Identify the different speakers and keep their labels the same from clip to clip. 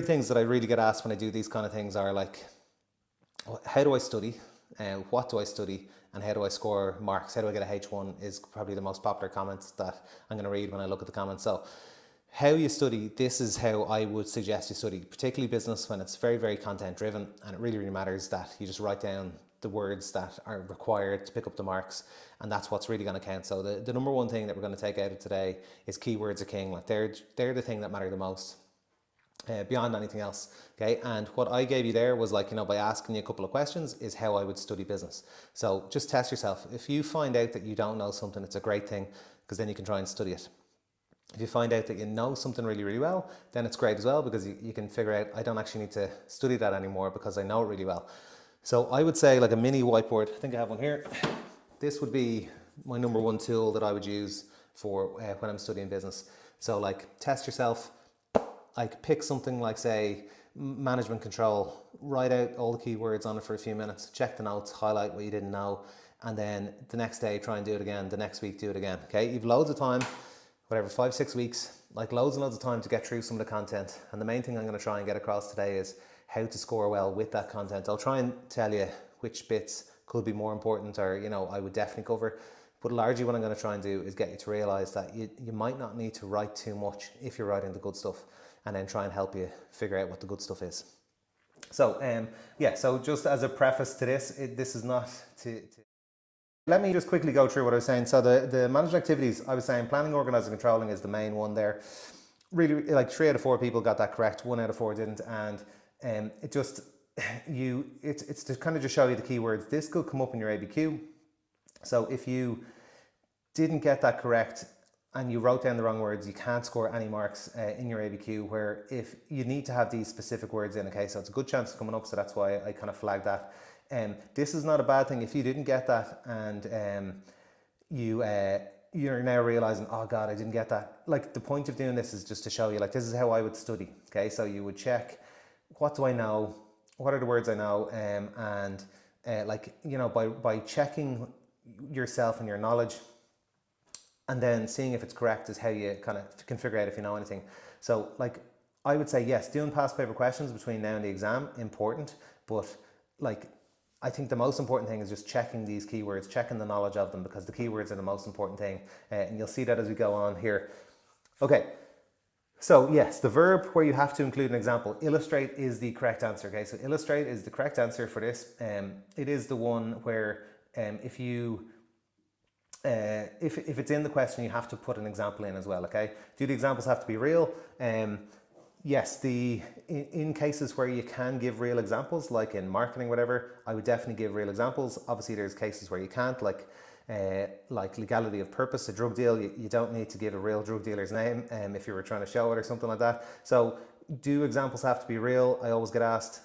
Speaker 1: Things that I really get asked when I do these kind of things are like, how do I study? What do I study? And how do I score marks? How do I get a H1 is probably the most popular comments that I'm going to read when I look at the comments. So how you study, this is how I would suggest you study, particularly business when it's very, very content driven, and it really, really matters that you just write down the words that are required to pick up the marks, and that's what's really going to count. So the number one thing that we're going to take out of today is keywords are king. Like they're the thing that matter the most. Beyond anything else. Okay, and what I gave you there was like, by asking you a couple of questions is how I would study business. So just test yourself. If you find out that you don't know something, it's a great thing, because then you can try and study it. If you find out that you know something really, really well, then it's great as well, because you can figure out, I don't actually need to study that anymore because I know it really well. So I would say like a mini whiteboard, I think I have one here. This would be my number one tool that I would use for when I'm studying business. So like test yourself, like pick something like say management control, write out all the keywords on it for a few minutes, check the notes, highlight what you didn't know, and then the next day try and do it again, the next week do it again. Okay, you've loads of time, whatever, 5-6 weeks, like loads and loads of time to get through some of the content. And the main thing I'm going to try and get across today is how to score well with that content. I'll try and tell you which bits could be more important, or I would definitely cover. But largely what I'm going to try and do is get you to realize that you might not need to write too much if you're writing the good stuff, and then try and help you figure out what the good stuff is. So so just as a preface to this, this is not to... Let me just quickly go through what I was saying. So the management activities, I was saying planning, organizing, controlling is the main one there. Really, like 3 out of 4 people got that correct, 1 out of 4 didn't, and it just, it's to kind of just show you the keywords. This could come up in your ABQ. So if you didn't get that correct and you wrote down the wrong words, you can't score any marks in your ABQ, where if you need to have these specific words in, okay, so it's a good chance of coming up, so that's why I kind of flagged that. This is not a bad thing if you didn't get that, and you're now realizing, oh God, I didn't get that. Like the point of doing this is just to show you, like, this is how I would study, okay? So you would check, what do I know? What are the words I know? And by checking yourself and your knowledge, and then seeing if it's correct is how you kind of can figure out if you know anything. So like, I would say, yes, doing past paper questions between now and the exam, important, but like, I think the most important thing is just checking these keywords, checking the knowledge of them, because the keywords are the most important thing. And you'll see that as we go on here. Okay, so yes, the verb where you have to include an example, illustrate, is the correct answer. Okay, so illustrate is the correct answer for this. It is the one where if it's in the question, you have to put an example in as well, okay? Do the examples have to be real? Yes, in cases where you can give real examples, like in marketing, whatever, I would definitely give real examples. Obviously, there's cases where you can't, like legality of purpose, a drug deal, you don't need to give a real drug dealer's name if you were trying to show it or something like that. So do examples have to be real? I always get asked,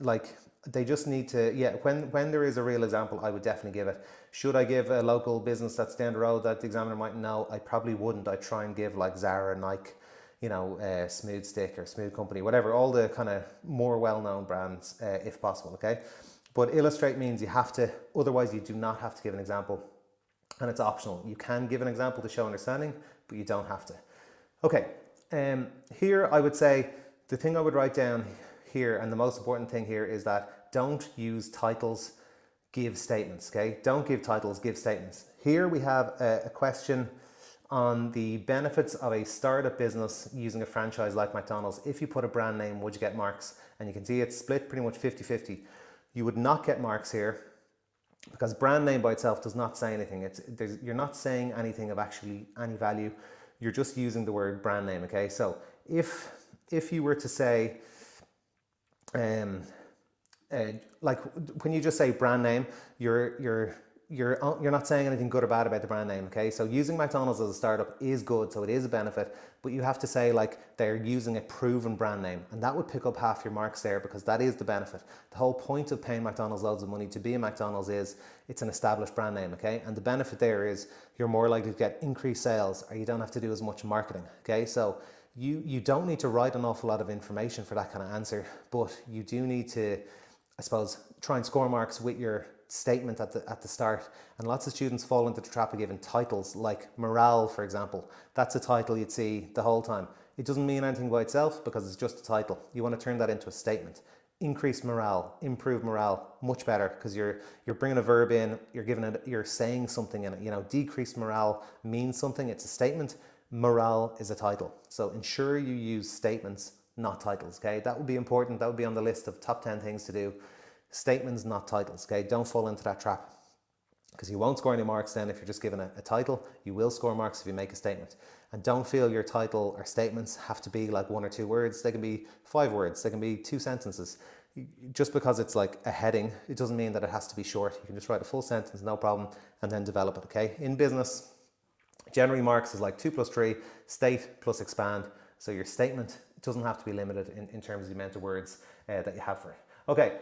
Speaker 1: like, they just need to, when there is a real example, I would definitely give it. Should I give a local business that's down the road that the examiner might know? I probably wouldn't. I'd try and give like Zara, Nike, Smooth Stick or Smooth Company, whatever, all the kind of more well-known brands if possible, okay? But illustrate means you have to, otherwise you do not have to give an example, and it's optional. You can give an example to show understanding, but you don't have to. Okay, here I would say the thing I would write down here, and the most important thing here, is that don't use titles, give statements, okay? Don't give titles, give statements. Here we have a question on the benefits of a startup business using a franchise like McDonald's. If you put a brand name, would you get marks? And you can see it's split pretty much 50-50. You would not get marks here because brand name by itself does not say anything. You're not saying anything of actually any value. You're just using the word brand name, okay? So if you were to say, like when you just say brand name, you're not saying anything good or bad about the brand name, okay? So using McDonald's as a startup is good, so it is a benefit, but you have to say like they're using a proven brand name, and that would pick up half your marks there, because that is the benefit. The whole point of paying McDonald's loads of money to be a McDonald's is it's an established brand name, okay? And the benefit there is you're more likely to get increased sales, or you don't have to do as much marketing, okay? So you don't need to write an awful lot of information for that kind of answer, but you do need to, I suppose, try and score marks with your statement at the start. And lots of students fall into the trap of giving titles, like morale, for example. That's a title you'd see the whole time. It doesn't mean anything by itself because it's just a title. You want to turn that into a statement. Increase morale, improve morale, much better, because you're bringing a verb in, you're saying something in it. You know, decrease morale means something, it's a statement. Morale is a title. So ensure you use statements, not titles, okay? That would be important. That would be on the list of top 10 things to do. Statements, not titles, okay? Don't fall into that trap, because you won't score any marks then if you're just given a title. You will score marks if you make a statement. And don't feel your title or statements have to be like 1 or 2 words. They can be 5 words. They can be 2 sentences. Just because it's like a heading, it doesn't mean that it has to be short. You can just write a full sentence, no problem, and then develop it, okay? In business, generally marks is like 2 plus 3, state plus expand. So your statement doesn't have to be limited in terms of the amount of words that you have for it. Okay,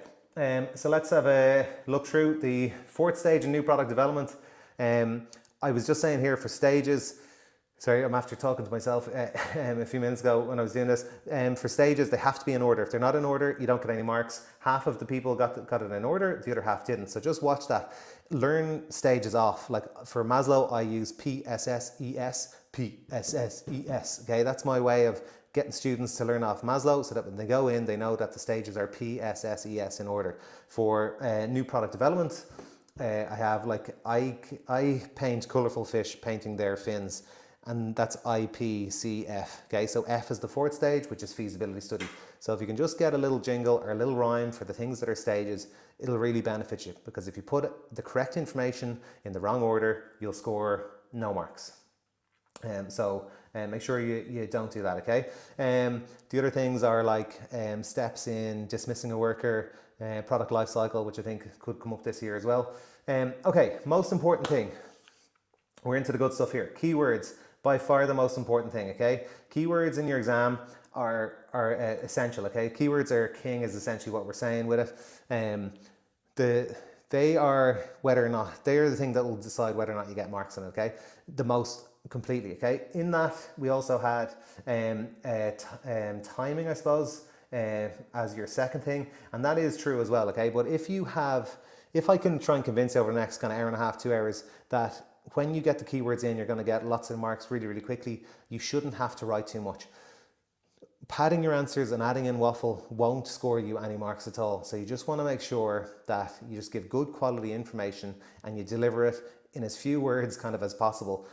Speaker 1: so let's have a look through the 4th stage in new product development. I was just saying here for stages, sorry, I'm after talking to myself a few minutes ago when I was doing this. For stages, they have to be in order. If they're not in order, you don't get any marks. Half of the people got it in order, the other half didn't. So just watch that. Learn stages off. Like for Maslow, I use PSSES, PSSES. Okay, that's my way of getting students to learn off Maslow so that when they go in, they know that the stages are PSSES in order. For new product development, I have like, I paint colourful fish painting their fins, and that's IPCF. Okay, so F is the 4th stage, which is feasibility study. So if you can just get a little jingle or a little rhyme for the things that are stages, it'll really benefit you, because if you put the correct information in the wrong order, you'll score no marks. So make sure you don't do that, okay? The other things are like steps in dismissing a worker, product life cycle, which I think could come up this year as well. Okay, most important thing. We're into the good stuff here. Keywords, by far the most important thing, okay? Keywords in your exam are essential, okay? Keywords are king is essentially what we're saying with it. They are the thing that will decide whether or not you get marks on it, okay? The most completely, okay? In that, we also had timing, I suppose, as your second thing, and that is true as well, okay? But if I can try and convince you over the next kind of hour and a half, 2 hours, that when you get the keywords in, you're going to get lots of marks really, really quickly. You shouldn't have to write too much. Padding your answers and adding in waffle won't score you any marks at all. So you just want to make sure that you just give good quality information and you deliver it in as few words kind of as possible.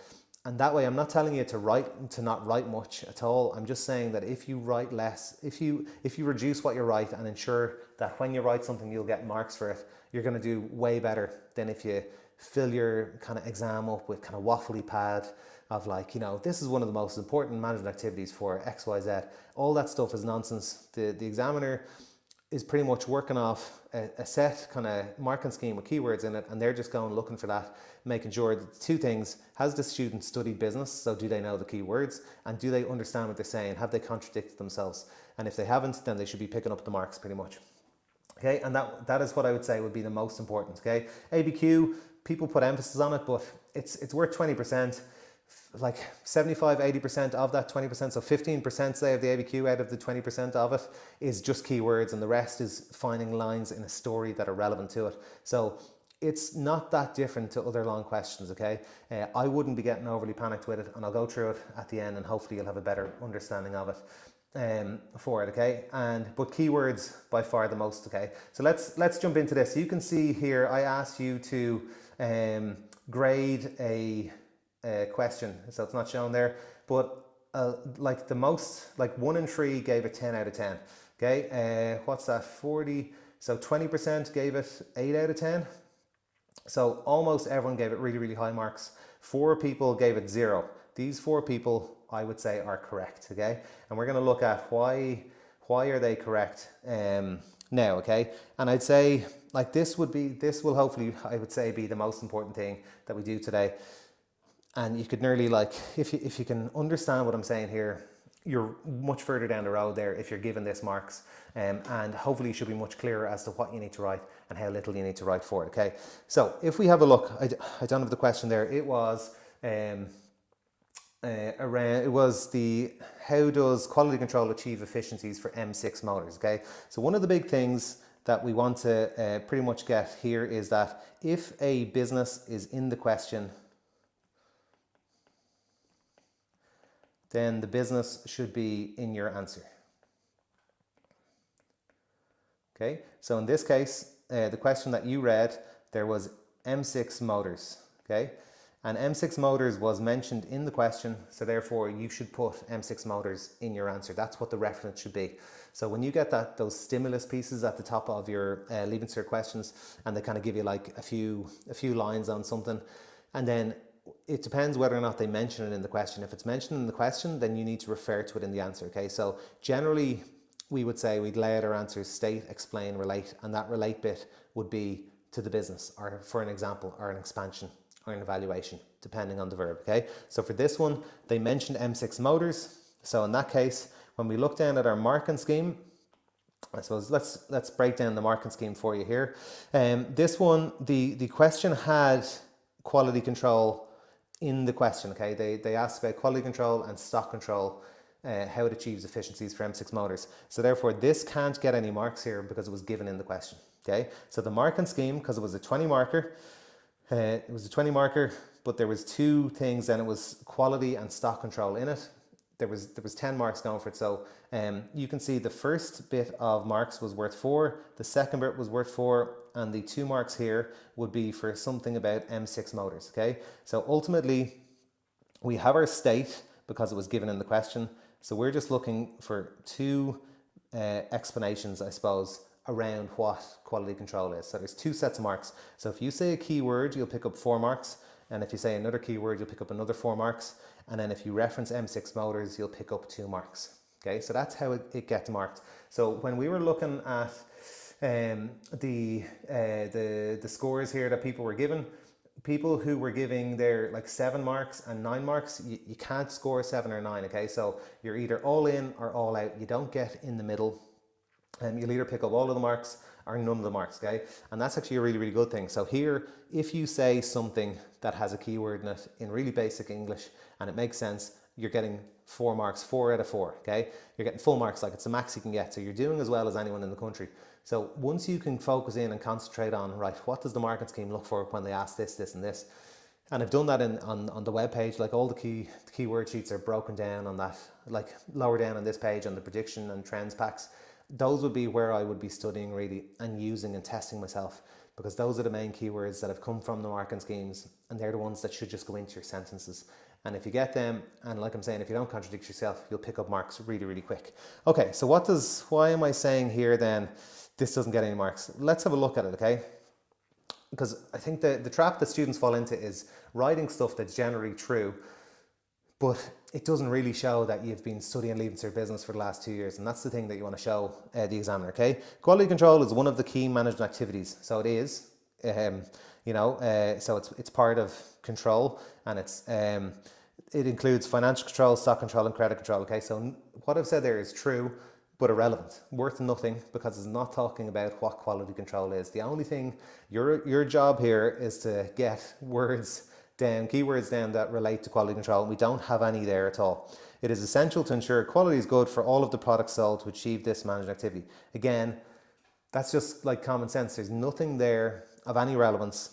Speaker 1: And that way, I'm not telling you to not write much at all. I'm just saying that if you write less, if you reduce what you write and ensure that when you write something, you'll get marks for it, you're going to do way better than if you fill your kind of exam up with kind of waffly pad of like, you know, this is one of the most important management activities for XYZ. All that stuff is nonsense. The examiner is pretty much working off a set kind of marking scheme with keywords in it, and they're just going looking for that, making sure that 2 things: has the student studied business, so do they know the keywords, and do they understand what they're saying, have they contradicted themselves? And if they haven't, then they should be picking up the marks pretty much. Okay, and that is what I would say would be the most important. Okay, ABQ, people put emphasis on it, but it's worth 20%. Like 75-80% of that 20%, so 15% say of the ABQ out of the 20% of it is just keywords, and the rest is finding lines in a story that are relevant to it. So it's not that different to other long questions, okay? I wouldn't be getting overly panicked with it, and I'll go through it at the end and hopefully you'll have a better understanding of it for it, okay? But keywords by far the most, okay? So let's jump into this. You can see here I asked you to grade a question, so it's not shown there, but like the most, like 1 in 3 gave it 10 out of 10. Okay, what's that, 40? So 20% gave it 8 out of 10. So almost everyone gave it really, really high marks. 4 people gave it 0. These 4 people, I would say, are correct. Okay, and we're going to look at why are they correct now. Okay, and I'd say like this will hopefully, I would say, be the most important thing that we do today. And you could nearly, like, if you can understand what I'm saying here, you're much further down the road there if you're given this marks, and hopefully you should be much clearer as to what you need to write and how little you need to write for it. Okay, so if we have a look, I don't have the question there. It was how does quality control achieve efficiencies for M6 motors? Okay, so one of the big things that we want to pretty much get here is that if a business is in the question, then the business should be in your answer. Okay, so in this case, the question that you read, there was M6 Motors, okay? And M6 Motors was mentioned in the question, so therefore you should put M6 Motors in your answer. That's what the reference should be. So when you get those stimulus pieces at the top of your Leaving Cert questions, and they kind of give you like a few lines on something, and then it depends whether or not they mention it in the question. If it's mentioned in the question, then you need to refer to it in the answer, okay? So generally, we would say we'd lay out our answers: state, explain, relate, and that relate bit would be to the business, or for an example, or an expansion, or an evaluation, depending on the verb, okay? So for this one, they mentioned M6 Motors. So in that case, when we look down at our marking scheme, I suppose let's break down the marking scheme for you here. This one, the question had quality control in the question, okay? They asked about quality control and stock control, how it achieves efficiencies for M6 Motors. So therefore, this can't get any marks here because it was given in the question, okay? So the marking scheme, because it was a 20 marker, but there was two things, and it was quality and stock control in it. There was 10 marks going for it. So you can see the first bit of marks was worth 4, the second bit was worth 4, and the 2 marks here would be for something about M6 Motors, okay? So ultimately, we have our state because it was given in the question. So we're just looking for 2 explanations, I suppose, around what quality control is. So there's 2 sets of marks. So if you say a keyword, you'll pick up 4 marks. And if you say another keyword, you'll pick up another 4 marks. And then if you reference M6 Motors, you'll pick up 2 marks. Okay, so that's how it gets marked. So when we were looking at the scores here that people were given, people who were giving their like 7 marks and 9 marks, you can't score 7 or 9, okay? So you're either all in or all out. You don't get in the middle. You'll either pick up all of the marks or none of the marks, okay? And that's actually a really, really good thing. So here, if you say something that has a keyword in it in really basic English and it makes sense, you're getting 4 marks, 4 out of 4, okay? You're getting full marks, like it's the max you can get. So you're doing as well as anyone in the country. So once you can focus in and concentrate on, right, what does the marking scheme look for when they ask this, this, and this? And I've done that on the web page. Like all the keyword sheets are broken down on that, like lower down on this page on the prediction and trends packs. Those would be where I would be studying really and using and testing myself, because those are the main keywords that have come from the marking schemes, and they're the ones that should just go into your sentences. And if you get them, and like I'm saying, if you don't contradict yourself, you'll pick up marks really, really quick. Okay, so why am I saying here then this doesn't get any marks? Let's have a look at it, okay? Because I think the trap that students fall into is writing stuff that's generally true, but it doesn't really show that you've been studying Leaving Cert Business for the last 2 years. And that's the thing that you want to show the examiner, okay? Quality control is one of the key management activities. So it is, so it's part of control, and it includes financial control, stock control, and credit control, okay? So what I've said there is true, but irrelevant, worth nothing, because it's not talking about what quality control is. The only thing, your job here is to get keywords down that relate to quality control. We don't have any there at all. It is essential to ensure quality is good for all of the products sold to achieve this managed activity. Again, that's just like common sense. There's nothing there of any relevance.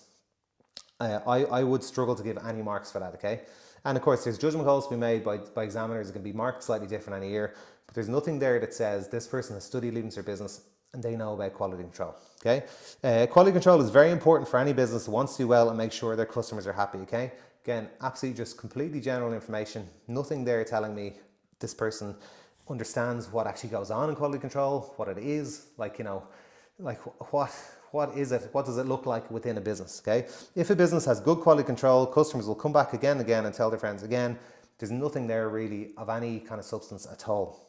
Speaker 1: I would struggle to give any marks for that, okay? And of course, there's judgment calls to be made by examiners. It can be marked slightly different any year, but there's nothing there that says this person has studied Leaving Cert Business and they know about quality control, okay? Quality control is very important for any business that wants to do well and make sure their customers are happy, okay? Again, absolutely just completely general information. Nothing there telling me this person understands what actually goes on in quality control, what it is, like what is it? What does it look like within a business, okay? If a business has good quality control, customers will come back again and again and tell their friends again. There's nothing there really of any kind of substance at all.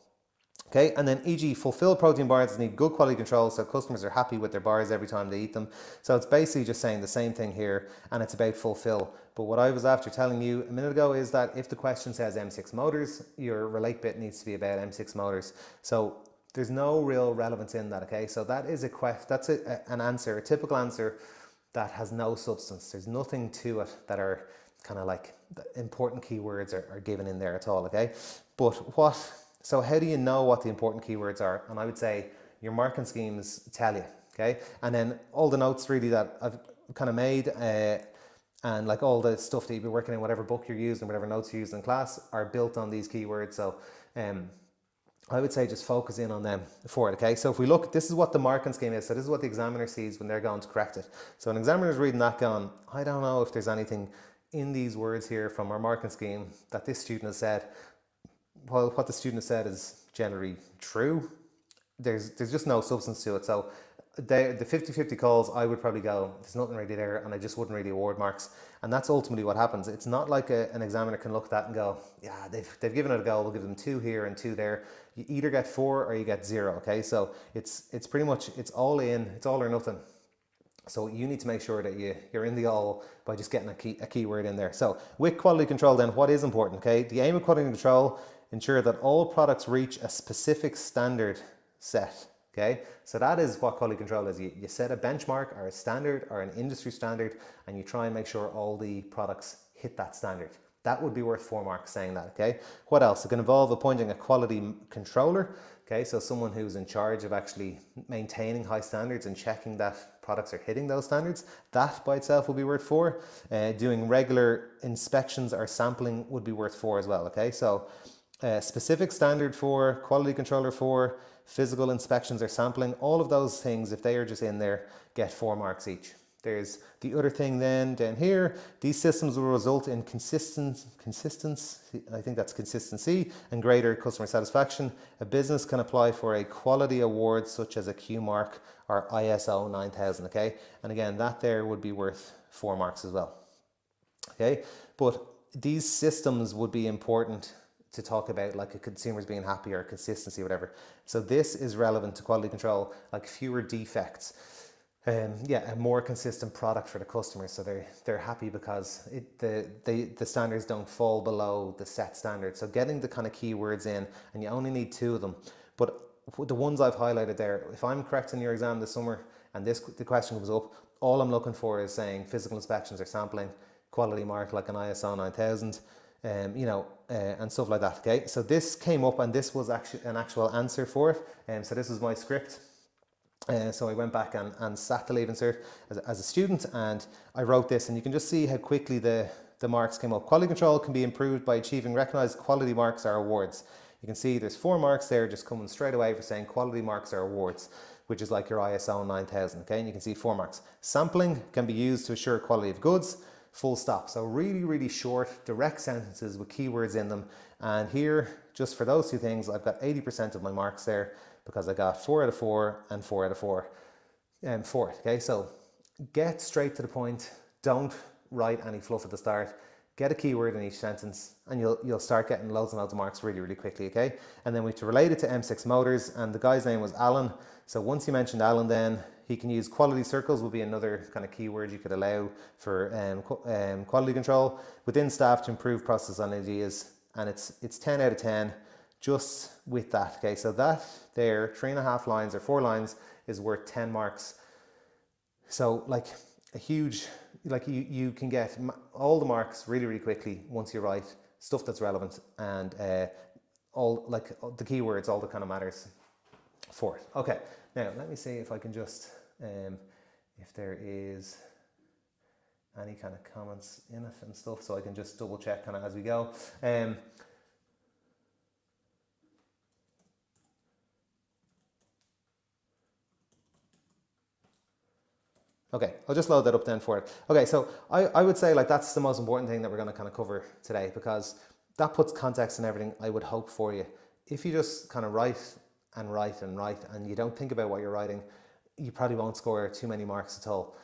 Speaker 1: Okay, and then e.g. fulfill protein bars need good quality control so customers are happy with their bars every time they eat them. So it's basically just saying the same thing here, and it's about fulfill. But what I was after telling you a minute ago is that if the question says M6 Motors, your relate bit needs to be about M6 Motors. So there's no real relevance in that, okay? So that is an answer, a typical answer that has no substance. There's nothing to it that are kind of like important keywords are given in there at all, okay? So how do you know what the important keywords are? And I would say your marking schemes tell you, okay? And then all the notes really that I've kind of made And like all the stuff that you've been working in, whatever book you're using, whatever notes you're using in class, are built on these keywords. So I would say just focus in on them for it, okay? So if we look, this is what the marking scheme is. So this is what the examiner sees when they're going to correct it. So an examiner is reading that going, I don't know if there's anything in these words here from our marking scheme that this student has said. Well, what the student has said is generally true. There's just no substance to it. So the 50-50 calls, I would probably go, there's nothing really there, and I just wouldn't really award marks. And that's ultimately what happens. It's not like an examiner can look at that and go, yeah, they've given it a go, we'll give them 2 here and 2 there. You either get 4 or you get 0, okay? So it's pretty much, it's all in, it's all or nothing. So you need to make sure that you're in the all by just getting a keyword in there. So with quality control then, what is important, okay? The aim of quality control, ensure that all products reach a specific standard set. Okay, so that is what quality control is. You set a benchmark or a standard or an industry standard, and you try and make sure all the products hit that standard. That would be worth 4 marks saying that, okay? What else? It can involve appointing a quality controller, okay? So someone who's in charge of actually maintaining high standards and checking that products are hitting those standards. That by itself will be worth 4. Doing regular inspections or sampling would be worth 4 as well, okay? So specific standard 4, quality controller 4, physical inspections or sampling, all of those things, if they are just in there, get 4 marks each. There's the other thing then down here, these systems will result in consistency, I think that's consistency, and greater customer satisfaction. A business can apply for a quality award such as a Q mark or ISO 9000, okay? And again, that there would be worth 4 marks as well, okay? But these systems would be important to talk about, like a consumer's being happy or consistency or whatever. So this is relevant to quality control, like fewer defects. Yeah, a more consistent product for the customer, so they're happy because the standards don't fall below the set standard. So getting the kind of keywords in, and you only need 2 of them. But the ones I've highlighted there, if I'm correcting your exam this summer and the question comes up, all I'm looking for is saying physical inspections or sampling, quality mark like an ISO 9000. And stuff like that, okay? So this came up and this was actually an actual answer for it. So this was my script. So I went back and sat the Leaving Cert as a student, and I wrote this, and you can just see how quickly the marks came up. Quality control can be improved by achieving recognised quality marks or awards. You can see there's 4 marks there just coming straight away for saying quality marks or awards, which is like your ISO 9000, okay? And you can see 4 marks. Sampling can be used to assure quality of goods. Full stop. So really, really short, direct sentences with keywords in them. And here, just for those 2 things, I've got 80% of my marks there because I got 4 out of 4 and 4 out of 4 for it. Okay, so get straight to the point. Don't write any fluff at the start. Get a keyword in each sentence, and you'll start getting loads and loads of marks really, really quickly. Okay, and then we have to relate it to M6 Motors, and the guy's name was Alan. So once you mentioned Alan, then he can use quality circles, will be another kind of keyword you could allow for quality control within staff to improve process and ideas. And it's 10 out of 10 just with that. Okay, so that there, 3.5 lines or 4 lines is worth 10 marks. So like a huge, like you can get all the marks really, really quickly once you write stuff that's relevant, and all like the keywords, all that kind of matters for it. Okay, now let me see if I can just, if there is any kind of comments in it and stuff, so I can just double check kind of as we go. Okay, I'll just load that up then for it. Okay, so I would say like that's the most important thing that we're going to kind of cover today, because that puts context in everything, I would hope, for you. If you just kind of write and write and write and you don't think about what you're writing, you probably won't score too many marks at all.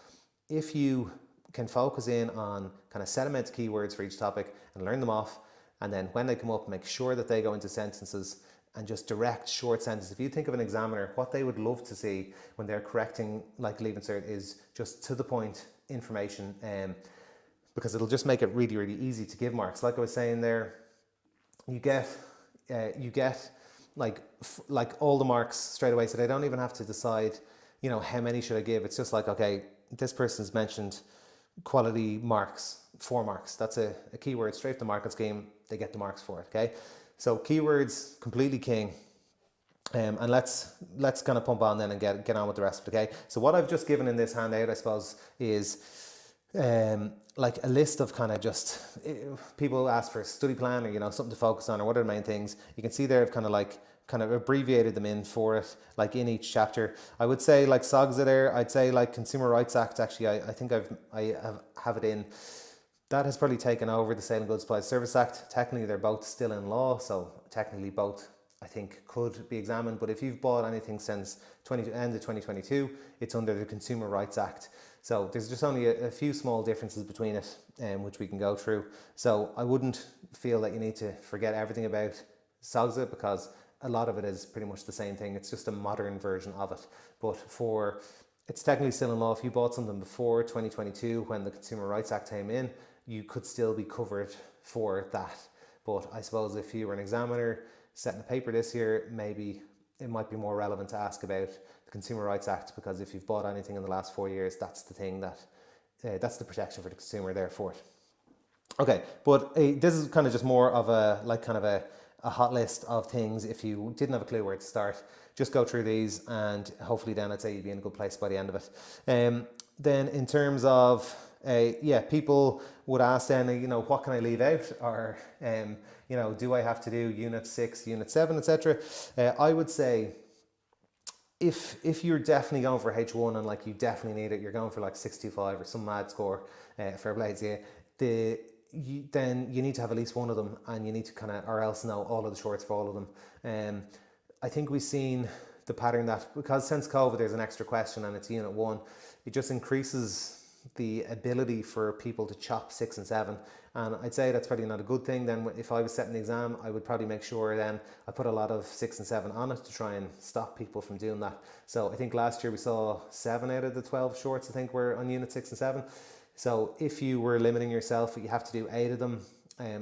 Speaker 1: If you can focus in on kind of set amount of keywords for each topic and learn them off, and then when they come up, make sure that they go into sentences and just direct short sentences. If you think of an examiner, what they would love to see when they're correcting like Leaving Cert is just to the point information, because it'll just make it really, really easy to give marks. Like I was saying there, you get like all the marks straight away, so they don't even have to decide, you know, how many should I give. It's just like, okay, this person's mentioned quality marks, 4 marks. That's a keyword straight to the market scheme. They get the marks for it. Okay, so keywords completely king. And let's kind of pump on then and get on with the rest of it. Okay, so what I've just given in this handout, I suppose, is like a list of kind of just people ask for a study plan or something to focus on or what are the main things. You can see there I've kind of abbreviated them in for it, like in each chapter. I would say like SOGSA there. I'd say like Consumer Rights Act. Actually, I think I have it in. That has probably taken over the Sale and Goods Supplies Service Act. Technically, they're both still in law, so technically both I think could be examined. But if you've bought anything since end of 2022, it's under the Consumer Rights Act. So there's just only a few small differences between it, which we can go through. So I wouldn't feel that you need to forget everything about SOGSA because a lot of it is pretty much the same thing. It's just a modern version of it. But it's technically still in law. If you bought something before 2022 when the Consumer Rights Act came in, you could still be covered for that. But I suppose if you were an examiner setting a paper this year, maybe it might be more relevant to ask about the Consumer Rights Act, because if you've bought anything in the last 4 years, that's the thing that's the protection for the consumer there for it. Okay, but this is kind of just more of a hot list of things. If you didn't have a clue where to start, just go through these and hopefully then I'd say you'd be in a good place by the end of it. Then in terms of people would ask then, what can I leave out? Or, do I have to do Unit 6, Unit 7, etc.? I would say if you're definitely going for H1 and like you definitely need it, you're going for like 625 or some mad score, fair blades, then you need to have at least one of them, and you need to or else know all of the shorts for all of them. I think we've seen the pattern that because since COVID there's an extra question and it's Unit 1, it just increases the ability for people to chop 6 and 7, and I'd say that's probably not a good thing. Then if I was setting the exam, I would probably make sure then I put a lot of 6 and 7 on it to try and stop people from doing that. So I think last year we saw 7 out of the 12 shorts I think were on Unit 6 and 7. So if you were limiting yourself, you have to do 8 of them.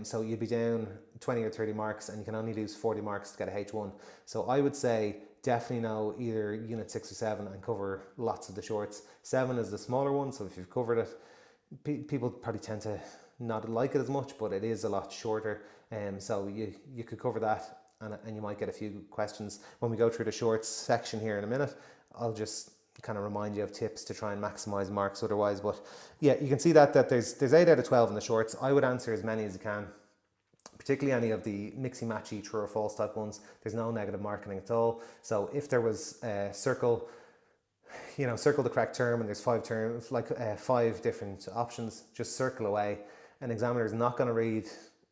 Speaker 1: So you'd be down 20 or 30 marks and you can only lose 40 marks to get a H1. So I would say definitely know either Unit 6 or 7 and cover lots of the shorts. 7 is the smaller one, so if you've covered it, people probably tend to not like it as much, but it is a lot shorter. So you could cover that and you might get a few questions. When we go through the shorts section here in a minute, I'll just kind of remind you of tips to try and maximize marks otherwise. But yeah, you can see that there's 8 out of 12 in the shorts. I would answer as many as you can, particularly any of the mixy matchy true or false type ones. There's no negative marking at all. So if there was circle the correct term and there's 5 terms, like 5 different options, just circle away. An examiner is not going to read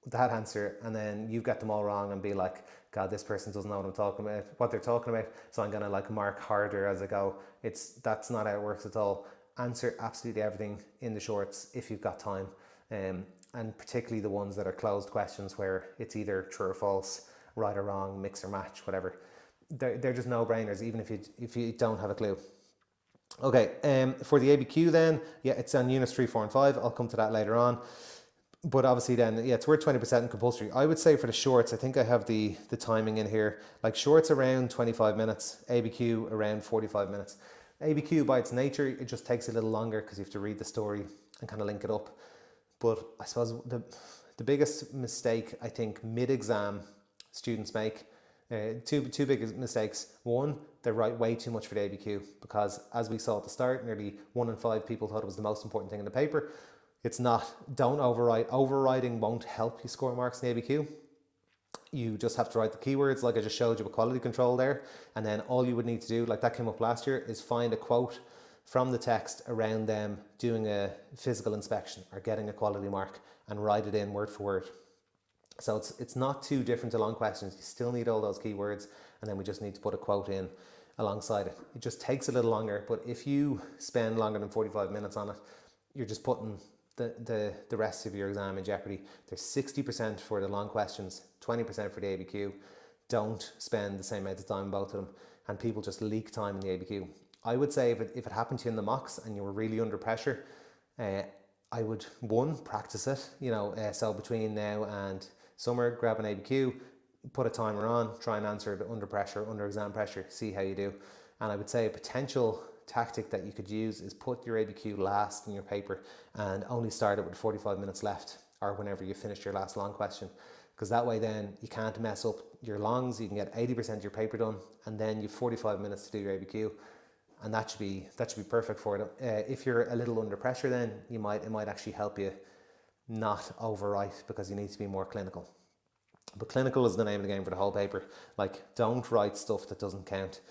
Speaker 1: that answer and then you've got them all wrong and be like, God, this person doesn't know what they're talking about, so I'm gonna mark harder as I go. That's not how it works at all. Answer absolutely everything in the shorts if you've got time, and particularly the ones that are closed questions where it's either true or false, right or wrong, mix or match, whatever. They're just no-brainers, even if you don't have a clue. Okay, for the ABQ then, it's on Units 3, 4 and 5. I'll come to that later on. But obviously then, it's worth 20% in compulsory. I would say for the shorts, I think I have the timing in here. Like shorts around 25 minutes, ABQ around 45 minutes. ABQ by its nature, it just takes a little longer because you have to read the story and kind of link it up. But I suppose the biggest mistake I think mid-exam students make, two big mistakes. One, they write way too much for the ABQ because as we saw at the start, nearly 1 in 5 people thought it was the most important thing in the paper. It's not. Don't overwrite. Overwriting won't help you score marks in the ABQ. You just have to write the keywords like I just showed you with quality control there. And then all you would need to do, like that came up last year, is find a quote from the text around them doing a physical inspection or getting a quality mark and write it in word for word. So it's not too different to long questions. You still need all those keywords and then we just need to put a quote in alongside it. It just takes a little longer, but if you spend longer than 45 minutes on it, you're just putting the rest of your exam in jeopardy. There's 60% for the long questions, 20% for the ABQ. Don't spend the same amount of time on both of them, and people just leak time in the ABQ. I would say if it happened to you in the mocks and you were really under pressure, I would practice it. So between now and summer, grab an ABQ, put a timer on, try and answer it under pressure, under exam pressure, see how you do. And I would say a potential tactic that you could use is put your ABQ last in your paper and only start it with 45 minutes left or whenever you finish your last long question, because that way then you can't mess up your longs. You can get 80% of your paper done and then you've 45 minutes to do your ABQ. and that should be perfect for it. If you're a little under pressure, then it might actually help you not overwrite, because you need to be more clinical. But clinical is the name of the game for the whole paper. Like, don't write stuff that doesn't count.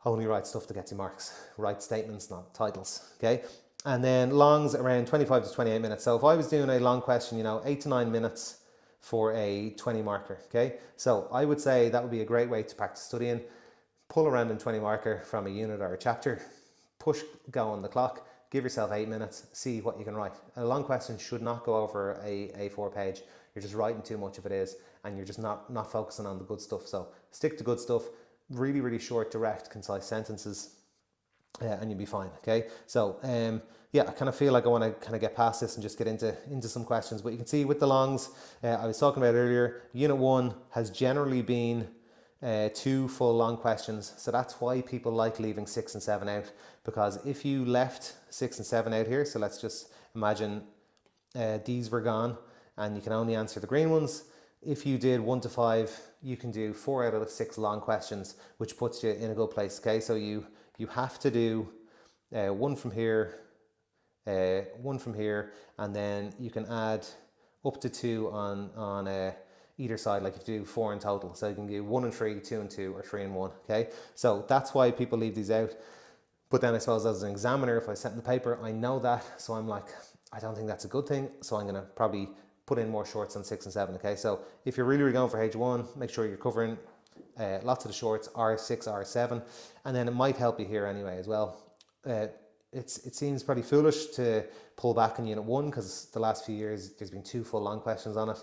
Speaker 1: Only write stuff that gets you marks. Write statements, not titles. Okay. And then longs around 25 to 28 minutes. So if I was doing a long question, 8 to 9 minutes for a 20 marker. Okay. So I would say that would be a great way to practice studying. Pull a random 20 marker from a unit or a chapter, push go on the clock, give yourself 8 minutes, see what you can write. A long question should not go over a A4 page. You're just writing too much if it is, and you're just not focusing on the good stuff. So stick to good stuff, really, really short, direct, concise sentences, and you'll be fine. Okay. So yeah, I kind of feel like I want to kind of get past this and just get into some questions. But you can see with the longs, I was talking about earlier, Unit 1 has generally been 2 full long questions. So that's why people like leaving 6 and 7 out, because if you left 6 and 7 out here, so let's just imagine these were gone and you can only answer the green ones. If you did 1 to 5, you can do 4 out of the 6 long questions, which puts you in a good place. Okay, so you have to do one from here, and then you can add up to 2 on either side, like if you do 4 in total. So you can do 1 and 3, 2 and 2, or 3 and 1. Okay, so that's why people leave these out. But then I suppose as an examiner, if I sent in the paper, I know that, so I'm like, I don't think that's a good thing, so I'm going to probably put in more shorts on 6 and 7. Okay, so if you're really going for H1, make sure you're covering lots of the shorts, R6, R7, and then it might help you here anyway as well. It seems pretty foolish to pull back in Unit 1, because the last few years there's been 2 full long questions on it,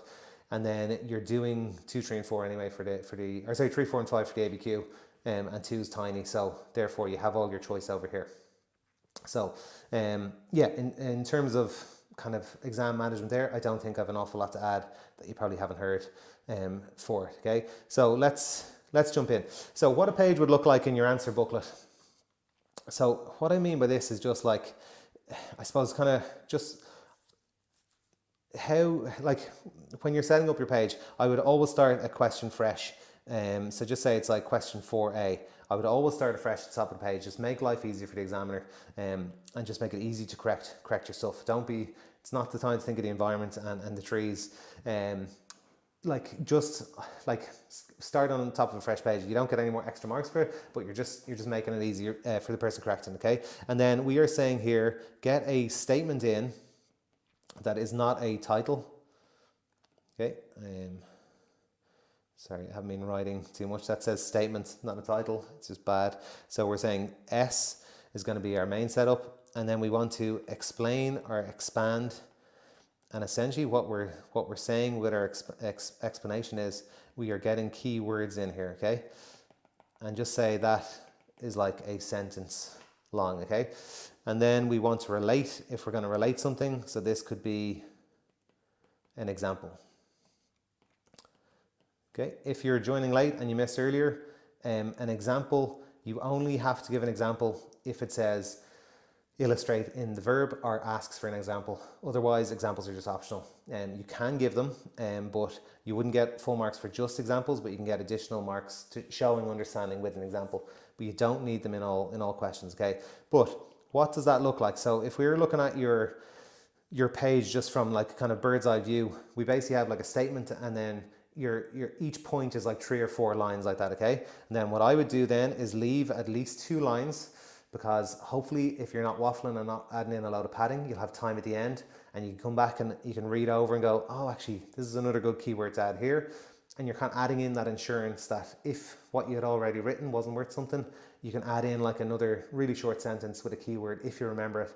Speaker 1: and then you're doing 2, 3 and 4 anyway for the 3, 4 and 5 for the ABQ, and 2 is tiny, so therefore you have all your choice over here. So yeah, in terms of kind of exam management there, I don't think I have an awful lot to add that you probably haven't heard for it. Okay, so let's jump in. So what a page would look like in your answer booklet. So what I mean by this is just like, I suppose kind of just how, like when you're setting up your page, I would always start a question fresh. So just say it's like question 4A. I would always start afresh at the top of the page. Just make life easier for the examiner, and just make it easy to correct your stuff. It's not the time to think of the environment and the trees. Just start on the top of a fresh page. You don't get any more extra marks for it, but you're just making it easier for the person correcting. Okay, and then we are saying here, get a statement in that is not a title. Okay. Sorry, I haven't been writing too much. That says statement, not a title. It's just bad. So we're saying S is going to be our main setup, and then we want to explain or expand. And essentially what we're saying with our explanation is we are getting keywords in here, okay? And just say that is like a sentence long, okay? And then we want to relate, if we're going to relate something. So this could be an example. Okay, if you're joining late and you missed earlier, an example, you only have to give an example if it says illustrate in the verb or asks for an example. Otherwise, examples are just optional. You can give them, but you wouldn't get full marks for just examples, but you can get additional marks to showing understanding with an example. But you don't need them in all questions, okay? But what does that look like? So if we were looking at your page just from like kind of bird's eye view, we basically have like a statement, and then your each point is like 3 or 4 lines like that, okay? And then what I would do then is leave at least 2 lines, because hopefully if you're not waffling and not adding in a load of padding, you'll have time at the end and you can come back and you can read over and go, oh, actually, this is another good keyword to add here. And you're kind of adding in that insurance that if what you had already written wasn't worth something, you can add in like another really short sentence with a keyword if you remember it,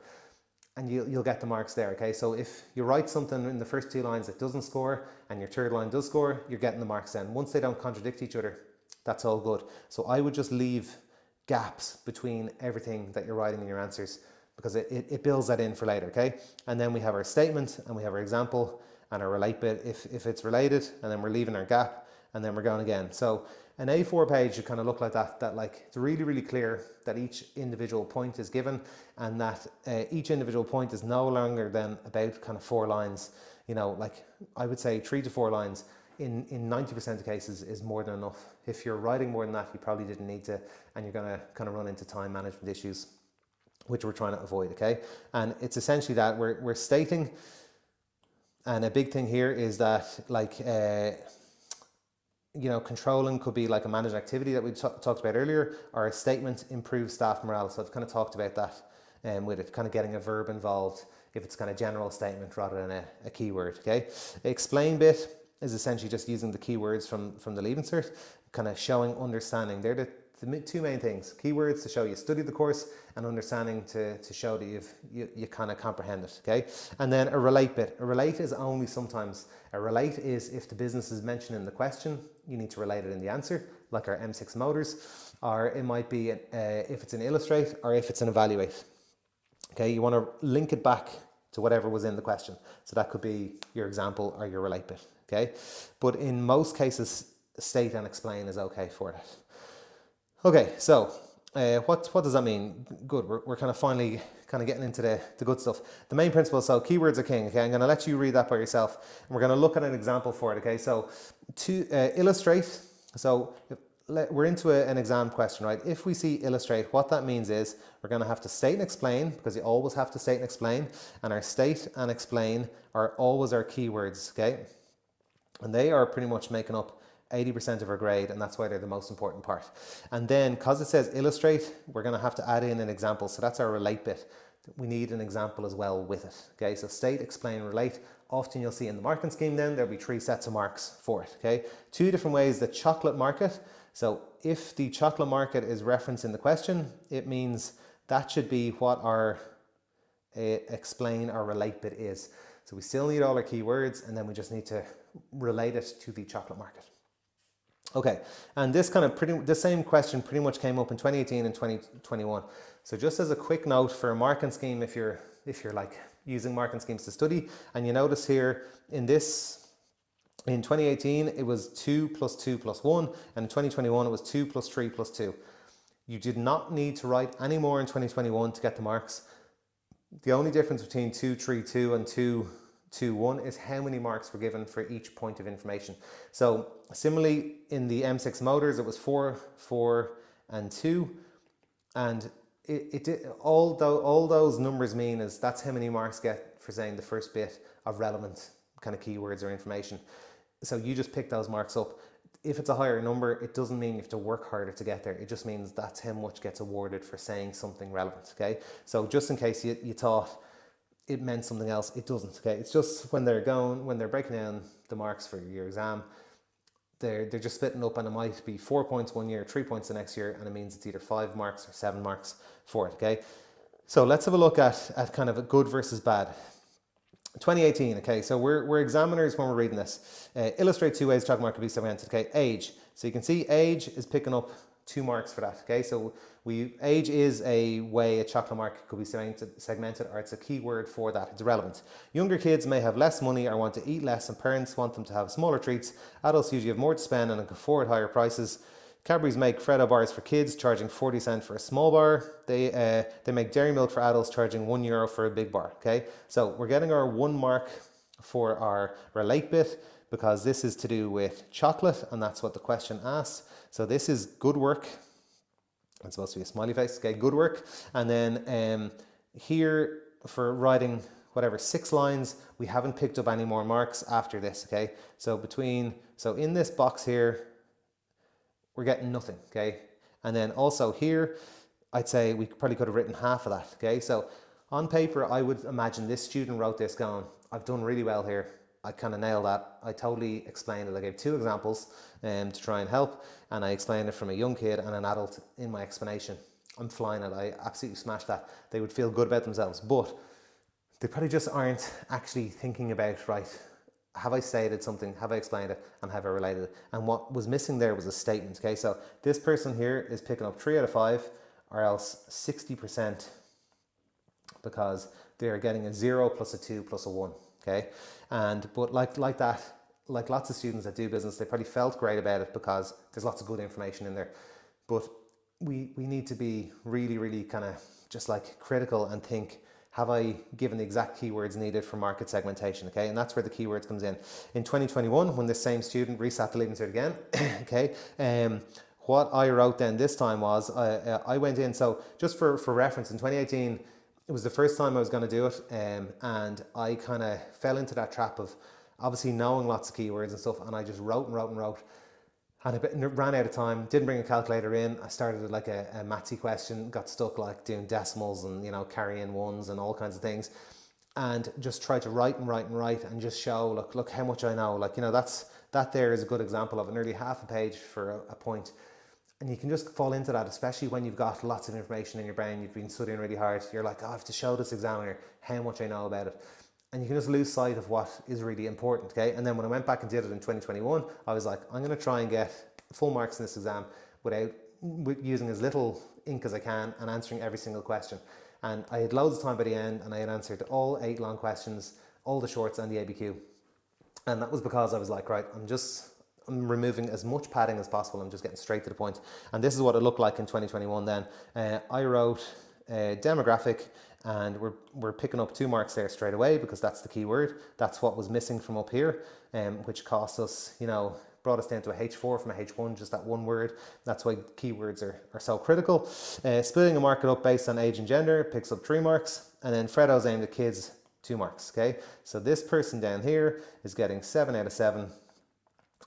Speaker 1: and you'll get the marks there, okay? So if you write something in the first 2 lines that doesn't score and your 3rd line does score, you're getting the marks then. Once they don't contradict each other, that's all good. So I would just leave gaps between everything that you're writing in your answers, because it builds that in for later, okay? And then we have our statement and we have our example and our relate bit if it's related, and then we're leaving our gap, and then we're going again. So an A4 page should kind of look like that like it's really, really clear that each individual point is given, and that each individual point is no longer than about kind of 4 lines, like I would say 3 to 4 lines. in 90% of cases is more than enough. If you're writing more than that, you probably didn't need to, and you're going to kind of run into time management issues, which we're trying to avoid, okay? And it's essentially that we're stating, and a big thing here is that, like, you know, controlling could be like a managed activity that we talked about earlier, or a statement improves staff morale. So I've kind of talked about that with it, kind of getting a verb involved if it's kind of general statement rather than a keyword, okay? Explain bit is essentially just using the keywords from the Leaving Cert, kind of showing understanding. They're the two main things: keywords to show you studied the course, and understanding to show that you kind of comprehend it, okay? And then a relate bit. A relate is only sometimes. A relate is if the business is mentioned in the question, you need to relate it in the answer, like our M6 Motors, or it might be if it's an illustrate or if it's an evaluate. Okay, you want to link it back to whatever was in the question. So that could be your example or your relate bit, okay? But in most cases, state and explain is okay for that. Okay, so what does that mean? Good, we're kind of finally kind of getting into the good stuff. The main principle, so keywords are king, okay? I'm going to let you read that by yourself, and we're going to look at an example for it, okay? So to illustrate, so we're into an exam question, right? If we see illustrate, what that means is we're going to have to state and explain, because you always have to state and explain, and our state and explain are always our keywords, okay? And they are pretty much making up 80% of our grade, and that's why they're the most important part. And then, because it says illustrate, we're going to have to add in an example. So that's our relate bit. We need an example as well with it. Okay, so state, explain, relate. Often you'll see in the marking scheme then there'll be 3 sets of marks for it. Okay, 2 different ways. The chocolate market. So if the chocolate market is referenced in the question, it means that should be what our explain or relate bit is. So we still need all our keywords, and then we just need to relate it to the chocolate market. Okay, and this kind of the same question pretty much came up in 2018 and 2021. So just as a quick note for a marking scheme, if you're like using marking schemes to study, and you notice here in 2018 it was 2 + 2 + 1, and in 2021 it was 2 + 3 + 2. You did not need to write any more in 2021 to get the marks. The only difference between 2, 3, 2 and 2, 2, 1 is how many marks were given for each point of information. So similarly in the M6 Motors, it was 4, 4 and 2, and all those numbers mean is that's how many marks get for saying the first bit of relevant kind of keywords or information. So you just pick those marks up. If it's a higher number, it doesn't mean you have to work harder to get there. It just means that's how much gets awarded for saying something relevant, okay? So just in case you thought it meant something else, it doesn't, okay? It's just when they're breaking down the marks for your exam, they're just splitting up, and it might be 4 points one year, 3 points the next year, and it means it's either 5 marks or 7 marks for it, okay? So let's have a look at kind of a good versus bad. 2018, okay, so we're examiners when we're reading this. Illustrate 2 ways chocolate mark could be segmented, okay? Age. So you can see age is picking up 2 marks for that, okay? So age is a way a chocolate mark could be segmented, or it's a keyword for that. It's relevant. Younger kids may have less money or want to eat less, and parents want them to have smaller treats. Adults usually have more to spend and can afford higher prices. Cadbury's make Freddo bars for kids, charging 40 cents for a small bar. They make dairy milk for adults, charging €1 for a big bar, okay? So we're getting our 1 mark for our relate bit, because this is to do with chocolate, and that's what the question asks. So this is good work. It's supposed to be a smiley face, okay, good work. And then here for writing whatever 6 lines, we haven't picked up any more marks after this, okay? So in this box here, we're getting nothing, okay? And then also here, I'd say we probably could have written half of that, okay? So on paper, I would imagine this student wrote this going, I've done really well here. I kind of nailed that. I totally explained it. I gave 2 examples to try and help, and I explained it from a young kid and an adult in my explanation. I'm flying it. I absolutely smashed that. They would feel good about themselves, but they probably just aren't actually thinking about, right, have I stated something, have I explained it, and have I related it? And what was missing there was a statement, okay? So this person here is picking up 3 out of 5, or else 60%, because they're getting a 0 plus a 2 plus a 1, okay? But like that, like lots of students that do business, they probably felt great about it because there's lots of good information in there. But we need to be really, really kind of just like critical and think, have I given the exact keywords needed for market segmentation, okay? And that's where the keywords comes in. In 2021, when this same student resat the Leaving Cert again, okay, what I wrote then this time was, I went in, so just for reference, in 2018, it was the first time I was going to do it, and I kind of fell into that trap of obviously knowing lots of keywords and stuff, and I just wrote and wrote and wrote, and it ran out of time. Didn't bring a calculator in. I started like a mathsy question, got stuck like doing decimals and, you know, carrying ones and all kinds of things, and just tried to write and write and write and just show, look how much I know. Like, you know, that there is a good example of it, nearly half a page for a point. And you can just fall into that, especially when you've got lots of information in your brain, you've been studying really hard. You're like, oh, I have to show this examiner how much I know about it. And you can just lose sight of what is really important, okay? And then when I went back and did it in 2021, I was like, I'm gonna try and get full marks in this exam with using as little ink as I can and answering every single question. And I had loads of time by the end, and I had answered all 8 long questions, all the shorts and the ABQ. And that was because I was like, right, I'm removing as much padding as possible. I'm just getting straight to the point. And this is what it looked like in 2021 then. I wrote demographic, and we're picking up 2 marks there straight away because that's the key word. That's what was missing from up here, which cost us, you know, brought us down to a H4 from a H1, just that one word. That's why keywords are so critical. Splitting a market up based on age and gender picks up 3 marks. And then Freddo's aimed at kids, 2 marks, okay? So this person down here is getting 7 out of 7.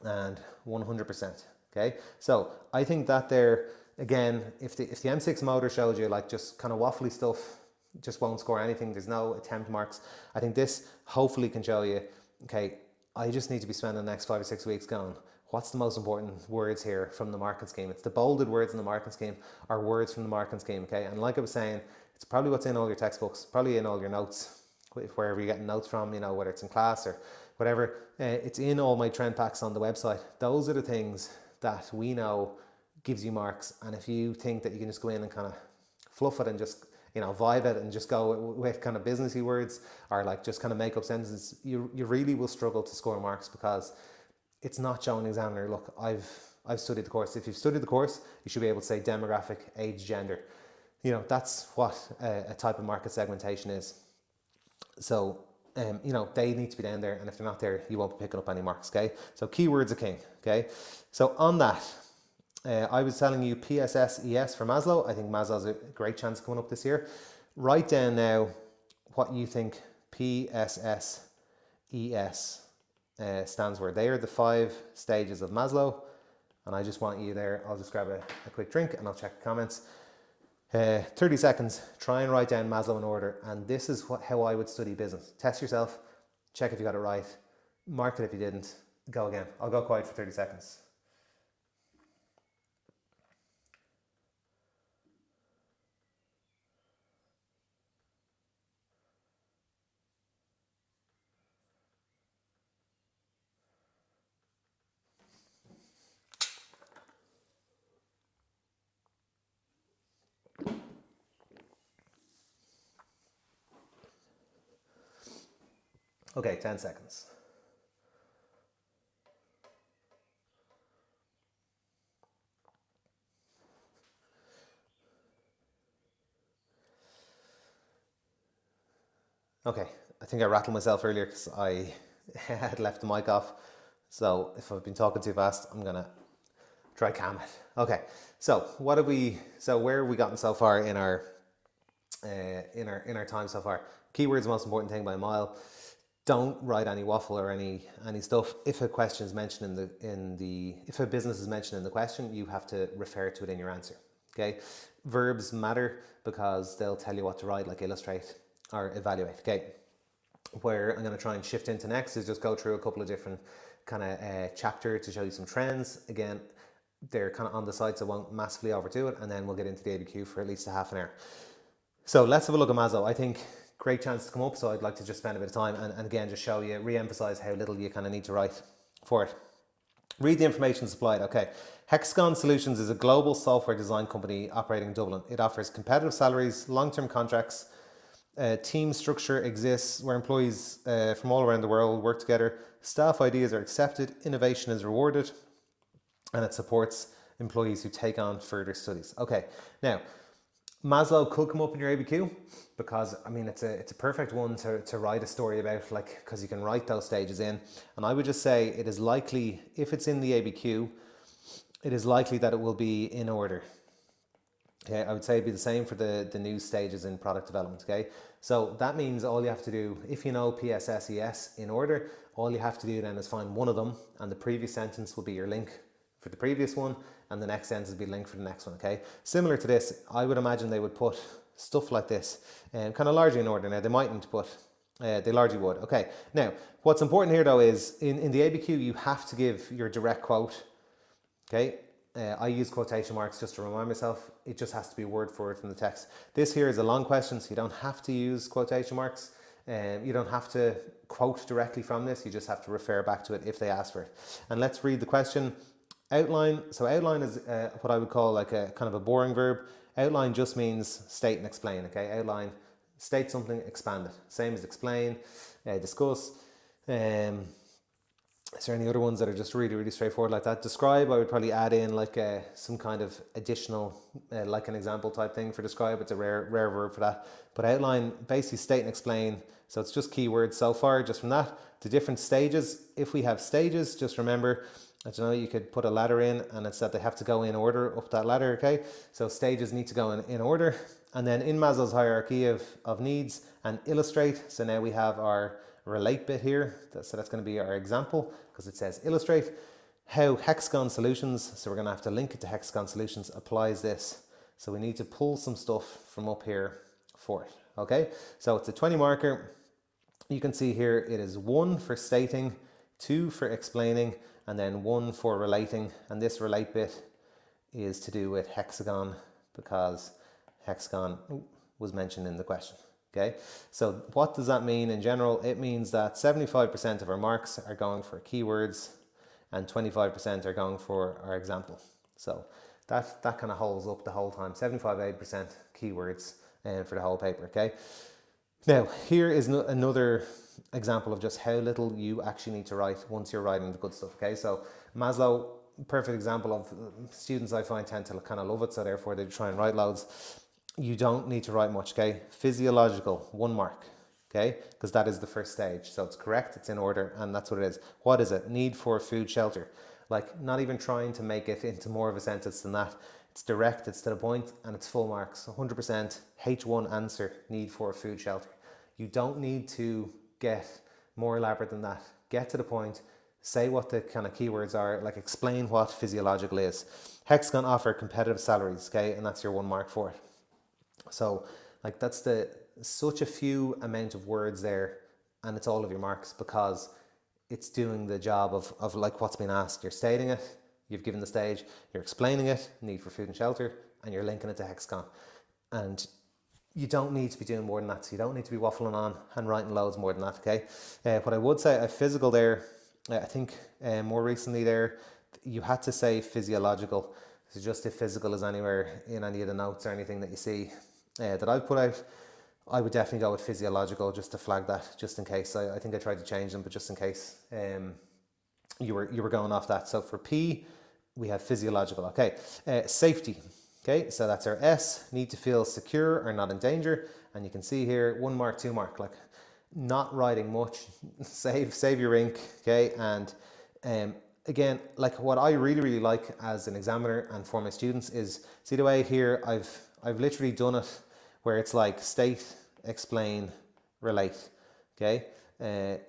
Speaker 1: And 100%, okay? So I think that there, again, if the M6 motor showed you like just kind of waffly stuff, just won't score anything, there's no attempt marks, I think this hopefully can show you, okay, I just need to be spending the next 5 or 6 weeks going, what's the most important words here from the marking scheme? It's the bolded words in the marking scheme are words from the marking scheme, okay? And like I was saying, it's probably what's in all your textbooks, probably in all your notes, wherever you're getting notes from, you know, whether it's in class or whatever, it's in all my trend packs on the website. Those are the things that we know gives you marks. And if you think that you can just go in and kind of fluff it and just, you know, vibe it and just go with kind of businessy words or like just kind of make up sentences, you really will struggle to score marks because it's not showing the examiner, look, I've studied the course. If you've studied the course, you should be able to say demographic, age, gender. You know, that's what a type of market segmentation is. So, you know, they need to be down there, and if they're not there, you won't be picking up any marks, okay? So keywords are king, okay? So on that, I was telling you PSS ES for Maslow. I think Maslow's a great chance coming up this year. Write down now what you think PSS ES stands for. They are the 5 stages of Maslow, and I just want you there. I'll just grab a quick drink and I'll check the comments. 30 seconds, try and write down Maslow in order, and this is how I would study business. Test yourself, check if you got it right, mark it if you didn't, go again. I'll go quiet for 30 seconds. Okay, 10 seconds. Okay, I think I rattled myself earlier because I had left the mic off. So if I've been talking too fast, I'm gonna try calm it. Okay, so where have we gotten so far in our time so far? Keywords, the most important thing by a mile. Don't write any waffle or any stuff. If a question is mentioned if a business is mentioned in the question, you have to refer to it in your answer. Okay, verbs matter because they'll tell you what to write, like illustrate or evaluate. Okay, where I'm going to try and shift into next is just go through a couple of different kind of chapter to show you some trends. Again, they're kind of on the side, so I won't massively overdo it, and then we'll get into the ABQ for at least a half an hour. So let's have a look at Maslow. I think great chance to come up, so I'd like to just spend a bit of time and again just show you, re-emphasize how little you kind of need to write for it. Read the information supplied. Okay, Hexagon Solutions is a global software design company operating in Dublin. It offers competitive salaries, long-term contracts, team structure exists where employees from all around the world work together, staff ideas are accepted, innovation is rewarded, and it supports employees who take on further studies. Okay, now Maslow could come up in your ABQ because I mean it's a perfect one to write a story about, like, because you can write those stages in. And I would just say it is likely, if it's in the ABQ, it is likely that it will be in order. Okay, I would say it'd be the same for the new stages in product development. Okay, so that means all you have to do, if you know PSSES in order, all you have to do then is find one of them, and the previous sentence will be your link for the previous one, and the next sentence will be linked for the next one. Okay, similar to this, I would imagine they would put stuff like this, kind of largely in order. Now they mightn't, but they largely would. Okay, now what's important here though is in the ABQ you have to give your direct quote. Okay, I use quotation marks just to remind myself. It just has to be word for word from the text. This here is a long question, so you don't have to use quotation marks. You don't have to quote directly from this. You just have to refer back to it if they ask for it. And let's read the question. Outline. So outline is what I would call like a kind of a boring verb. Outline just means state and explain. Okay, outline, state something, expand it. Same as explain, discuss. Is there any other ones that are just really, really straightforward like that? Describe, I would probably add in like some kind of additional, like an example type thing for describe. It's a rare verb for that. But outline, basically state and explain. So it's just keywords so far, just from that. The different stages, if we have stages, just remember, I don't know, you could put a ladder in and it's that they have to go in order up that ladder, okay? So stages need to go in order. And then in Maslow's hierarchy of needs and illustrate. So now we have our relate bit here. So that's going to be our example because it says illustrate how Hexagon Solutions, so we're going to have to link it to Hexagon Solutions, applies this. So we need to pull some stuff from up here for it. Okay, so it's a 20 marker. You can see here it is 1 for stating, 2 for explaining, and then 1 for relating. And this relate bit is to do with Hexagon because Hexagon was mentioned in the question. Okay, so what does that mean in general? It means that 75% of our marks are going for keywords and 25% are going for our example. So that kind of holds up the whole time, 75-80% keywords for the whole paper. Okay, now here is another example of just how little you actually need to write once you're writing the good stuff. Okay, so Maslow, perfect example of students I find tend to kind of love it, so therefore they try and write loads. You don't need to write much, okay? Physiological, 1 mark, okay? Because that is the first stage. So it's correct, it's in order, and that's what it is. What is it? Need for food, shelter. Like, not even trying to make it into more of a sentence than that. It's direct, it's to the point, and it's full marks. 100% H1 answer, need for food, shelter. You don't need to get more elaborate than that. Get to the point, say what the kind of keywords are, like explain what physiological is. Hexagon offer competitive salaries, okay? And that's your 1 mark for it. So like that's such a few amount of words there, and it's all of your marks because it's doing the job of like what's been asked. You're stating it, you've given the stage, you're explaining it, need for food and shelter, and you're linking it to Hexagon. And you don't need to be doing more than that. So you don't need to be waffling on and writing loads more than that, okay? What I would say, a physical there, I think more recently there, you had to say physiological. So just if physical is anywhere in any of the notes or anything that you see that I've put out, I would definitely go with physiological just to flag that, just in case. I think I tried to change them, but just in case you were going off that. So for P, we have physiological. Okay, safety. Okay, so that's our S. Need to feel secure or not in danger. And you can see here 1 mark, 2 mark. Like not writing much. save your ink. Okay, and again, like what I really like as an examiner and for my students is, see the way here I've literally done it where it's like state, explain, relate. Okay,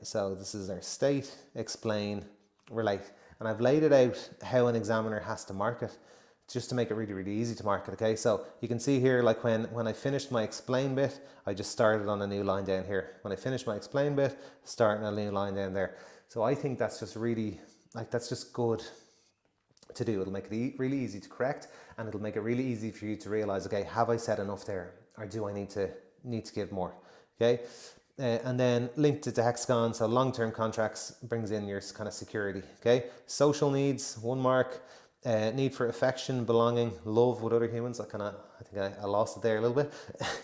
Speaker 1: so this is our state, explain, relate, and I've laid it out how an examiner has to mark it, just to make it really easy to mark it. Okay, so you can see here, like when I finished my explain bit, I just started on a new line down here. When I finished my explain bit, starting a new line down there. So I think that's just really, like that's just good to do. It'll make it really easy to correct, and it'll make it really easy for you to realize, okay, have I said enough there, or do I need to give more? Okay, and then linked it to Hexagon. So long-term contracts brings in your kind of security. Okay, social needs, 1 mark. Need for affection, belonging, love with other humans. I think I lost it there a little bit.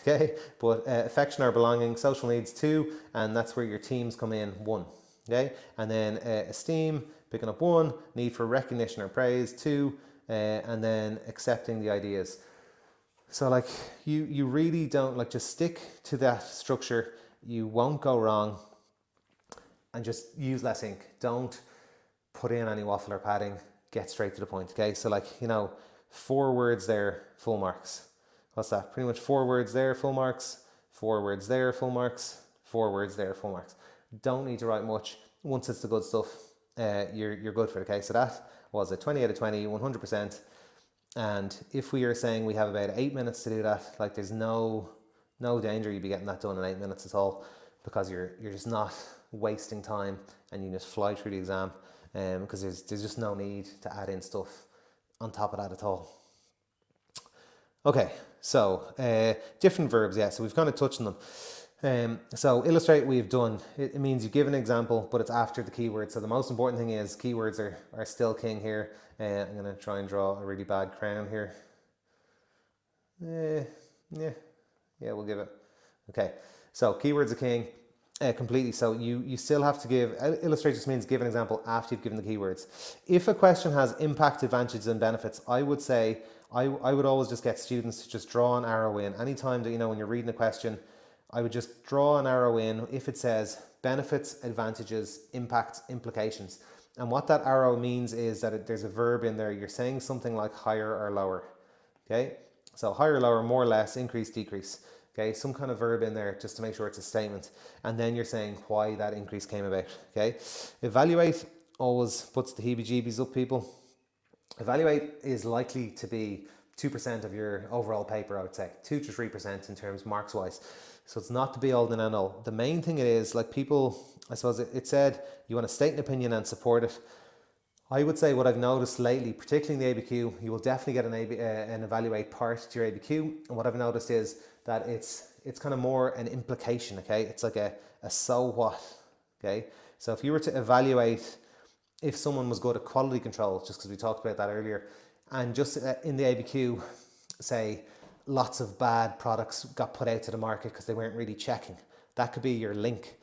Speaker 1: Okay, but affection or belonging, social needs 2, and that's where your teams come in, 1. Okay, and then esteem, picking up 1, need for recognition or praise 2, and then accepting the ideas. So like you really don't, like, just stick to that structure. You won't go wrong, and just use less ink. Don't put in any waffle or padding. Get straight to the point. Okay. So like, 4 words there, full marks. What's that? Pretty much 4 words there, full marks. 4 words there, full marks. 4 words there, full marks. Don't need to write much. Once it's the good stuff, you're good for it. Okay. So that was a 20 out of 20, 100%. And if we are saying we have about 8 minutes to do that, like, there's no danger you'd be getting that done in 8 minutes at all, because you're just not wasting time, and you just fly through the exam, because there's just no need to add in stuff on top of that at all. Okay, so different verbs, yeah, so we've kind of touched on them. So illustrate we've done, it means you give an example, but it's after the keyword. So the most important thing is keywords are still king here. I'm going to try and draw a really bad crown here. Yeah, we'll give it. Okay, so keywords are king completely. So you still have to give, illustrate just means give an example after you've given the keywords. If a question has impact, advantages and benefits, I would say, I would always just get students to just draw an arrow in. Anytime that, when you're reading a question, I would just draw an arrow in if it says benefits, advantages, impacts, implications. And what that arrow means is that there's a verb in there. You're saying something like higher or lower. Okay, so higher, lower, more or less, increase, decrease. Okay, some kind of verb in there just to make sure it's a statement. And then you're saying why that increase came about. Okay, evaluate always puts the heebie-jeebies up, people. Evaluate is likely to be 2% of your overall paper, I would say. 2 to 3% in terms marks wise. So it's not the be all and end all. The main thing it is, like, people, I suppose it said you want to state an opinion and support it. I would say what I've noticed lately, particularly in the ABQ, you will definitely get an evaluate part to your ABQ. And what I've noticed is that it's kind of more an implication, okay? It's like a so what, okay? So if you were to evaluate if someone was good at quality control, just because we talked about that earlier, and just in the ABQ, say lots of bad products got put out to the market because they weren't really checking, that could be your link.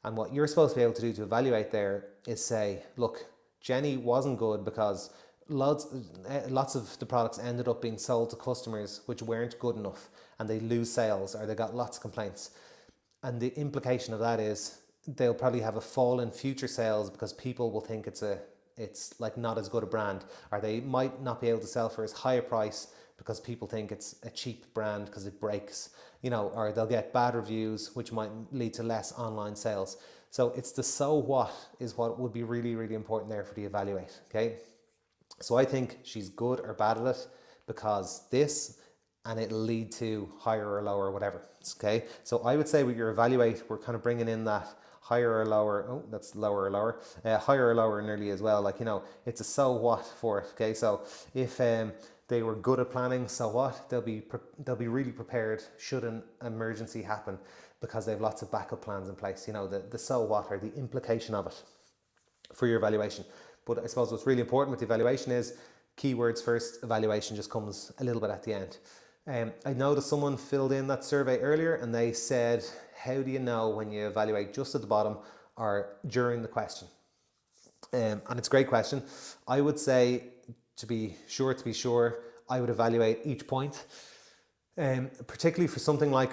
Speaker 1: And what you're supposed to be able to do to evaluate there is say, look, Jenny wasn't good because lots of the products ended up being sold to customers which weren't good enough, and they lose sales or they got lots of complaints. And the implication of that is they'll probably have a fall in future sales because people will think it's like not as good a brand, or they might not be able to sell for as high a price because people think it's a cheap brand because it breaks, or they'll get bad reviews, which might lead to less online sales. So it's the so what is what would be really, really important there for the evaluate. Okay. So I think she's good or bad at it because this, and it'll lead to higher or lower, whatever. Okay. So I would say with your evaluate, we're kind of bringing in that higher or lower. Oh, that's lower or lower. Higher or lower nearly as well. Like, it's a so what for it. Okay. So if they were good at planning, so what? They'll be really prepared should an emergency happen because they have lots of backup plans in place. The so what, or the implication of it for your evaluation. But I suppose what's really important with the evaluation is keywords first, evaluation just comes a little bit at the end. I noticed someone filled in that survey earlier and they said, how do you know when you evaluate just at the bottom or during the question? And it's a great question. I would say to be sure, I would evaluate each point, particularly for something like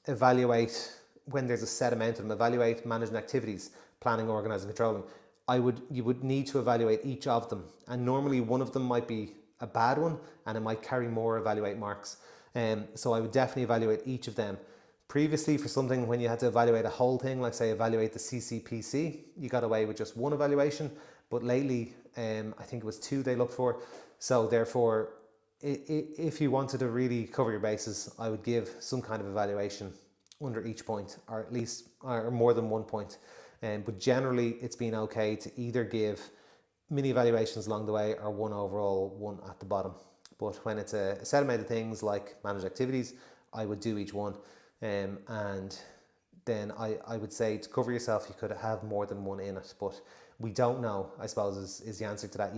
Speaker 1: evaluate when there's a set amount of them, evaluate managing activities, planning, organising, controlling. You would need to evaluate each of them, and normally one of them might be a bad one and it might carry more evaluate marks. So I would definitely evaluate each of them. Previously, for something when you had to evaluate a whole thing, like say evaluate the CCPC, you got away with just one evaluation, but lately I think it was 2 they looked for. So therefore, if you wanted to really cover your bases, I would give some kind of evaluation under each point, or at least or more than 1 point. But generally, it's been okay to either give mini evaluations along the way or one overall, one at the bottom. But when it's a set amount of things like managed activities, I would do each one. And then I would say to cover yourself, you could have more than one in it. But we don't know, I suppose, is the answer to that.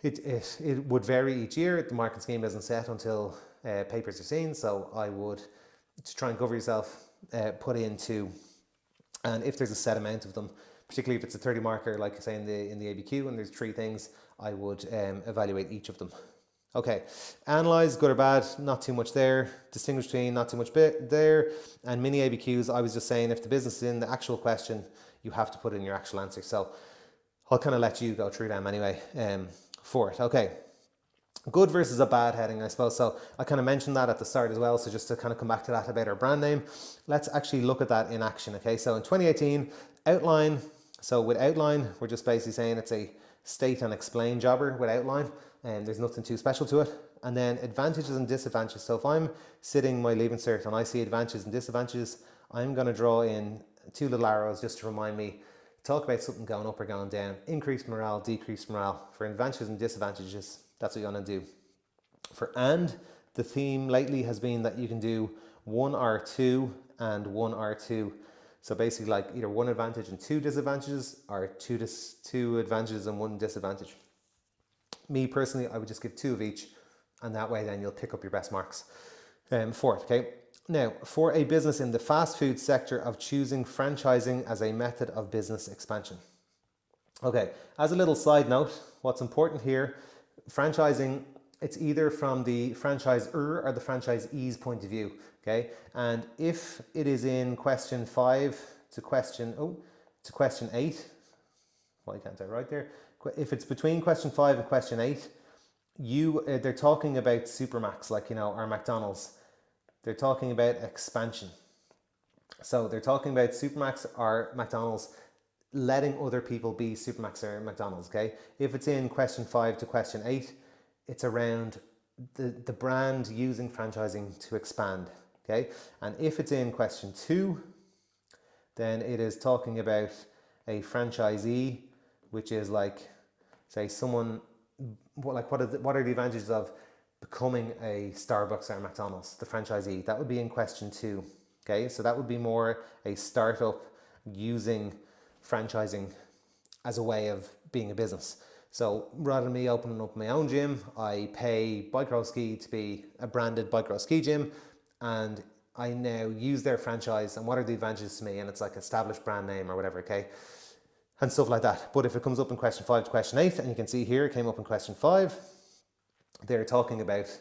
Speaker 1: It would vary each year. The marking scheme isn't set until papers are seen. So I would, to try and cover yourself, put in 2. And if there's a set amount of them, particularly if it's a 30 marker, like I say in the ABQ, and there's 3 things, I would evaluate each of them. Okay, analyze, good or bad, not too much there. Distinguish between, not too much bit there. And mini ABQs, I was just saying if the business is in the actual question, you have to put in your actual answer. So I'll kind of let you go through them anyway for it. Okay, good versus a bad heading, I suppose. So I kind of mentioned that at the start as well. So just to kind of come back to that about our brand name, let's actually look at that in action. Okay, so in 2018, outline. So with outline, we're just basically saying it's a state and explain jobber with outline, and there's nothing too special to it. And then advantages and disadvantages. So if I'm sitting my Leaving Cert and I see advantages and disadvantages, I'm going to draw in two little arrows just to remind me, talk about something going up or going down, increased morale, decreased morale. For advantages and disadvantages, that's what you're going to do. For and, the theme lately has been that you can do 1 R2 and 1 R2. So basically like either 1 advantage and 2 disadvantages, or 2 advantages and 1 disadvantage. Me personally, I would just give 2 of each, and that way then you'll pick up your best marks for it, okay? Now, for a business in the fast food sector of choosing franchising as a method of business expansion. Okay, as a little side note, what's important here, franchising, it's either from the franchisor or the franchisee's point of view, okay? And if it is in question 5 to question 8, why can't I write there? If it's between question 5 and question 8, they're talking about Supermacs, like, or McDonald's. They're talking about expansion. So they're talking about Supermacs or McDonald's letting other people be Supermacs or McDonald's, okay? If it's in question 5 to question 8, it's around the brand using franchising to expand, okay? And if it's in question 2, then it is talking about a franchisee, which is like, say, someone, what are the advantages of becoming a Starbucks or McDonald's, the franchisee? That would be in question 2, okay? So that would be more a startup using franchising as a way of being a business. So rather than me opening up my own gym, I pay Bike Row Ski to be a branded Bike Row Ski gym, and I now use their franchise, and what are the advantages to me? And it's like established brand name or whatever, okay? And stuff like that. But if it comes up in question 5 to question 8, and you can see here it came up in question 5, they're talking about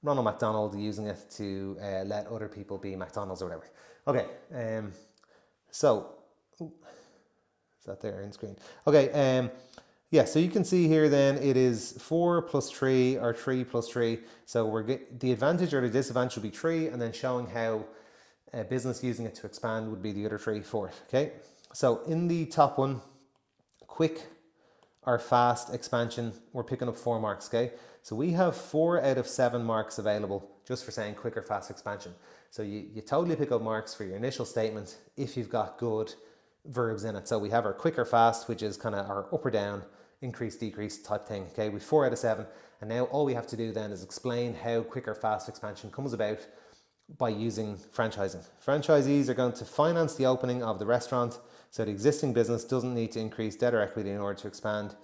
Speaker 1: Ronald McDonald using it to let other people be McDonald's or whatever. Okay, so, is that there in screen? Okay, yeah, so you can see here then it is 4 plus 3 or 3 plus 3. So the advantage or the disadvantage would be 3, and then showing how a business using it to expand would be the other 3 for it, okay? So in the top one, quick or fast expansion, we're picking up 4 marks, okay? So we have 4 out of 7 marks available just for saying quick or fast expansion. So you totally pick up marks for your initial statement if you've got good verbs in it. So we have our quick or fast, which is kind of our up or down, increase, decrease type thing, okay? We've 4 out of 7. And now all we have to do then is explain how quick or fast expansion comes about by using franchising. Franchisees are going to finance the opening of the restaurant, so the existing business doesn't need to increase debt or equity in order to expand,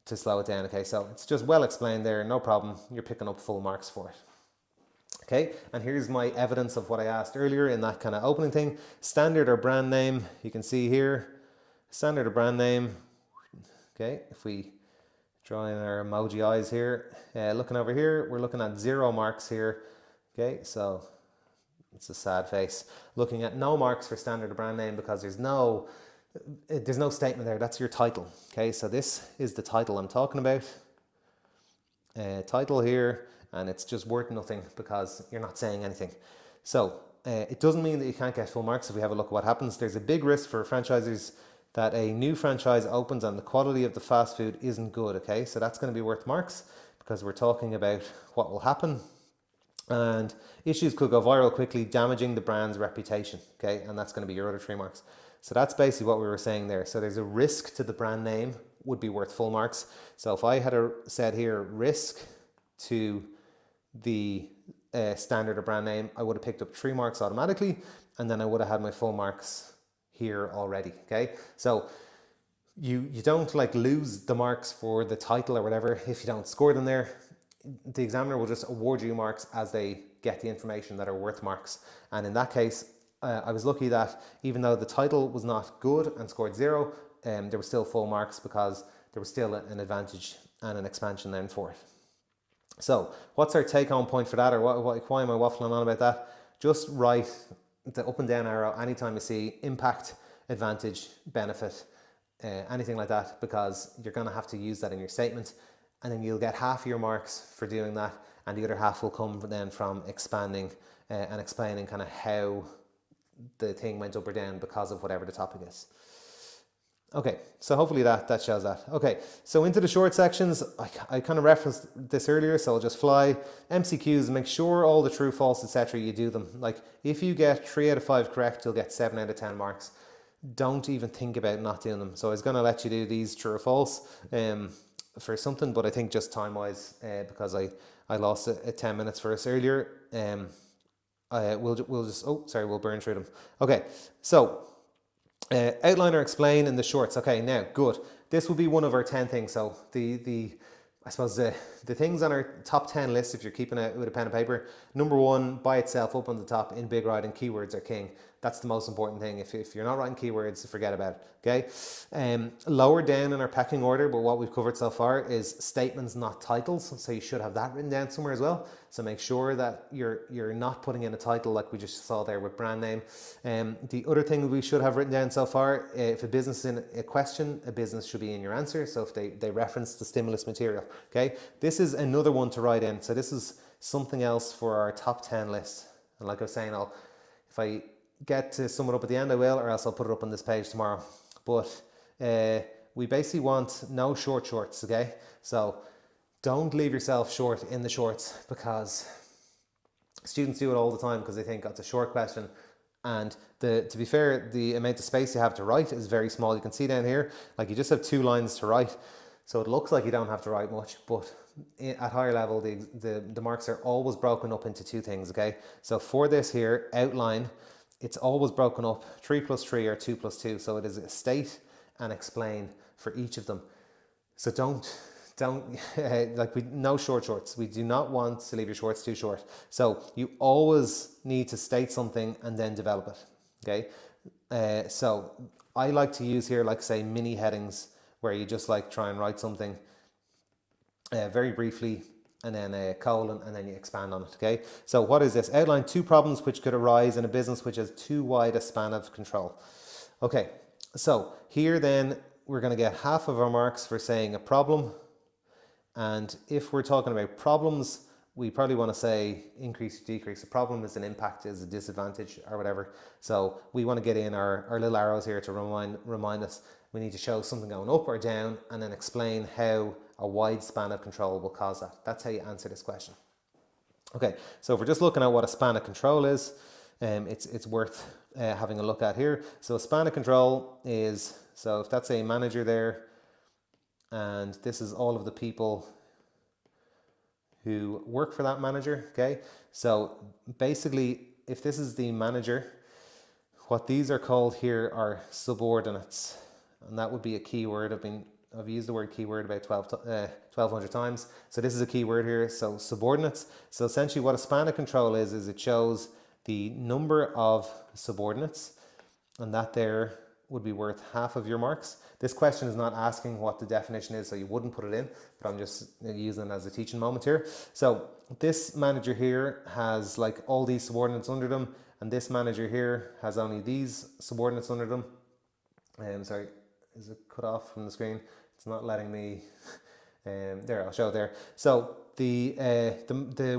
Speaker 1: to slow it down, okay? So it's just well explained there, no problem. You're picking up full marks for it. Okay, and here's my evidence of what I asked earlier in that kind of opening thing. Standard or brand name, you can see here, standard or brand name. Okay, if we draw in our emoji eyes here, looking over here, we're looking at 0 marks here. Okay, so it's a sad face. Looking at no marks for standard or brand name because there's no statement there. That's your title. Okay, so this is the title I'm talking about. Title here, and it's just worth nothing because you're not saying anything. So it doesn't mean that you can't get full marks. If we have a look at what happens, there's a big risk for franchisers that a new franchise opens and the quality of the fast food isn't good, okay? So that's going to be worth marks because we're talking about what will happen. And issues could go viral quickly, damaging the brand's reputation, okay? And that's going to be your other 3 marks. So that's basically what we were saying there. So there's a risk to the brand name would be worth full marks. So if I had said here risk to the standard or brand name, I would have picked up 3 marks automatically, and then I would have had my full marks here already, okay? So you don't like lose the marks for the title or whatever if you don't score them there. The examiner will just award you marks as they get the information that are worth marks. And in that case, I was lucky that even though the title was not good and scored 0, there were still full marks because there was still an advantage and an expansion then for it. So what's our take home point for that, or why am I waffling on about that? Just write the up and down arrow anytime you see impact, advantage, benefit, anything like that, because you're going to have to use that in your statement, and then you'll get half your marks for doing that, and the other half will come then from expanding and explaining kind of how the thing went up or down because of whatever the topic is. Okay, so hopefully that shows that. Okay, so into the short sections, I kind of referenced this earlier, so I'll just fly. MCQs, make sure all the true, false, etc. you do them. Like if you get 3 out of 5 correct, you'll get 7 out of 10 marks. Don't even think about not doing them. So I was going to let you do these true or false for something, but I think just time-wise, because I lost 10 minutes for us earlier, we'll burn through them. Okay, so outline or explain in the shorts. Okay, now good. This will be one of our 10 things. So I suppose the things on our top 10 list, if you're keeping it with a pen and paper, number 1 by itself up on the top in big writing, keywords are king. That's the most important thing. If you're not writing keywords, forget about it. Okay. Lower down in our pecking order, but what we've covered so far is statements, not titles. So you should have that written down somewhere as well. So make sure that you're not putting in a title like we just saw there with brand name. The other thing we should have written down so far, if a business is in a question, a business should be in your answer. So if they reference the stimulus material. Okay. This is another one to write in. So this is something else for our top 10 list. And like I was saying, if I get to sum it up at the end, I will, or else I'll put it up on this page tomorrow. But we basically want no shorts, okay? So don't leave yourself short in the shorts, because students do it all the time because they think that's a short question. And to be fair, the amount of space you have to write is very small. You can see down here, like you just have 2 lines to write. So it looks like you don't have to write much, but at higher level, the marks are always broken up into 2 things, okay? So for this here, outline, it's always broken up 3 plus 3 or 2 plus 2. So it is a state and explain for each of them. So don't no shorts. We do not want to leave your shorts too short. So you always need to state something and then develop it. Okay. So I like to use here, like say mini headings, where you just like try and write something very briefly, and then a colon, and then you expand on it. Okay. So what is this? Outline 2 problems which could arise in a business which has too wide a span of control. Okay. So here then we're going to get half of our marks for saying a problem. And if we're talking about problems, we probably want to say increase or decrease. A problem is an impact, is a disadvantage, or whatever. So we want to get in our little arrows here to remind us we need to show something going up or down, and then explain how a wide span of control will cause that. That's how you answer this question. Okay, so if we're just looking at what a span of control is, it's worth having a look at here. So a span of control is, so if that's a manager there, and this is all of the people who work for that manager, okay? So basically, if this is the manager, what these are called here are subordinates, and that would be a keyword. I've used the word keyword about 1,200 times. So this is a keyword here, so subordinates. So essentially what a span of control is it shows the number of subordinates, and that there would be worth half of your marks. This question is not asking what the definition is, so you wouldn't put it in, but I'm just using it as a teaching moment here. So this manager here has like all these subordinates under them, and this manager here has only these subordinates under them. Sorry, is it cut off from the screen? It's not letting me, there, I'll show it there. So the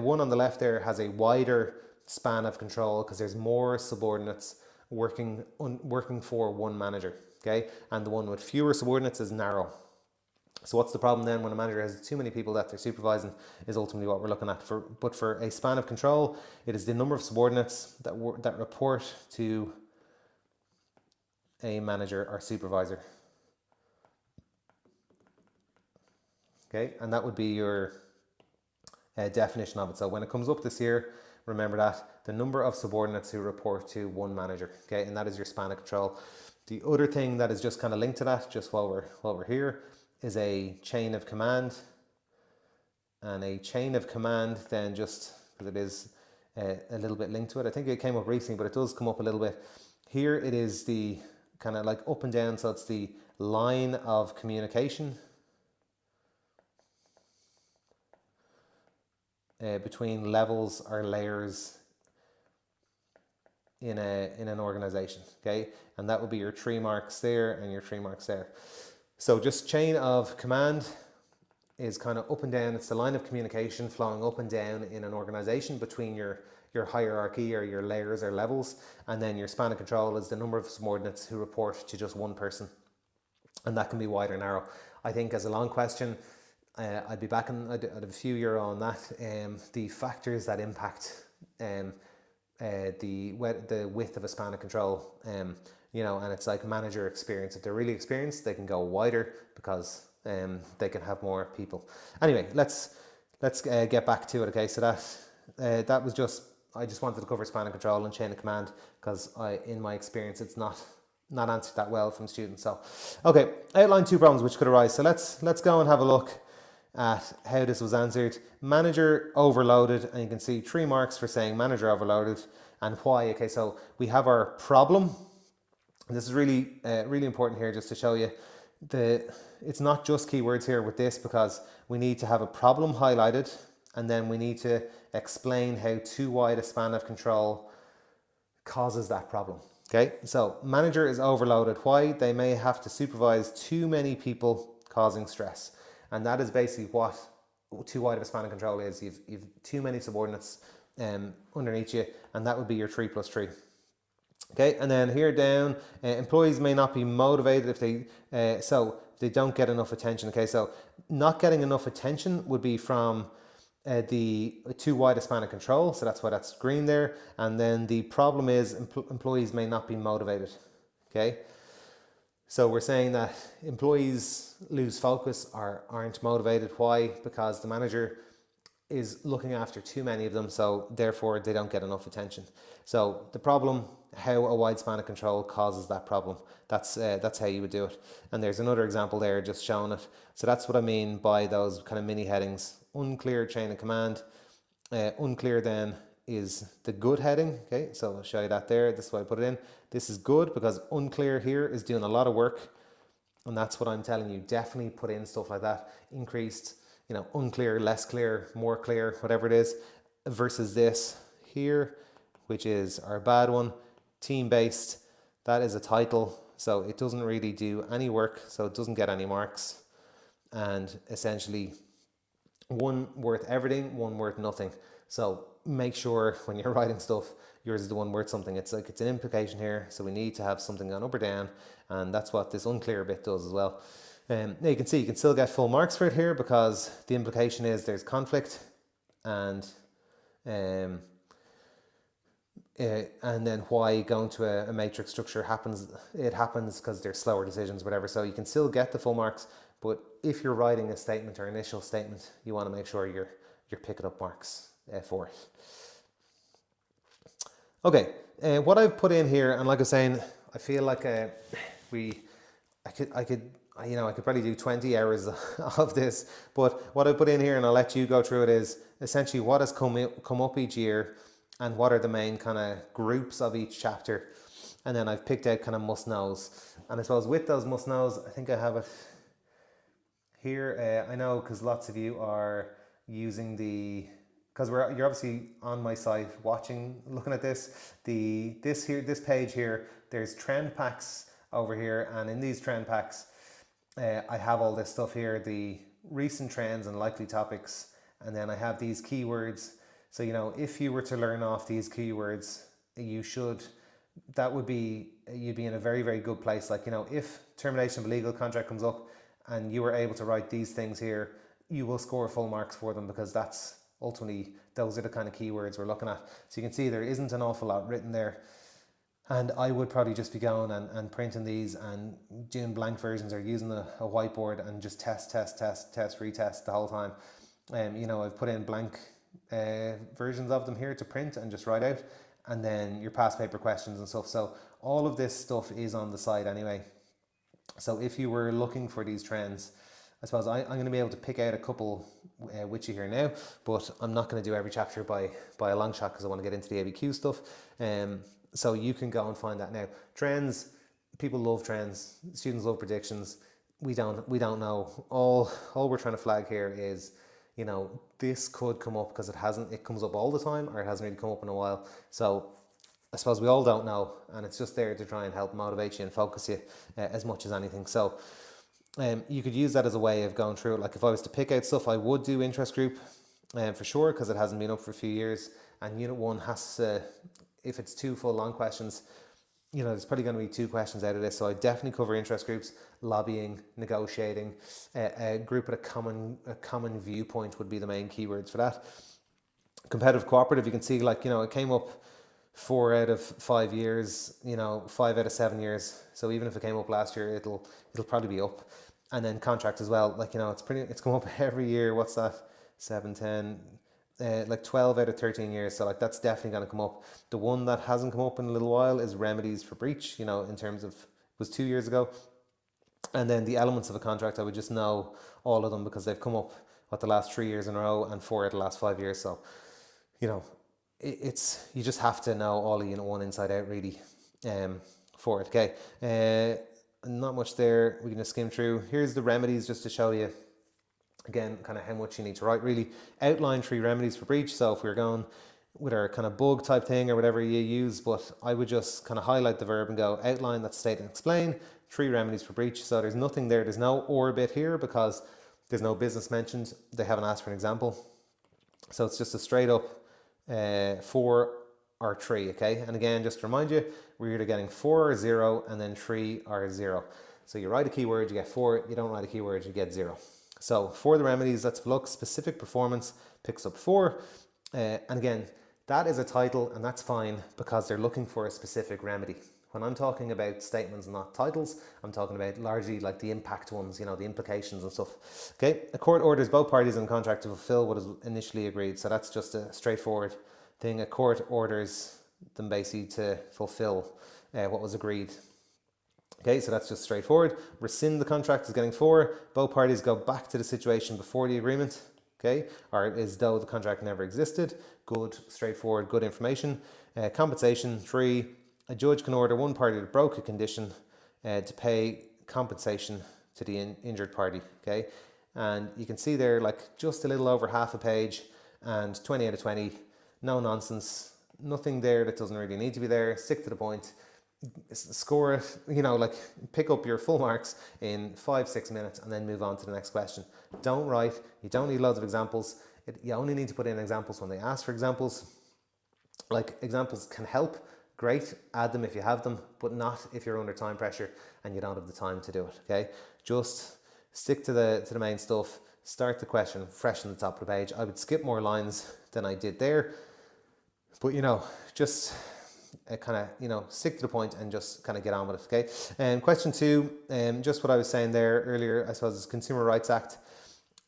Speaker 1: one on the left there has a wider span of control because there's more subordinates working for one manager, okay? And the one with fewer subordinates is narrow. So what's the problem then when a manager has too many people that they're supervising is ultimately what we're looking at. But for a span of control, it is the number of subordinates that report to a manager or supervisor. Okay, and that would be your definition of it. So when it comes up this year, remember that the number of subordinates who report to one manager, okay, and that is your span of control. The other thing that is just kind of linked to that, just while we're here, is a chain of command. And a chain of command, then just because it is a little bit linked to it, I think it came up recently, but it does come up a little bit. Here it is the kind of like up and down, so it's the line of communication. between levels or layers in an organization, okay? And that would be your 3 marks there and your 3 marks there. So just chain of command is kind of up and down. It's the line of communication flowing up and down in an organization between your hierarchy or your layers or levels, and then your span of control is the number of subordinates who report to just one person, and that can be wide or narrow. I think as a long question, I'd be back in, I'd have a few euro on that. The factors that impact the width of a span of control, you know, and it's like manager experience. If they're really experienced, they can go wider because they can have more people. Anyway, let's get back to it. Okay, so that was just, I just wanted to cover span of control and chain of command because in my experience, it's not answered that well from students. So, okay, outline 2 problems which could arise. So let's go and have a look at how this was answered. Manager overloaded, and you can see 3 marks for saying manager overloaded and why. Okay, so we have our problem. This is really really important here, just to show you it's not just keywords here with this, because we need to have a problem highlighted, and then we need to explain how too wide a span of control causes that problem. Okay, so manager is overloaded. Why? They may have to supervise too many people, causing stress. And that is basically what too wide of a span of control is. You've too many subordinates underneath you, and that would be your 3 plus 3. Okay, and then here down, employees may not be motivated if they don't get enough attention. Okay, so not getting enough attention would be from the too wide a span of control, so that's why that's green there. And then the problem is employees may not be motivated. Okay, so we're saying that employees lose focus or aren't motivated. Why? Because the manager is looking after too many of them, so therefore they don't get enough attention. So the problem, how a wide span of control causes that problem. That's how you would do it. And there's another example there just showing it. So that's what I mean by those kind of mini headings. Unclear chain of command. Unclear then is the good heading. Okay, so I'll show you that there. This is why I put it in. This is good because unclear here is doing a lot of work. And that's what I'm telling you. Definitely put in stuff like that. Increased, you know, unclear, less clear, more clear, whatever it is, versus this here, which is our bad one. Team-based, that is a title, so it doesn't really do any work, so it doesn't get any marks. And essentially, one worth everything, one worth nothing. So make sure when you're writing stuff, yours is the one worth something. It's like it's an implication here, so we need to have something gone up or down, and that's what this unclear bit does as well. Now you can see you can still get full marks for it here because the implication is there's conflict, and then why going to a matrix structure happens. It happens because there's slower decisions, whatever. So you can still get the full marks, but if you're writing a statement or initial statement, you want to make sure you're picking up marks for it. Okay, what I've put in here, and like I was saying, I feel like I could probably do 20 hours of this, but what I put in here, and I'll let you go through it, is essentially what has come up each year and what are the main kind of groups of each chapter. And then I've picked out kind of must-knows. And I suppose with those must-knows, I think I have it here. I know because lots of you are using because you're obviously on my site looking at this. This page here, there's trend packs over here, and in these trend packs, I have all this stuff here, the recent trends and likely topics, and then I have these keywords. So, you know, if you were to learn off these keywords, you'd be in a very, very good place. Like, you know, if termination of a legal contract comes up and you were able to write these things here, you will score full marks for them, because that's ultimately, those are the kind of keywords we're looking at. So you can see there isn't an awful lot written there. And I would probably just be going and printing these and doing blank versions, or using a whiteboard and just test, retest the whole time. You know, I've put in blank versions of them here to print and just write out, and then your past paper questions and stuff. So all of this stuff is on the site anyway. So if you were looking for these trends, I suppose I'm going to be able to pick out a couple with you here now, but I'm not going to do every chapter by a long shot because I want to get into the ABQ stuff. So you can go and find that now. Trends, people love trends. Students love predictions. We don't know. All we're trying to flag here is, you know, this could come up because it comes up all the time, or it hasn't really come up in a while. So I suppose we all don't know, and it's just there to try and help motivate you and focus you as much as anything. So you could use that as a way of going through it. Like if I was to pick out stuff, I would do interest group for sure, because it hasn't been up for a few years. And unit 1 has to, if it's 2 full long questions, you know, there's probably going to be 2 questions out of this. So I definitely cover interest groups, lobbying, negotiating. A group with a common viewpoint would be the main keywords for that. Competitive cooperative, you can see, like, you know, it came up 4 out of 5 years, you know, 5 out of 7 years. So even if it came up last year, it'll probably be up. And then contract as well, like, you know, it's come up every year. What's that? 7, 10, like 12 out of 13 years. So like that's definitely going to come up. The one that hasn't come up in a little while is remedies for breach, you know, in terms of, it was 2 years ago. And then the elements of a contract, I would just know all of them because they've come up the last 3 years in a row and 4 out of the last 5 years. So, you know, you just have to know all of unit 1 inside out really for it. Okay. Not much there. We can just skim through. Here's the remedies just to show you again kind of how much you need to write. Really outline 3 remedies for breach. So if we're going with our kind of bug type thing or whatever you use, but I would just kind of highlight the verb and go outline, that state and explain 3 remedies for breach. So there's nothing there. There's no or bit here because there's no business mentioned. They haven't asked for an example. So it's just a straight up 4 or 3, okay? And again, just to remind you, we're either getting 4 or 0 and then 3 or 0. So you write a keyword, you get 4, you don't write a keyword, you get 0. So for the remedies, let's look. Specific performance picks up 4. And again, that is a title, and that's fine because they're looking for a specific remedy. When I'm talking about statements, not titles, I'm talking about largely like the impact ones, you know, the implications and stuff. Okay, a court orders both parties in contract to fulfill what is initially agreed. So that's just a straightforward thing. A court orders them basically to fulfill what was agreed. Okay, so that's just straightforward. Rescind the contract is getting 4. Both parties go back to the situation before the agreement. Okay, or as though the contract never existed. Good, straightforward, good information. Compensation 3. A judge can order one party that broke a condition to pay compensation to the injured party. Okay, and you can see there like just a little over half a page and 20 out of 20. No nonsense. Nothing there that doesn't really need to be there. Stick to the point. Score it, you know, like pick up your full marks in 5-6 minutes and then move on to the next question. Don't write, you don't need loads of examples. You only need to put in examples when they ask for examples. Like examples can help, great, add them if you have them, but not if you're under time pressure and you don't have the time to do it. Okay, just stick to the main stuff. Start the question fresh on the top of the page. I would skip more lines than I did there, but you know, just kind of, you know, stick to the point and just kind of get on with it. Okay. And question 2, just what I was saying there earlier, I suppose, is Consumer Rights Act,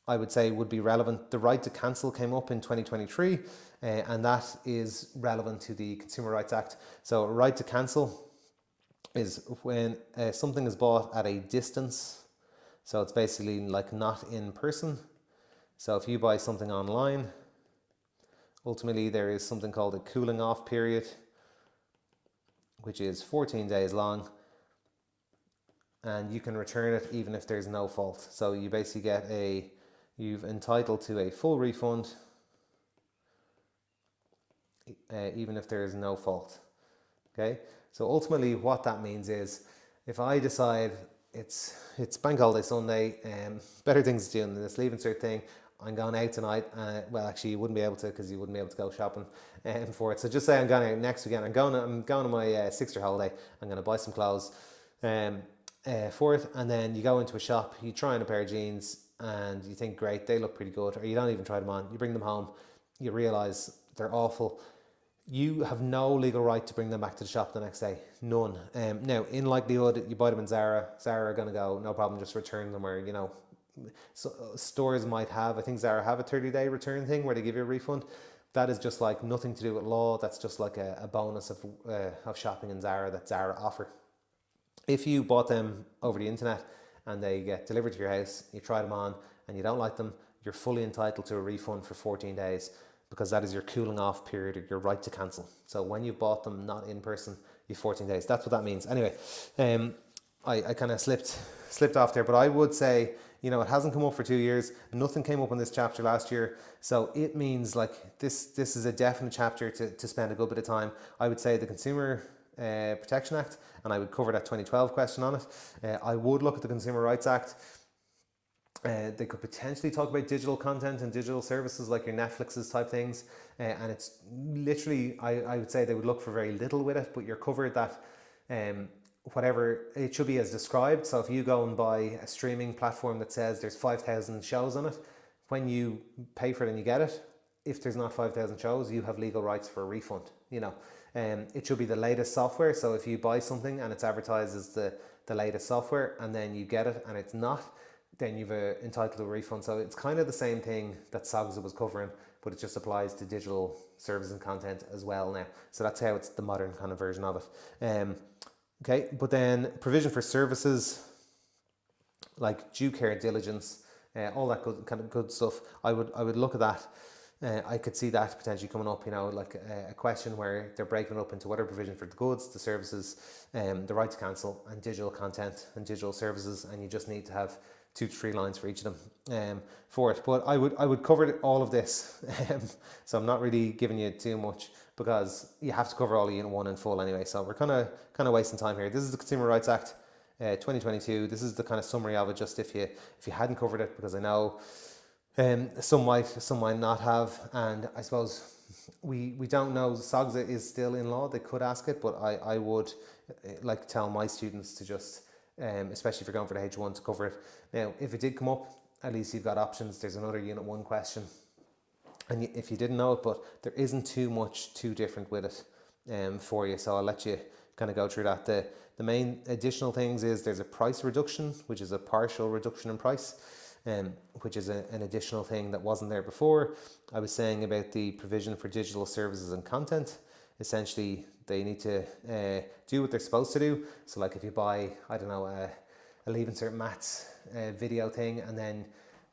Speaker 1: I would say would be relevant. The right to cancel came up in 2023, and that is relevant to the Consumer Rights Act. So right to cancel is when something is bought at a distance. So it's basically like not in person. So if you buy something online, ultimately there is something called a cooling off period, which is 14 days long, and you can return it even if there's no fault. So you basically get you've entitled to a full refund even if there is no fault. Okay, so ultimately what that means is if I decide it's Bank Holiday Sunday, better things to do than this leave insert thing, I'm going out tonight. Well, actually, you wouldn't be able to because you wouldn't be able to go shopping for it. So just say I'm going out next weekend. I'm going on my 6-year holiday. I'm going to buy some clothes for it. And then you go into a shop, you try on a pair of jeans and you think, great, they look pretty good. Or you don't even try them on. You bring them home. You realise they're awful. You have no legal right to bring them back to the shop the next day. None. Now, in likelihood, you buy them in Zara. Zara are going to go, no problem, just return them, or, you know, so stores might have, I think Zara have a 30-day return thing where they give you a refund. That is just like nothing to do with law. That's just like a bonus of shopping in Zara that Zara offer. If you bought them over the internet and they get delivered to your house, you try them on and you don't like them, you're fully entitled to a refund for 14 days because that is your cooling off period, or your right to cancel. So when you bought them not in person, you have 14 days. That's what that means. Anyway, I kind of slipped off there, but I would say You know, it hasn't come up for 2 years. Nothing came up in this chapter last year. So it means like this is a definite chapter to spend a good bit of time. I would say the Consumer Protection Act, and I would cover that 2012 question on it. I would look at the Consumer Rights Act. They could potentially talk about digital content and digital services like your Netflixes type things. And it's literally, I would say they would look for very little with it, but you're covered that whatever it should be as described. So if you go and buy a streaming platform that says there's 5,000 shows on it, when you pay for it and you get it, if there's not 5,000 shows, you have legal rights for a refund, you know. It should be the latest software. So if you buy something and it's advertised as the latest software and then you get it and it's not, then you've entitled to a refund. So it's kind of the same thing that SOGSA was covering, but it just applies to digital services and content as well now. So that's how it's the modern kind of version of it. Okay, but then provision for services like due care diligence, all that good kind of good stuff. I would look at that. I could see that potentially coming up, you know, like a question where they're breaking it up into what are provision for the goods, the services, the right to cancel, and digital content and digital services, and you just need to have 2 to 3 lines for each of them for it. But I would cover all of this, so I'm not really giving you too much because you have to cover all of Unit 1 in full anyway. So we're kind of wasting time here. This is the Consumer Rights Act 2022. This is the kind of summary of it, just if you hadn't covered it, because I know some might not have, and I suppose we don't know. SOGSA is still in law. They could ask it, but I would like tell my students to just especially if you're going for the H1, to cover it. Now, if it did come up, at least you've got options. There's another Unit 1 question. And if you didn't know it, but there isn't too different with it for you. So I'll let you kind of go through that. The main additional things is there's a price reduction, which is a partial reduction in price, which is an additional thing that wasn't there before. I was saying about the provision for digital services and content. Essentially, they need to do what they're supposed to do. So like if you buy, I don't know, a Leaving Cert Maths video thing, and then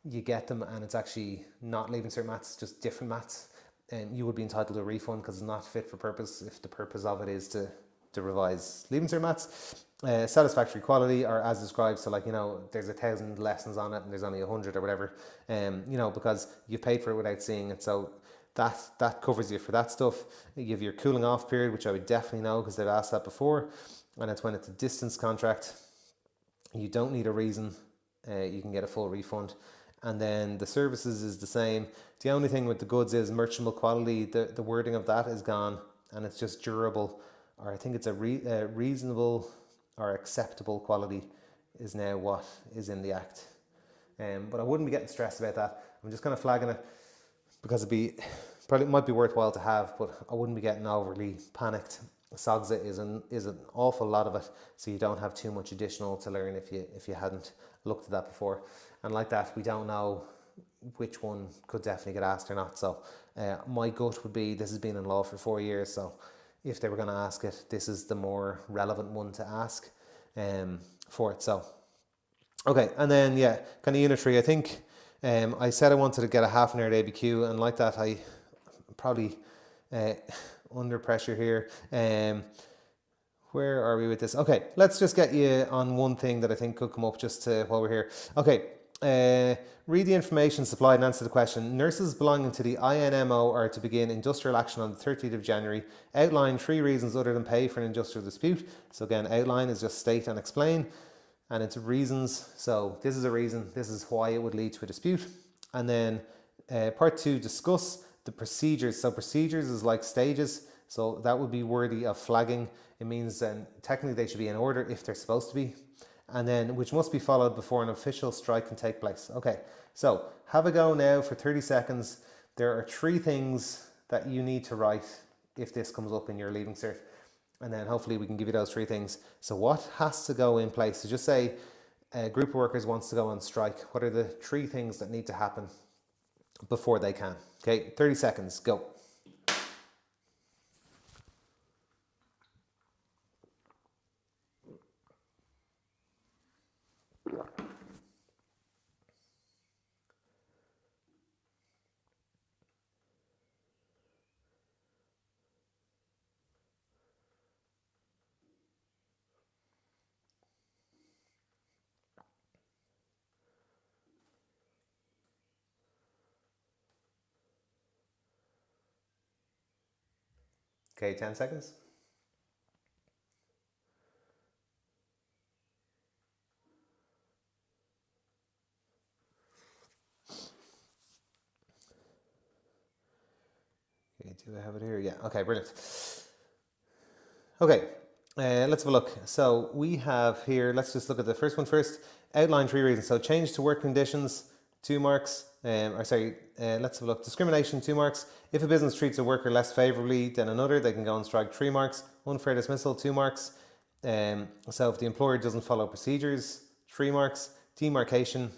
Speaker 1: you get them and it's actually not Leaving Cert Maths, just different maths, and you would be entitled to a refund because it's not fit for purpose if the purpose of it is to revise Leaving Cert Maths. Satisfactory quality, or as described, so like, you know, there's 1,000 lessons on it and there's only 100 or whatever, you know, because you paid for it without seeing it. So that covers you for that stuff. You have your cooling off period, which I would definitely know because they've asked that before, and it's when it's a distance contract. You don't need a reason. You can get a full refund. And then the services is the same. The only thing with the goods is merchantable quality. The wording of that is gone, and it's just durable, or I think it's a reasonable or acceptable quality is now what is in the Act. But I wouldn't be getting stressed about that. I'm just kind of flagging it because it might be worthwhile to have, but I wouldn't be getting overly panicked. SOGSA is an awful lot of it, so you don't have too much additional to learn if you hadn't looked at that before. And like that, we don't know which one could definitely get asked or not. So my gut would be this has been in law for 4 years, so if they were going to ask it, this is the more relevant one to ask for it. So okay, and then yeah, kind of Unit 3. I think I said I wanted to get a half an hour at ABQ, and like that, I probably under pressure here. Where are we with this? Okay, let's just get you on one thing that I think could come up just while we're here. Okay, read the information supplied and answer the question. Nurses belonging to the INMO are to begin industrial action on the 30th of January. Outline 3 reasons other than pay for an industrial dispute. So again, outline is just state and explain, and it's reasons. So this is a reason, this is why it would lead to a dispute. And then part 2, discuss the procedures. So procedures is like stages, so that would be worthy of flagging. It means technically they should be in order if they're supposed to be, and then which must be followed before an official strike can take place. Okay, so have a go now for 30 seconds. There are 3 things that you need to write if this comes up in your Leaving Cert, and then hopefully we can give you those 3 things. So what has to go in place? So just say a group of workers wants to go on strike. What are the 3 things that need to happen before they can? Okay, 30 seconds, go. Okay, 10 seconds. Okay, do I have it here? Yeah, okay, brilliant. Okay, let's have a look. So we have here, let's just look at the first one first. Outline 3 reasons. So change to work conditions, 2 marks. Let's have a look. Discrimination, 2 marks. If a business treats a worker less favourably than another, they can go on strike, 3 marks. Unfair dismissal, 2 marks. So if the employer doesn't follow procedures, 3 marks. Demarcation,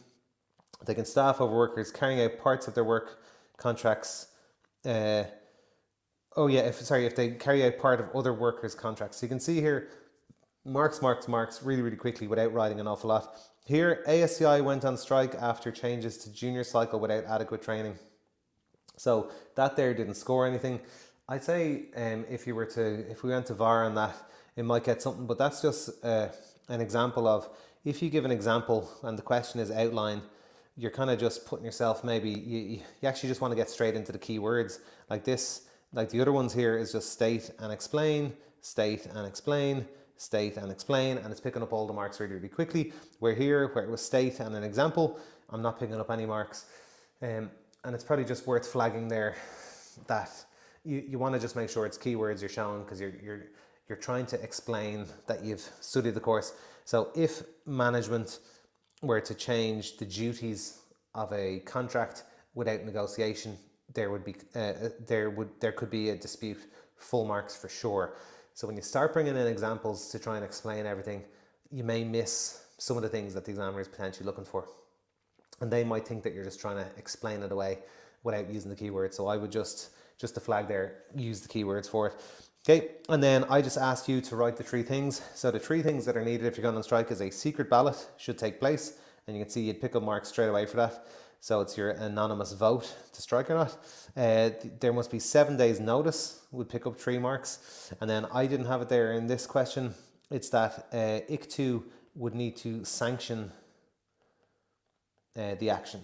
Speaker 1: they can staff over workers carrying out parts of their work contracts. If they carry out part of other workers' contracts. So you can see here, marks really, really quickly without writing an awful lot. Here, ASCI went on strike after changes to junior cycle without adequate training. So that there didn't score anything. I'd say if we went to VAR on that, it might get something, but that's just an example of, if you give an example and the question is outline, you're kind of just putting yourself, maybe you actually just want to get straight into the key words like this. Like the other ones here is just state and explain, state and explain, state and explain, and it's picking up all the marks really, really quickly. Where here, where it was state and an example, I'm not picking up any marks. And it's probably just worth flagging there that you want to just make sure it's keywords you're showing, because you're trying to explain that you've studied the course. So if management were to change the duties of a contract without negotiation, there could be a dispute, full marks for sure. So when you start bringing in examples to try and explain everything, you may miss some of the things that the examiner is potentially looking for, and they might think that you're just trying to explain it away without using the keywords. So I would just to flag there, use the keywords for it. Okay, and then I just asked you to write the 3 things. So the 3 things that are needed if you're going on strike is a secret ballot should take place, and you can see you'd pick up marks straight away for that. So it's your anonymous vote to strike or not. There must be 7 days notice, would pick up 3 marks. And then I didn't have it there in this question. It's that IC2 would need to sanction the action.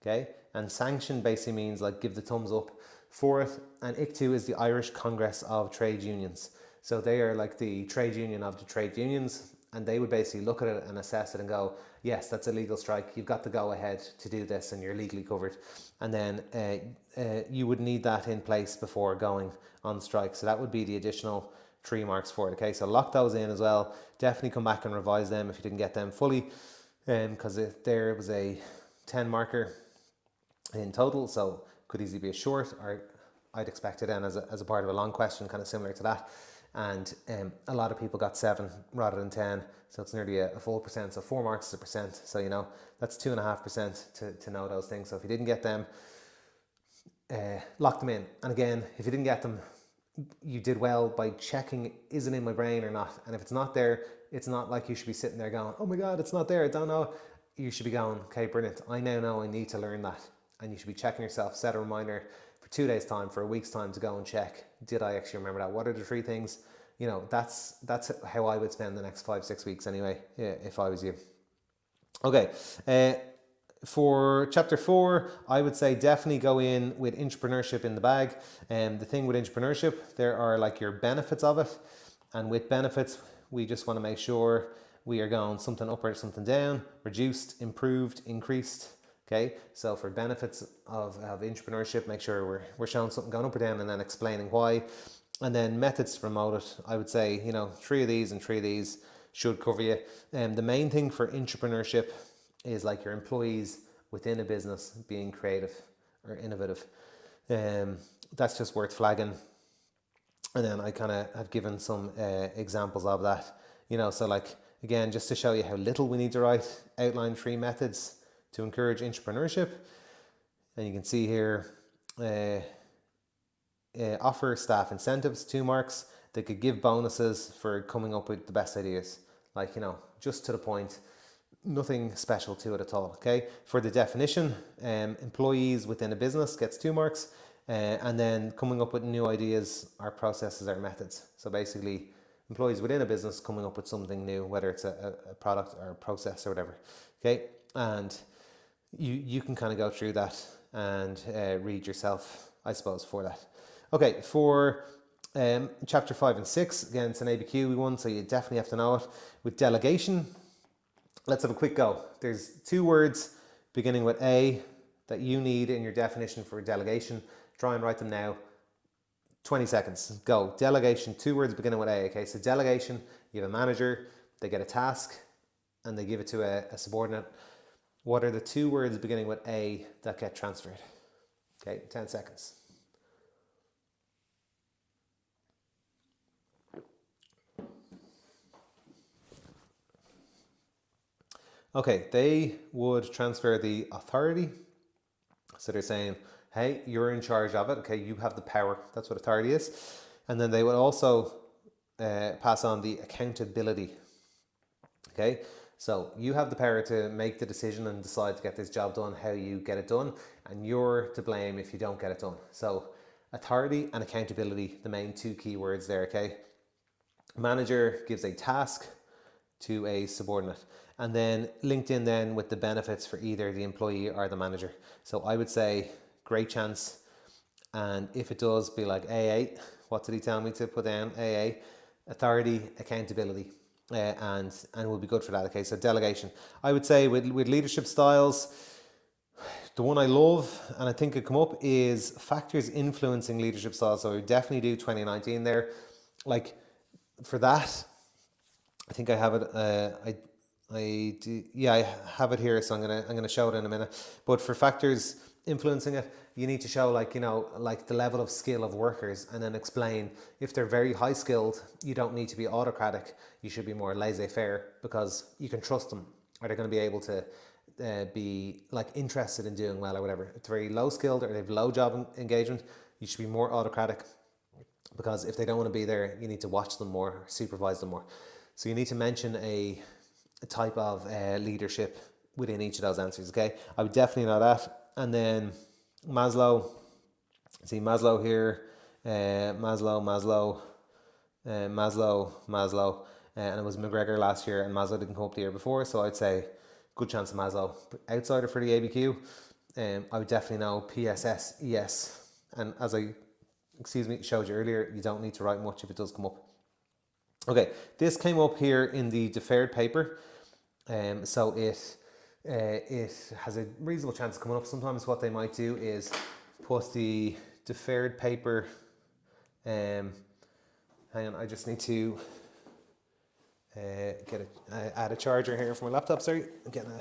Speaker 1: Okay, and sanction basically means like give the thumbs up for it. And IC2 is the Irish Congress of Trade Unions. So they are like the trade union of the trade unions, and they would basically look at it and assess it and go, yes, that's a legal strike. You've got to go ahead to do this and you're legally covered. And then you would need that in place before going on strike. So that would be the additional 3 marks for it. Okay, so lock those in as well. Definitely come back and revise them if you didn't get them fully, because there was a 10 marker in total, so could easily be a short, or I'd expect it then as a part of a long question, kind of similar to that. And a lot of people got 7 rather than 10, so it's nearly a full percent. So 4 marks is a percent, so you know that's 2.5% to know those things. So if you didn't get them, lock them in. And again, if you didn't get them, you did well by checking, is it in my brain or not? And if it's not there, it's not like you should be sitting there going, oh my god, it's not there, I don't know. You should be going, okay, brilliant, I now know I need to learn that. And you should be checking yourself, set a reminder for 2 days time, for a week's time, to go and check, did I actually remember that? What are the 3 things? You know, that's how I would spend the next 5-6 weeks anyway, if I was you. Okay, for chapter 4, I would say definitely go in with entrepreneurship in the bag. The thing with entrepreneurship, there are like your benefits of it, and with benefits, we just want to make sure we are going something up or something down, reduced, improved, increased. Okay, so for benefits of entrepreneurship, make sure we're showing something going up or down and then explaining why. And then methods to promote it, I would say, 3 of these and 3 of these should cover you. The main thing for entrepreneurship is like your employees within a business being creative or innovative. That's just worth flagging. And then I kind of have given some examples of that. So like, again, just to show you how little we need to write, outline 3 methods to encourage entrepreneurship. And you can see here, offer staff incentives, 2 marks. They could give bonuses for coming up with the best ideas. Like, just to the point, nothing special to it at all. Okay. For the definition, employees within a business gets 2 marks. And then coming up with new ideas or processes or methods. So basically, employees within a business coming up with something new, whether it's a product or a process or whatever. Okay. And you can kind of go through that and read yourself, I suppose, for that. Okay, for Chapter 5 and 6, again, it's an ABQ one, so you definitely have to know it. With delegation, let's have a quick go. There's 2 words beginning with A that you need in your definition for delegation. Try and write them now. 20 seconds. Go. Delegation, 2 words beginning with A. Okay, so delegation, you have a manager, they get a task, and they give it to a subordinate. What are the 2 words beginning with A that get transferred? Okay, 10 seconds. Okay, they would transfer the authority. So they're saying, hey, you're in charge of it. Okay, you have the power. That's what authority is. And then they would also pass on the accountability. Okay, so you have the power to make the decision and decide to get this job done, how you get it done, and you're to blame if you don't get it done. So authority and accountability, the main 2 key words there. Okay, manager gives a task to a subordinate, and then linked in then with the benefits for either the employee or the manager. So I would say great chance, and if it does, be like AA. What did he tell me to put down? AA, authority, accountability, and we'll be good for that. Okay, so delegation. I would say with leadership styles, the one I love and I think could come up is factors influencing leadership styles. So I would definitely do 2019 there. Like for that, I think I have it. I do, yeah, I have it here, so I'm gonna show it in a minute. But for factors influencing it, you need to show like like the level of skill of workers, and then explain if they're very high skilled, you don't need to be autocratic. You should be more laissez-faire because you can trust them, or they're going to be able to be like interested in doing well or whatever. If they're very low skilled or they have low job engagement, you should be more autocratic because if they don't want to be there, you need to watch them more, supervise them more. So you need to mention a type of leadership within each of those answers. Okay, I would definitely know that. And then Maslow, see Maslow here, Maslow, and it was McGregor last year, and Maslow didn't come up the year before, so I'd say good chance of Maslow. Outsider for the ABQ, I would definitely know PSS, ES, and as I showed you earlier, you don't need to write much if it does come up. Okay, this came up here in the deferred paper, so it has a reasonable chance of coming up. Sometimes what they might do is put the deferred paper, hang on, I just need to add a charger here for my laptop, sorry, I'm getting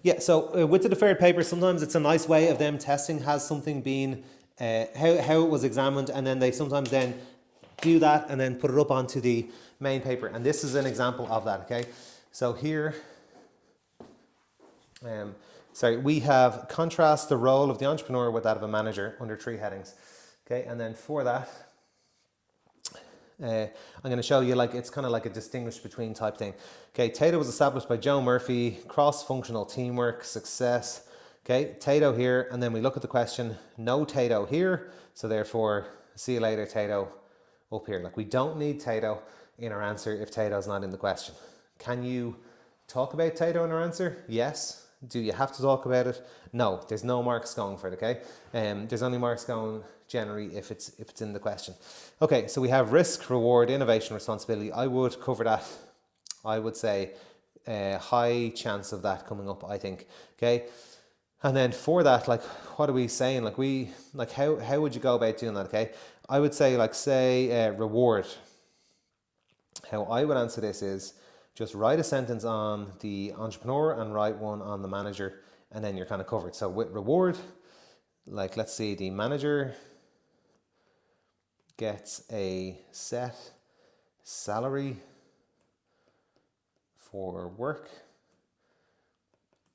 Speaker 1: yeah, so with the deferred paper, sometimes it's a nice way of them testing, has something been, how it was examined, and then they sometimes then do that and then put it up onto the main paper. And this is an example of that, okay? So here, we have contrast the role of the entrepreneur with that of a manager under 3 headings, okay? And then for that, I'm going to show you like it's kind of like a distinguish between type thing. Okay, Tato was established by Joe Murphy, cross-functional teamwork, success. Okay, Tato here, and then we look at the question, no Tato here, so therefore, see you later, Tato, up here. Like we don't need Tato in our answer if Tato's not in the question. Can you talk about Tato in our answer? Yes. Do you have to talk about it? No, there's no marks going for it, okay? There's only marks going generally if it's in the question. Okay, so we have risk, reward, innovation, responsibility. I would cover that. I would say high chance of that coming up, I think, okay? And then for that, like, what are we saying? Like how would you go about doing that, okay? I would say, like, say reward. How I would answer this is just write a sentence on the entrepreneur and write one on the manager, and then you're kind of covered. So with reward, like let's see, the manager gets a set salary for work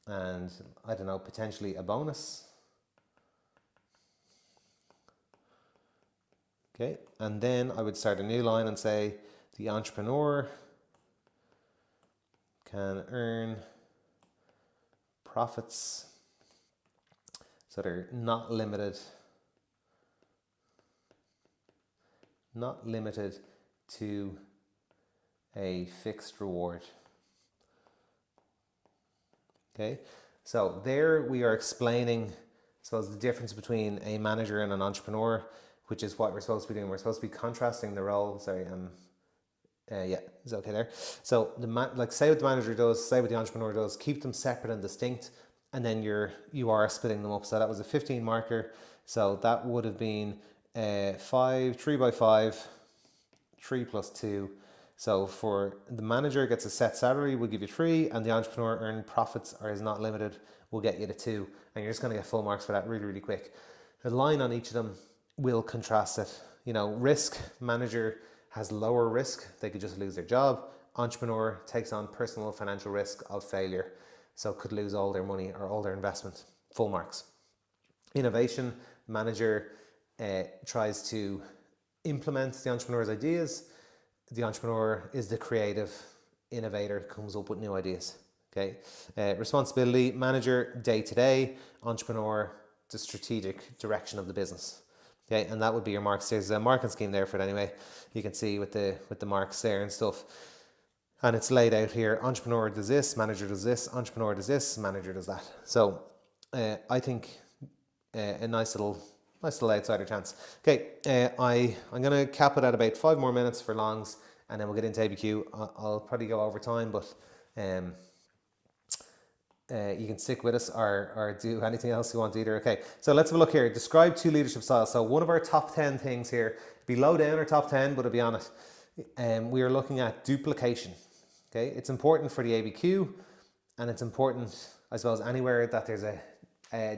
Speaker 1: and I don't know, potentially a bonus. Okay, and then I would start a new line and say the entrepreneur can earn profits so they're not limited to a fixed reward. Okay, so there we are explaining suppose the difference between a manager and an entrepreneur, which is what we're supposed to be doing. We're supposed to be contrasting the role. Sorry, yeah, is okay there. So like say what the manager does, say what the entrepreneur does, keep them separate and distinct, and then you are splitting them up. So that was a 15 marker. So that would have been 3 by 5, 3 plus 2. So for the manager gets a set salary, we'll give you 3, and the entrepreneur earn profits or is not limited, we'll get you to 2, and you're just going to get full marks for that really, really quick. The line on each of them will contrast it. You know, risk, manager has lower risk, they could just lose their job. Entrepreneur takes on personal financial risk of failure, so could lose all their money or all their investment, full marks. Innovation, manager tries to implement the entrepreneur's ideas. The entrepreneur is the creative innovator, comes up with new ideas. Okay. Responsibility, manager, day to day. Entrepreneur, the strategic direction of the business. Okay, and that would be your marks. There's a marking scheme there for it anyway. You can see with the marks there and stuff. And it's laid out here. Entrepreneur does this, manager does this, entrepreneur does this, manager does that. So I think a nice little outsider chance. Okay, I'm going to cap it at about 5 more minutes for longs, and then we'll get into ABQ. I'll probably go over time, but you can stick with us or do anything else you want either. Okay, so let's have a look here. Describe 2 leadership styles. So one of our top 10 things here, below down our top 10, but I'll be honest, we are looking at duplication. Okay, it's important for the ABQ, and it's important, I suppose, anywhere that there's a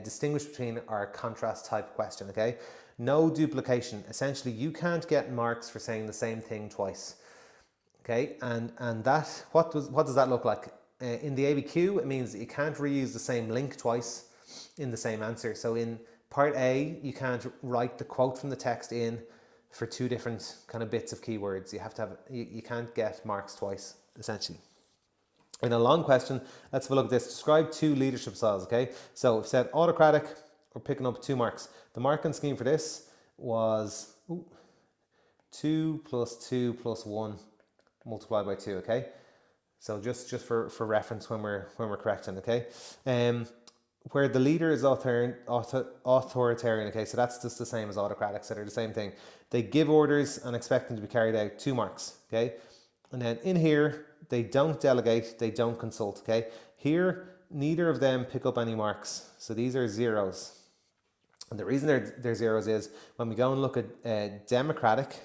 Speaker 1: distinguish between our contrast type question. Okay, no duplication. Essentially, you can't get marks for saying the same thing twice. Okay, and that what does that look like? In the ABQ, it means that you can't reuse the same link twice in the same answer. So in part A, you can't write the quote from the text in for 2 different kind of bits of keywords. You have to have, you can't get marks twice, essentially. In a long question, let's have a look at this. Describe 2 leadership styles, okay? So we've said autocratic, we're picking up 2 marks. The marking scheme for this was 2 plus 2 plus 1 multiplied by 2, okay? So just for reference when we're correcting, okay? Where the leader is authoritarian, okay? So that's just the same as autocratic, so they're the same thing. They give orders and expect them to be carried out, 2 marks, okay? And then in here, they don't delegate, they don't consult, okay? Here, neither of them pick up any marks. So these are zeros. And the reason they're zeros is when we go and look at democratic,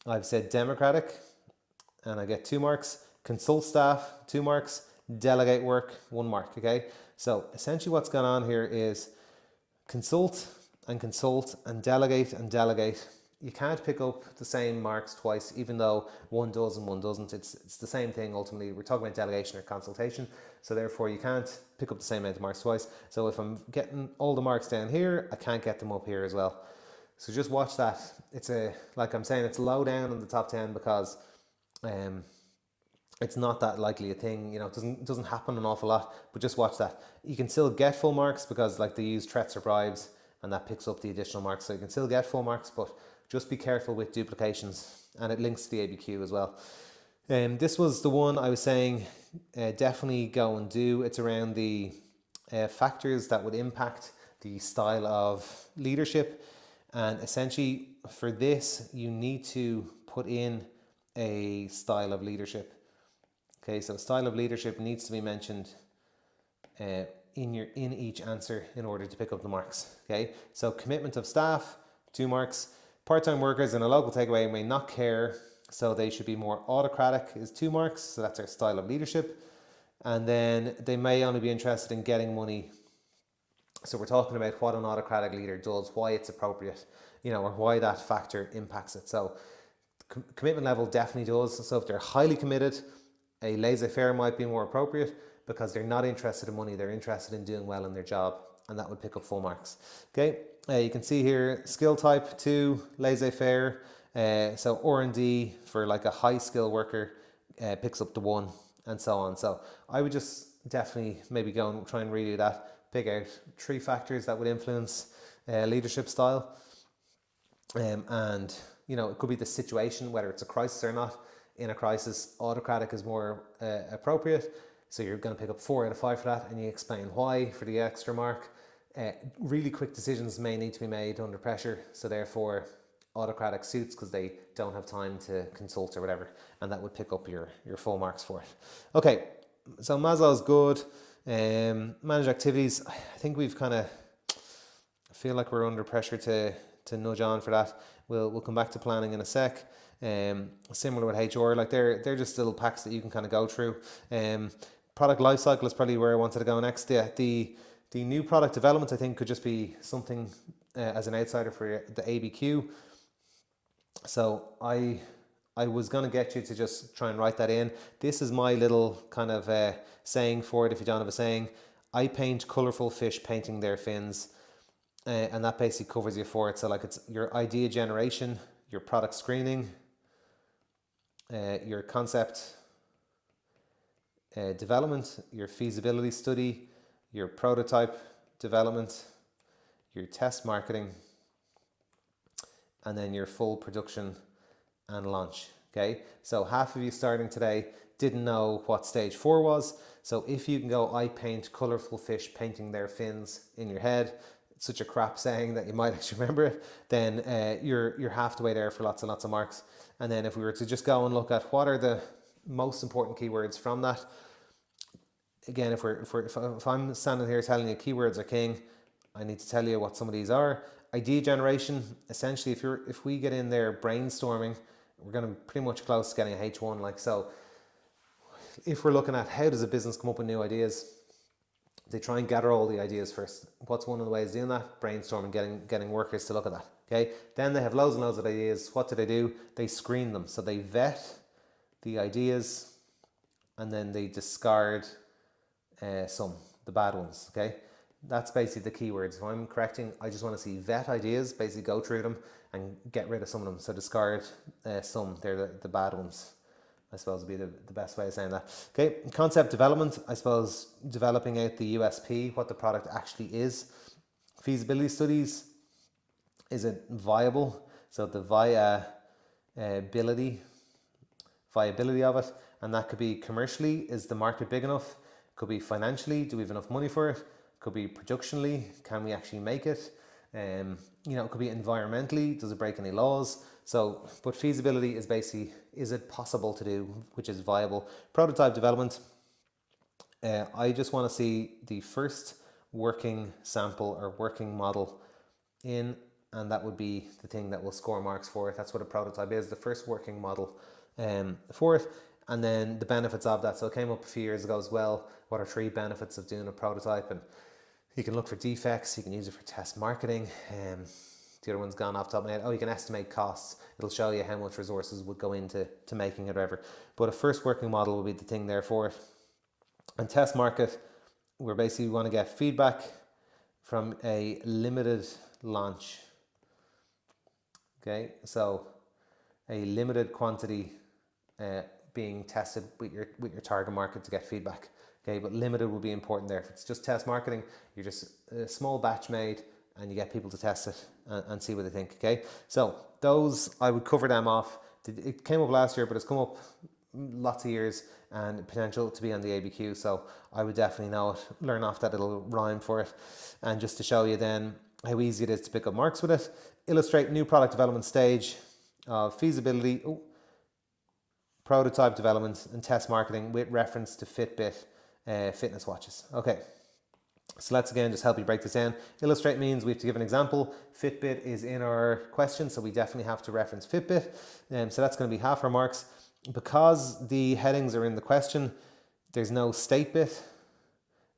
Speaker 1: I've said democratic, and I get 2 marks. Consult staff, 2 marks. Delegate work, 1 mark, okay? So essentially what's going on here is consult and delegate and delegate. You can't pick up the same marks twice, even though one does and one doesn't. It's the same thing ultimately. We're talking about delegation or consultation, so therefore you can't pick up the same amount of marks twice. So if I'm getting all the marks down here, I can't get them up here as well. So just watch that. It's like I'm saying, it's low down in the top 10 because it's not that likely a thing. You know, it doesn't happen an awful lot. But just watch that. You can still get full marks because like they use threats or bribes, and that picks up the additional marks. So you can still get full marks, but just be careful with duplications, and it links to the ABQ as well. This was the one I was saying definitely go and do. It's around the factors that would impact the style of leadership, and essentially for this you need to put in a style of leadership. Okay, so style of leadership needs to be mentioned in each answer in order to pick up the marks. Okay, so commitment of staff, 2 marks. Part-time workers in a local takeaway may not care, so they should be more autocratic, is 2 marks. So that's our style of leadership. And then they may only be interested in getting money. So we're talking about what an autocratic leader does, why it's appropriate, you know, or why that factor impacts it. So commitment level definitely does. So if they're highly committed, a laissez-faire might be more appropriate because they're not interested in money, they're interested in doing well in their job, and that would pick up full marks. Okay, you can see here skill type 2, laissez-faire. So R&D for like a high skill worker picks up the 1, and so on. So I would just definitely maybe go and try and redo that, pick out 3 factors that would influence leadership style. And you know, it could be the situation, whether it's a crisis or not. In a crisis, autocratic is more appropriate. So you're going to pick up 4 out of 5 for that, and you explain why for the extra mark. Really quick decisions may need to be made under pressure, so therefore autocratic suits because they don't have time to consult or whatever, and that would pick up your full marks for it. Okay, so Maslow's good. Managed activities, I think we've kind of, I feel like we're under pressure to nudge on for that. We'll come back to planning in a sec. Similar with HR, like they're just little packs that you can kind of go through. Product lifecycle is probably where I wanted to go next. Yeah, the new product development I think could just be something as an outsider for the ABQ. So I was going to get you to just try and write that in. This is my little kind of saying for it if you don't have a saying. I paint colourful fish painting their fins. And that basically covers you for it. So like it's your idea generation, your product screening, your concept development, your feasibility study, your prototype development, your test marketing, and then your full production and launch. Okay, so half of you starting today didn't know what stage 4 was. So if you can go, I paint colourful fish painting their fins in your head, it's such a crap saying that you might actually remember it, then you're half the way there for lots and lots of marks. And then if we were to just go and look at what are the most important keywords from that, again, if I'm standing here telling you keywords are king, I need to tell you what some of these are. Idea generation, essentially, if we get in there brainstorming, we're going to be pretty much close to getting a H1. Like, so if we're looking at how does a business come up with new ideas, they try and gather all the ideas first. What's one of the ways of doing that? Brainstorming, getting workers to look at that. Okay. Then they have loads and loads of ideas. What do? They screen them. So they vet the ideas and then they discard some, the bad ones. Okay. That's basically the keywords. If I'm correcting, I just want to see vet ideas, basically go through them and get rid of some of them. So discard some, they're the bad ones, I suppose would be the best way of saying that. Okay, concept development, I suppose developing out the USP, what the product actually is. Feasibility studies, is it viable? So the viability of it, and that could be commercially, is the market big enough? Could be financially, do we have enough money for it? Could be productionally, can we actually make it? It could be environmentally, does it break any laws? So, but feasibility is basically, is it possible to do, which is viable. Prototype development, I just want to see the first working sample or working model in, and that would be the thing that will score marks for it. That's what a prototype is, the first working model for it. And then the benefits of that. So it came up a few years ago as well. What are 3 benefits of doing a prototype? And you can look for defects, you can use it for test marketing. The other one's gone off the top of my head. Oh, you can estimate costs. It'll show you how much resources would go into making it or whatever. But a first working model will be the thing there for it. And test market, we basically want to get feedback from a limited launch. Okay, so a limited quantity being tested with your target market to get feedback. Okay, but limited will be important there. If it's just test marketing, you're just a small batch made and you get people to test it and see what they think. Okay, so those, I would cover them off. It came up last year, but it's come up lots of years and potential to be on the ABQ. So I would definitely know it, learn off that little rhyme for it. And just to show you then how easy it is to pick up marks with it, illustrate new product development stage of feasibility, prototype development and test marketing with reference to Fitbit fitness watches. Okay, so let's again just help you break this down. Illustrate means we have to give an example. Fitbit is in our question, so we definitely have to reference Fitbit. So that's going to be half our marks. Because the headings are in the question, there's no state bit.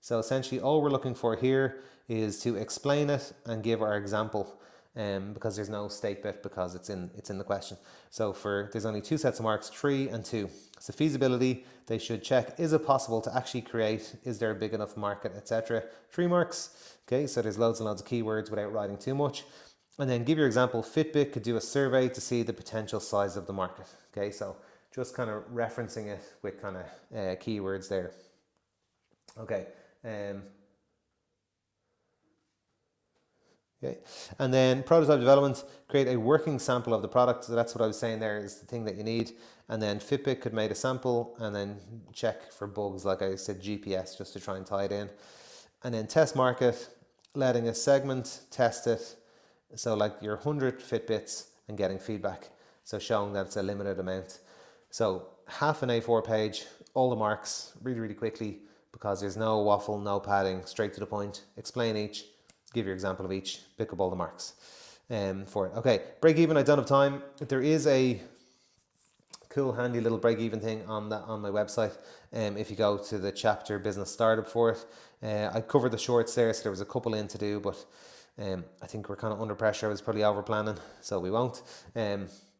Speaker 1: So essentially all we're looking for here is to explain it and give our example. Because there's no state bit because it's in the question. So there's only 2 sets of marks, 3 and 2. So feasibility, they should check, is it possible to actually create, is there a big enough market, etc. 3 marks. Okay, so there's loads and loads of keywords without writing too much. And then give your example, Fitbit could do a survey to see the potential size of the market. Okay, so just kind of referencing it with kind of keywords there. Okay. Okay, and then prototype development, create a working sample of the product. So that's what I was saying there is the thing that you need. And then Fitbit could make a sample and then check for bugs, like I said, GPS, just to try and tie it in. And then test market, letting a segment test it. So like your 100 Fitbits and getting feedback. So showing that it's a limited amount. So half an A4 page, all the marks really, really quickly, because there's no waffle, no padding, straight to the point. Explain each, give your example of each, pick up all the marks for it. Okay, break even, I don't have time. There is a cool handy little break even thing on my website. If you go to the chapter business startup for it, I covered the shorts there, so there was a couple in to do, but I think we're kind of under pressure. I was probably over planning, so we won't.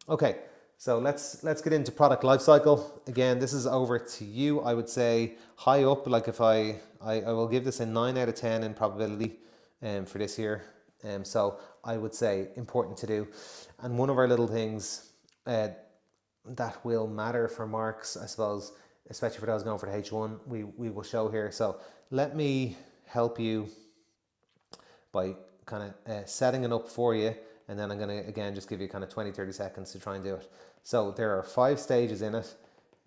Speaker 1: Okay, so let's get into product lifecycle. Again, this is over to you. I would say high up, like if I will give this a 9 out of 10 in probability for this year. So I would say important to do. And one of our little things that will matter for marks, I suppose, especially for those going for the H1, we will show here. So let me help you by kind of setting it up for you, and then I'm going to again just give you kind of 20-30 seconds to try and do it. So there are 5 stages in it.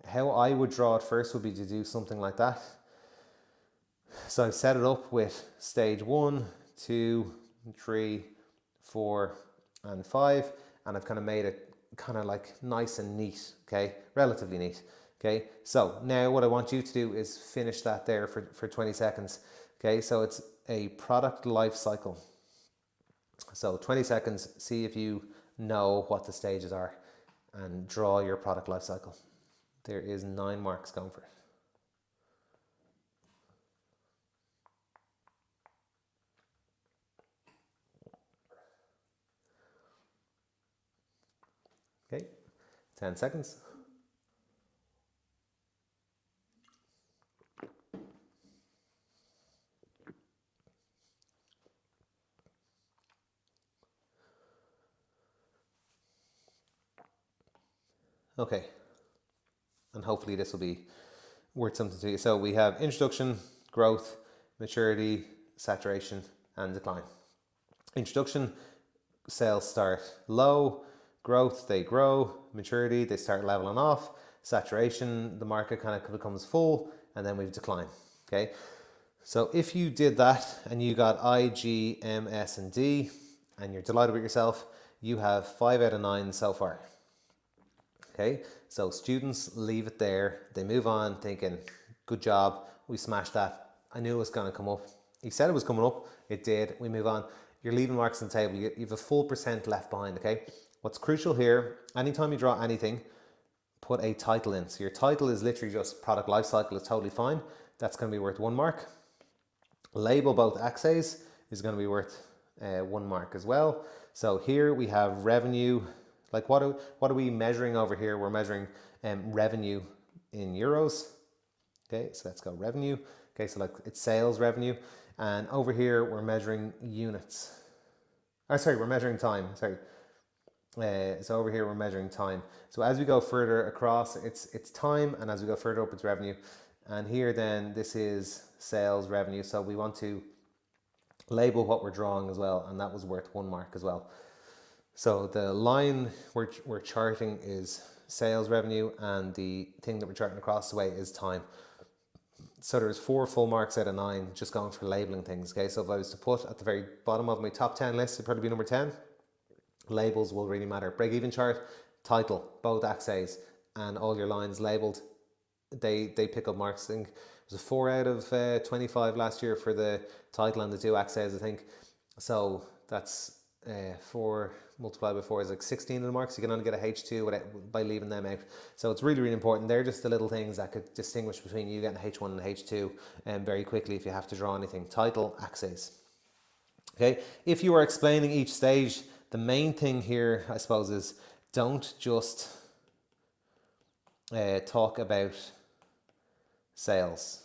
Speaker 1: How I would draw it first would be to do something like that. So I've set it up with stage 1, 2, 3, 4 and 5, and I've kind of made it kind of like nice and neat, okay, relatively neat. Okay, so now what I want you to do is finish that there for 20 seconds. Okay, so it's a product life cycle. So 20 seconds, see if you know what the stages are and draw your product life cycle. There is 9 marks going for it. Okay, 10 seconds. Okay, and hopefully this will be worth something to you. So we have introduction, growth, maturity, saturation, and decline. Introduction, sales start low. Growth, they grow. Maturity, they start leveling off. Saturation, the market kind of becomes full, and then we've decline. Okay, so if you did that and you got I, G, M, S, and D, and you're delighted with yourself, you have 5 out of 9 so far. Okay, so students leave it there. They move on thinking, good job, we smashed that. I knew it was going to come up. You said it was coming up, it did. We move on. You're leaving marks on the table. You have a full % left behind, okay? What's crucial here, anytime you draw anything, put a title in. So your title is literally just product life cycle, is totally fine. That's going to be worth 1 mark. Label both axes is going to be worth 1 mark as well. So here we have revenue. Like what are we measuring over here? We're measuring revenue in euros. Okay, so let's go revenue. Okay, so like it's sales revenue. And over here we're measuring units. Oh, sorry, we're measuring time. Sorry. So over here we're measuring time. So as we go further across, it's time, and as we go further up, it's revenue. And here then this is sales revenue. So we want to label what we're drawing as well, and that was worth 1 mark as well. So the line we're charting is sales revenue, and the thing that we're charting across the way is time. So there's 4 full marks out of 9 just going for labeling things. Okay, so if I was to put at the very bottom of my top 10 list, it'd probably be number 10. Labels will really matter. Break even chart, title, both axes, and all your lines labeled. They pick up marks. I think it was a 4 out of 25 last year for the title and the 2 axes, I think. So that's 4 multiplied by 4 is like 16 of the marks. You can only get a H2 by leaving them out. So it's really, really important. They're just the little things that could distinguish between you getting a H1 and a H2 very quickly if you have to draw anything. Title, axes. Okay, if you are explaining each stage, the main thing here, I suppose, is don't just talk about sales.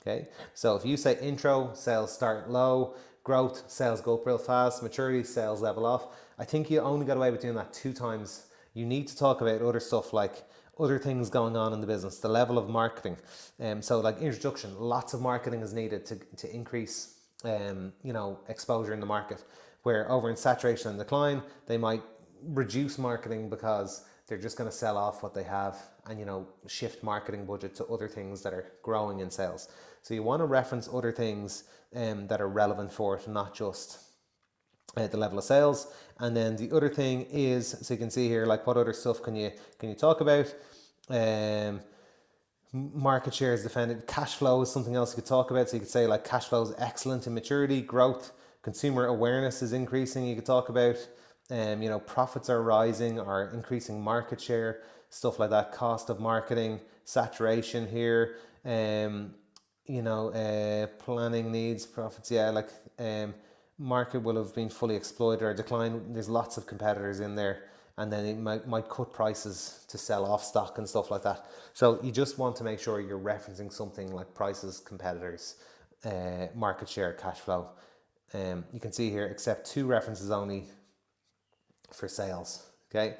Speaker 1: Okay, so if you say intro, sales start low, growth, sales go up real fast, maturity, sales level off, I think you only got away with doing that 2 times. You need to talk about other stuff, like other things going on in the business, the level of marketing. So like introduction, lots of marketing is needed to increase exposure in the market. Where over in saturation and decline, they might reduce marketing because they're just going to sell off what they have and, you know, shift marketing budget to other things that are growing in sales. So you want to reference other things that are relevant for it, not just the level of sales. And then the other thing is, so you can see here, like what other stuff can you talk about? Market share is defended. Cash flow is something else you could talk about. So you could say like cash flow is excellent in maturity, growth, consumer awareness is increasing. You could talk about, you know, profits are rising or increasing market share, stuff like that. Cost of marketing, saturation here. You know, planning needs, profits. Yeah, like market will have been fully exploited or declined. There's lots of competitors in there. And then it might cut prices to sell off stock and stuff like that. So you just want to make sure you're referencing something like prices, competitors, market share, cash flow. You can see here, except 2 references only for sales. Okay.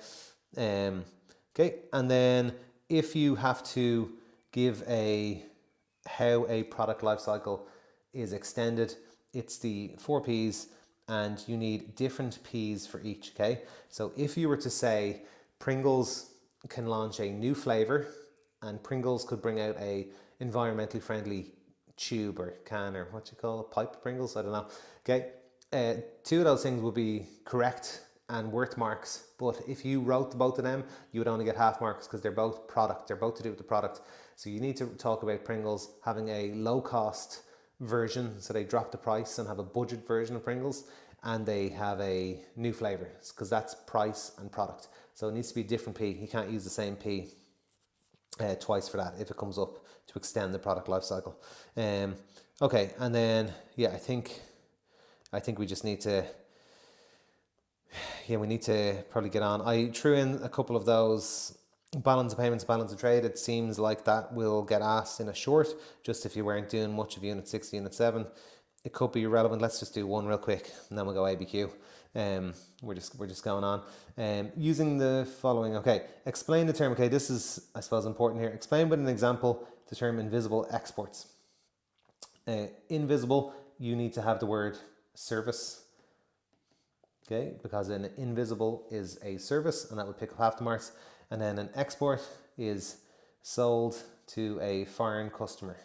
Speaker 1: Okay. And then if you have to give how a product life cycle is extended, it's the 4 Ps. And you need different Ps for each, okay? So if you were to say Pringles can launch a new flavor and Pringles could bring out a environmentally friendly tube or can or what you call it, pipe Pringles, I don't know, okay? 2 of those things would be correct and worth marks, but if you wrote both of them, you would only get half marks because they're both product, they're both to do with the product. So you need to talk about Pringles having a low cost version, so they drop the price and have a budget version of Pringles, and they have a new flavor because that's price and product. So it needs to be a different P. You can't use the same P twice for that if it comes up to extend the product life cycle. Okay, and then yeah, I think we just need to we need to probably get on. I threw in a couple of those. Balance of payments, balance of trade. It seems like that will get asked in a short, just if you weren't doing much of Unit 6, Unit 7. It could be relevant. Let's just do one real quick and then we'll go ABQ. We're just going on. Using the following, okay, explain the term, okay, this is, I suppose, important here. Explain with an example the term invisible exports. Invisible, you need to have the word service, okay, because an invisible is a service and that would pick up half the marks. And then an export is sold to a foreign customer.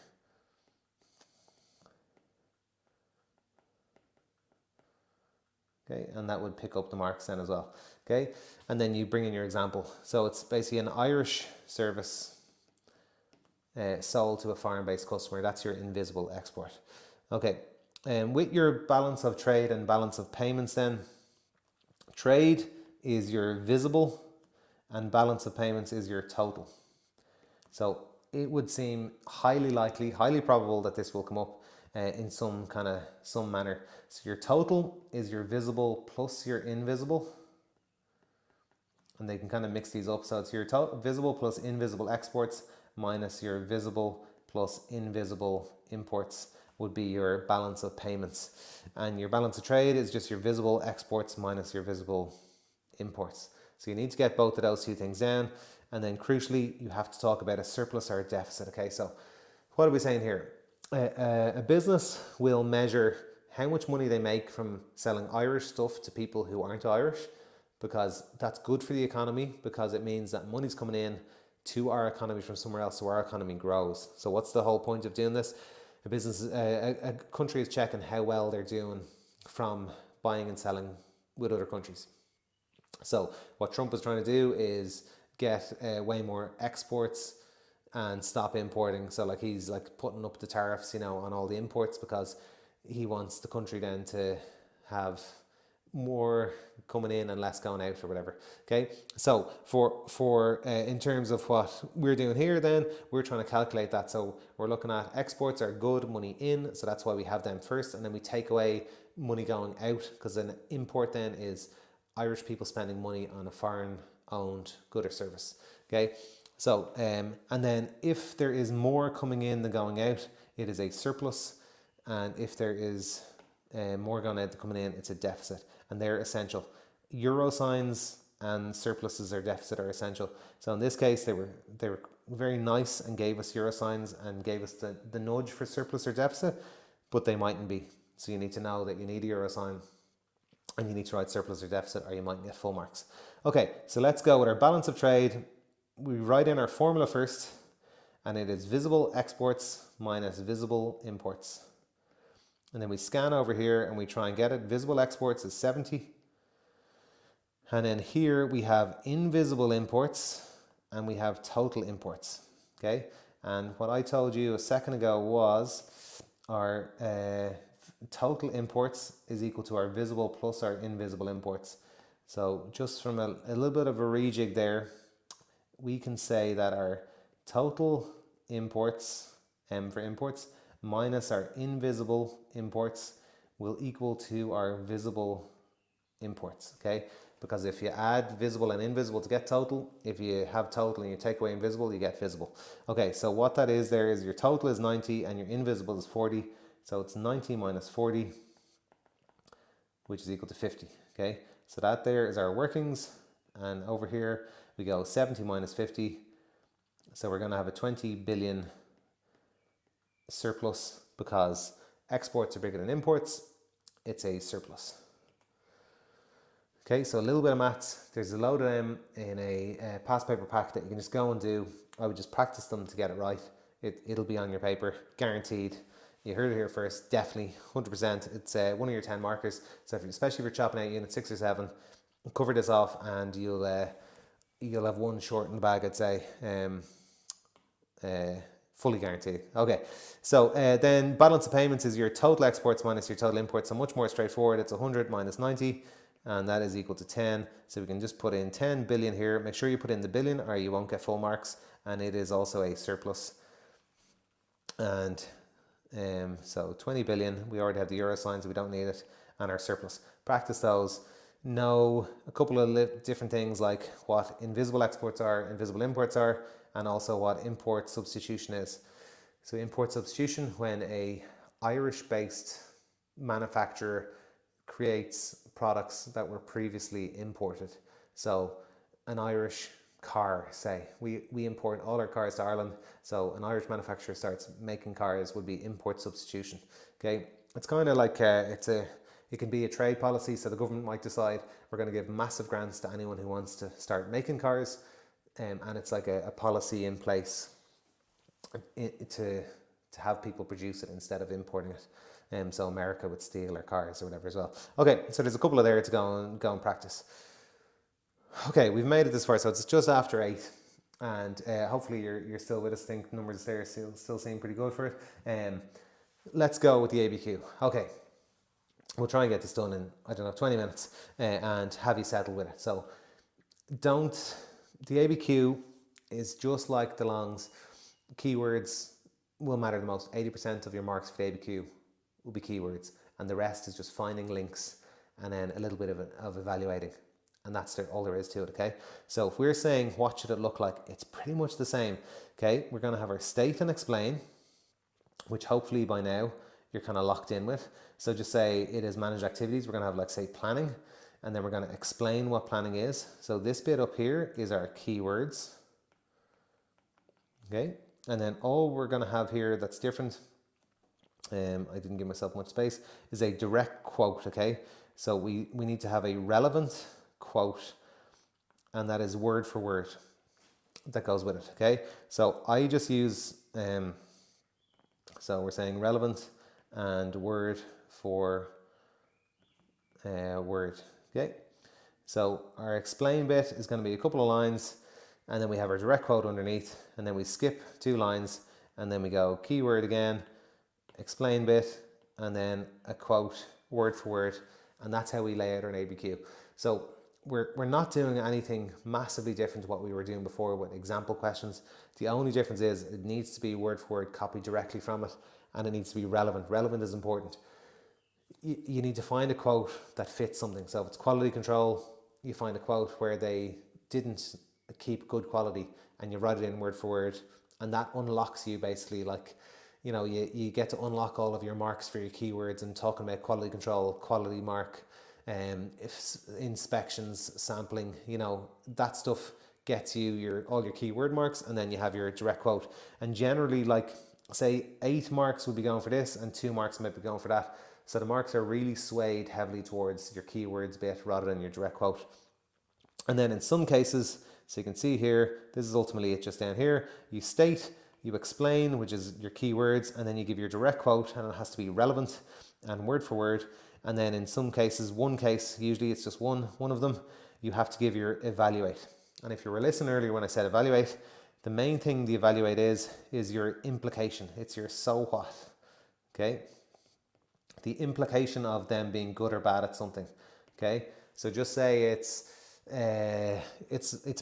Speaker 1: Okay, and that would pick up the marks then as well. Okay, and then you bring in your example. So it's basically an Irish service sold to a foreign-based customer. That's your invisible export. Okay, with your balance of trade and balance of payments then, trade is your visible and balance of payments is your total. So it would seem highly likely, highly probable that this will come up in some manner. So your total is your visible plus your invisible, and they can kind of mix these up. So it's your visible plus invisible exports minus your visible plus invisible imports would be your balance of payments, and your balance of trade is just your visible exports minus your visible imports. So you need to get both of those 2 things down. And then crucially, you have to talk about a surplus or a deficit. Okay, so what are we saying here? A business will measure how much money they make from selling Irish stuff to people who aren't Irish, because that's good for the economy, because it means that money's coming in to our economy from somewhere else, so our economy grows. So what's the whole point of doing this? A country is checking how well they're doing from buying and selling with other countries. So what Trump is trying to do is get way more exports and stop importing. So like he's like putting up the tariffs, you know, on all the imports, because he wants the country then to have more coming in and less going out or whatever. Okay, so for in terms of what we're doing here, then we're trying to calculate that. So we're looking at exports are good, money in, so that's why we have them first, and then we take away money going out, because an import then is Irish people spending money on a foreign owned good or service. Okay, so and then if there is more coming in than going out, it is a surplus, and if there is more going out than coming in, it's a deficit, and they're essential. Euro signs and surpluses or deficit are essential. So in this case, they were very nice and gave us euro signs and gave us the nudge for surplus or deficit, but they mightn't be. So you need to know that you need a euro sign and you need to write surplus or deficit, or you might get full marks. Okay, so let's go with our balance of trade. We write in our formula first, and it is visible exports minus visible imports. And then we scan over here and we try and get it. Visible exports is 70. And then here we have invisible imports and we have total imports. Okay, and what I told you a second ago was our total imports is equal to our visible plus our invisible imports. So just from a little bit of a rejig there, we can say that our total imports, M for imports, minus our invisible imports will equal to our visible imports, okay? Because if you add visible and invisible to get total, if you have total and you take away invisible, you get visible. Okay, so what that is there is your total is 90 and your invisible is 40. So it's 90 minus 40, which is equal to 50, okay? So that there is our workings. And over here we go 70 minus 50. So we're gonna have a 20 billion surplus because exports are bigger than imports. It's a surplus. Okay, so a little bit of maths. There's a load of them in a past paper pack that you can just go and do. I would just practice them to get it right. It'll be on your paper, guaranteed. You heard it here first, definitely, 100%. It's one of your 10 markers. So especially if you're chopping out unit 6 or 7, cover this off and you'll have one short in the bag, I'd say. Fully guaranteed. Okay, so then balance of payments is your total exports minus your total imports. So much more straightforward. It's 100 minus 90, and that is equal to 10. So we can just put in 10 billion here. Make sure you put in the billion or you won't get full marks. And it is also a surplus. And so 20 billion, we already have the euro sign, so we don't need it. And our surplus. Practice those. Know a couple of different things like what invisible exports are, invisible imports are, and also what import substitution is. So import substitution, when a Irish-based manufacturer creates products that were previously imported. So an Irish car, say, we import all our cars to Ireland. So an Irish manufacturer starts making cars would be import substitution. Okay, it's kind of like it can be a trade policy. So the government might decide we're going to give massive grants to anyone who wants to start making cars. And it's like a policy in place to have people produce it instead of importing it. So America would steal our cars or whatever as well. Okay, so there's a couple of there to go and practice. Okay, we've made it this far, so it's just after 8. And hopefully you're still with us. I think numbers there still seem pretty good for it. Let's go with the ABQ. Okay, we'll try and get this done in, 20 minutes and have you settled with it. So the ABQ is just like the longs. Keywords will matter the most. 80% of your marks for the ABQ will be keywords, and the rest is just finding links and then a little bit of evaluating. And that's all there is to it, okay? So if we're saying what should it look like, it's pretty much the same, okay? We're going to have our state and explain, which hopefully by now you're kind of locked in with. So just say it is managed activities. We're going to have, like, say, planning, and then we're going to explain what planning is. So this bit up here is our keywords, okay? And then all we're going to have here that's different, I didn't give myself much space, is a direct quote, okay? So we need to have a relevant quote, and that is word for word that goes with it, okay? So I just use, so we're saying relevant and word for word, okay? So our explain bit is going to be a couple of lines, and then we have our direct quote underneath, and then we skip 2 lines, and then we go keyword again, explain bit, and then a quote word for word, and that's how we lay out our ABQ. So we're not doing anything massively different to what we were doing before with example questions. The only difference is it needs to be word for word copied directly from it, and it needs to be relevant. Relevant is important. You need to find a quote that fits something. So if it's quality control, you find a quote where they didn't keep good quality and you write it in word for word, and that unlocks you basically, like, you get to unlock all of your marks for your keywords. And talking about quality control, quality mark, if inspections, sampling, that stuff gets you all your keyword marks, and then you have your direct quote. And generally, like, say 8 marks would be going for this and 2 marks might be going for that. So the marks are really swayed heavily towards your keywords bit rather than your direct quote. And then in some cases, so you can see here, this is ultimately it just down here. You state, you explain, which is your keywords, and then you give your direct quote, and it has to be relevant and word for word. And then in some cases, one case, usually it's just one of them, you have to give your evaluate. And if you were listening earlier when I said evaluate, the main thing the evaluate is your implication. It's your so what, okay? The implication of them being good or bad at something, okay? So just say it's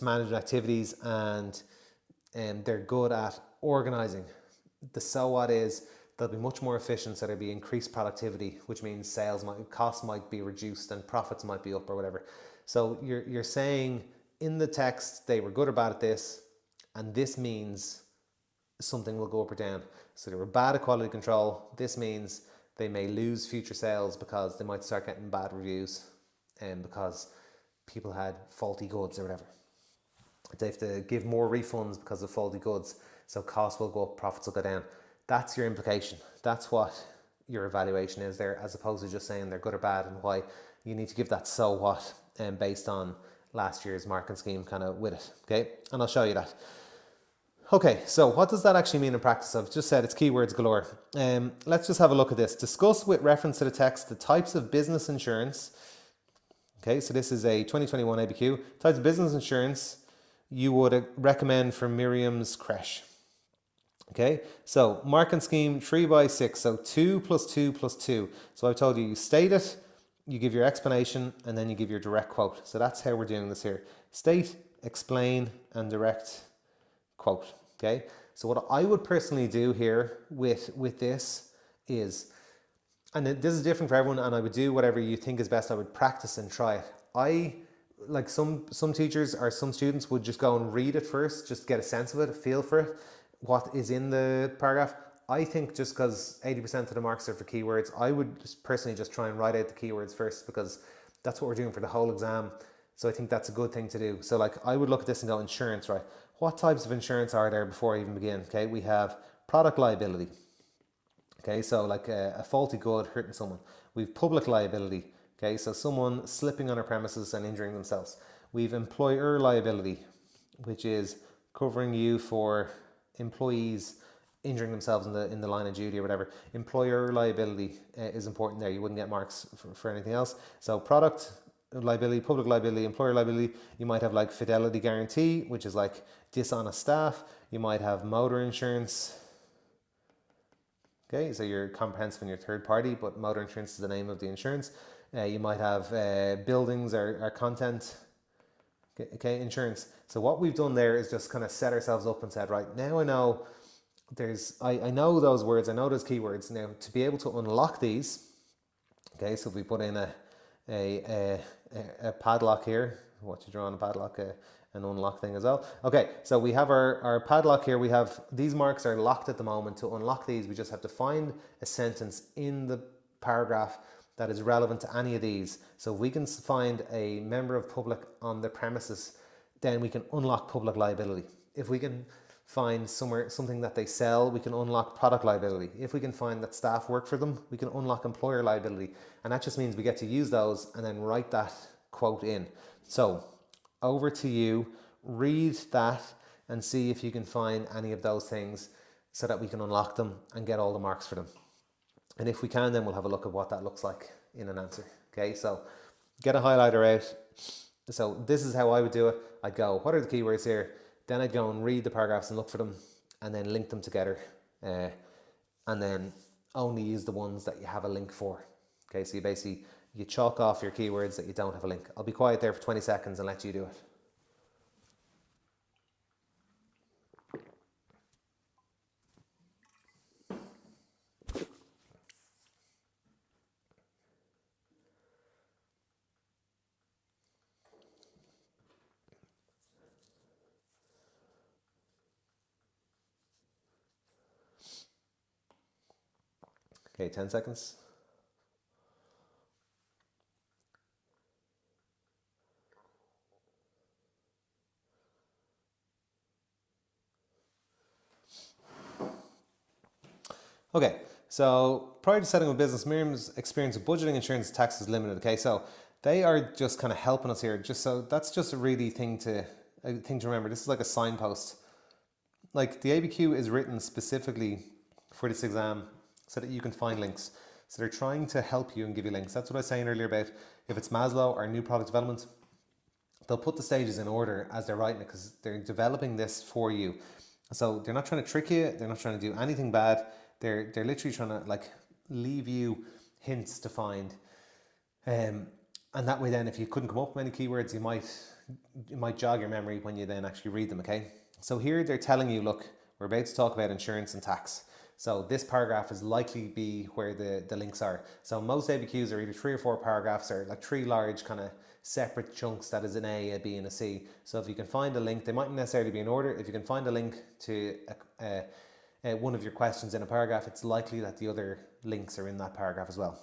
Speaker 1: management activities and they're good at organizing. The so what is they'll be much more efficient, so there'll be increased productivity, which means costs might be reduced and profits might be up or whatever. So you're saying in the text they were good or bad at this, and this means something will go up or down. So they were bad at quality control. This means they may lose future sales because they might start getting bad reviews and because people had faulty goods or whatever. They have to give more refunds because of faulty goods. So costs will go up, profits will go down. That's your implication. That's what your evaluation is there, as opposed to just saying they're good or bad and why. You need to give that so what based on last year's marketing scheme kind of with it. Okay, and I'll show you that. Okay, so what does that actually mean in practice? I've just said it's keywords galore. Let's just have a look at this. Discuss with reference to the text the types of business insurance. Okay, so this is a 2021 ABQ. Types of business insurance you would recommend for Miriam's creche. Okay, so marketing scheme 3x6, so 2 plus 2 plus 2. So I've told you, you state it, you give your explanation, and then you give your direct quote. So that's how we're doing this here. State, explain, and direct quote. Okay, so what I would personally do here with this is, and this is different for everyone, and I would do whatever you think is best. I would practice and try it. Like some teachers or some students would just go and read it first, just get a sense of it, a feel for it, what is in the paragraph. I think just because 80% of the marks are for keywords, I would just personally just try and write out the keywords first, because that's what we're doing for the whole exam. So I think that's a good thing to do. So like I would look at this and go, insurance, right? What types of insurance are there before I even begin? Okay, we have product liability. Okay, so like a faulty good hurting someone. We've public liability. Okay, so someone slipping on our premises and injuring themselves. We've employer liability, which is covering you for employees injuring themselves in the line of duty or whatever. Employer liability is important there. You wouldn't get marks for anything else. So product liability, public liability, employer liability. You might have like fidelity guarantee, which is like dishonest staff. You might have motor insurance. Okay, so you're comprehensive and you're third party, but motor insurance is the name of the insurance. You might have buildings or content. Okay, insurance. So what we've done there is just kind of set ourselves up and said, right, now I know I know those words, I know those keywords. Now to be able to unlock these, okay, so if we put in a padlock here, what you draw on a padlock, an unlock thing as well. Okay, so we have our padlock here. We have these marks are locked at the moment. To unlock these, we just have to find a sentence in the paragraph that is relevant to any of these. So if we can find a member of public on the premises, then we can unlock public liability. If we can find something that they sell, we can unlock product liability. If we can find that staff work for them, we can unlock employer liability. And that just means we get to use those and then write that quote in. So over to you, read that and see if you can find any of those things so that we can unlock them and get all the marks for them. And if we can, then we'll have a look at what that looks like in an answer. Okay, so get a highlighter out. So this is how I would do it. I'd go, what are the keywords here? Then I'd go and read the paragraphs and look for them and then link them together. And then only use the ones that you have a link for. Okay, so you chalk off your keywords that you don't have a link. I'll be quiet there for 20 seconds and let you do it. Okay, 10 seconds. Okay, So prior to setting up a business, Miriam's experience of budgeting, insurance, and tax is limited. Okay, so they are just kind of helping us here. Just so that's just a really thing to remember. This is like a signpost. Like the ABQ is written specifically for this exam so that you can find links. So they're trying to help you and give you links. That's what I was saying earlier about if it's Maslow or new product development, they'll put the stages in order as they're writing it because they're developing this for you. So they're not trying to trick you. They're not trying to do anything bad. They're literally trying to like leave you hints to find. And that way then if you couldn't come up with many keywords, it might jog your memory when you then actually read them, okay? So here they're telling you, look, we're about to talk about insurance and tax. So this paragraph is likely to be where the links are. So most ABQs are either 3 or 4 paragraphs or like 3 large kind of separate chunks that is an A, a B and a C. So if you can find a link, they mightn't necessarily be in order. If you can find a link to one of your questions in a paragraph, it's likely that the other links are in that paragraph as well.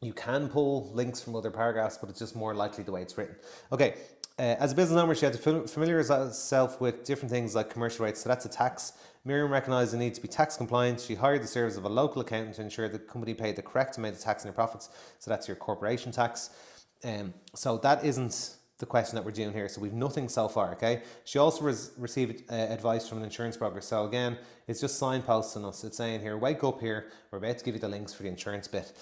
Speaker 1: You can pull links from other paragraphs, but it's just more likely the way it's written. Okay, as a business owner, she had to familiarize herself with different things like commercial rates. So that's a tax. Miriam recognised the need to be tax compliant. She hired the service of a local accountant to ensure the company paid the correct amount of tax on their profits. So that's your corporation tax. So that isn't the question that we're doing here. So we've nothing so far, okay? She also received advice from an insurance broker. So again, it's just signposting us. It's saying here, wake up here. We're about to give you the links for the insurance bit.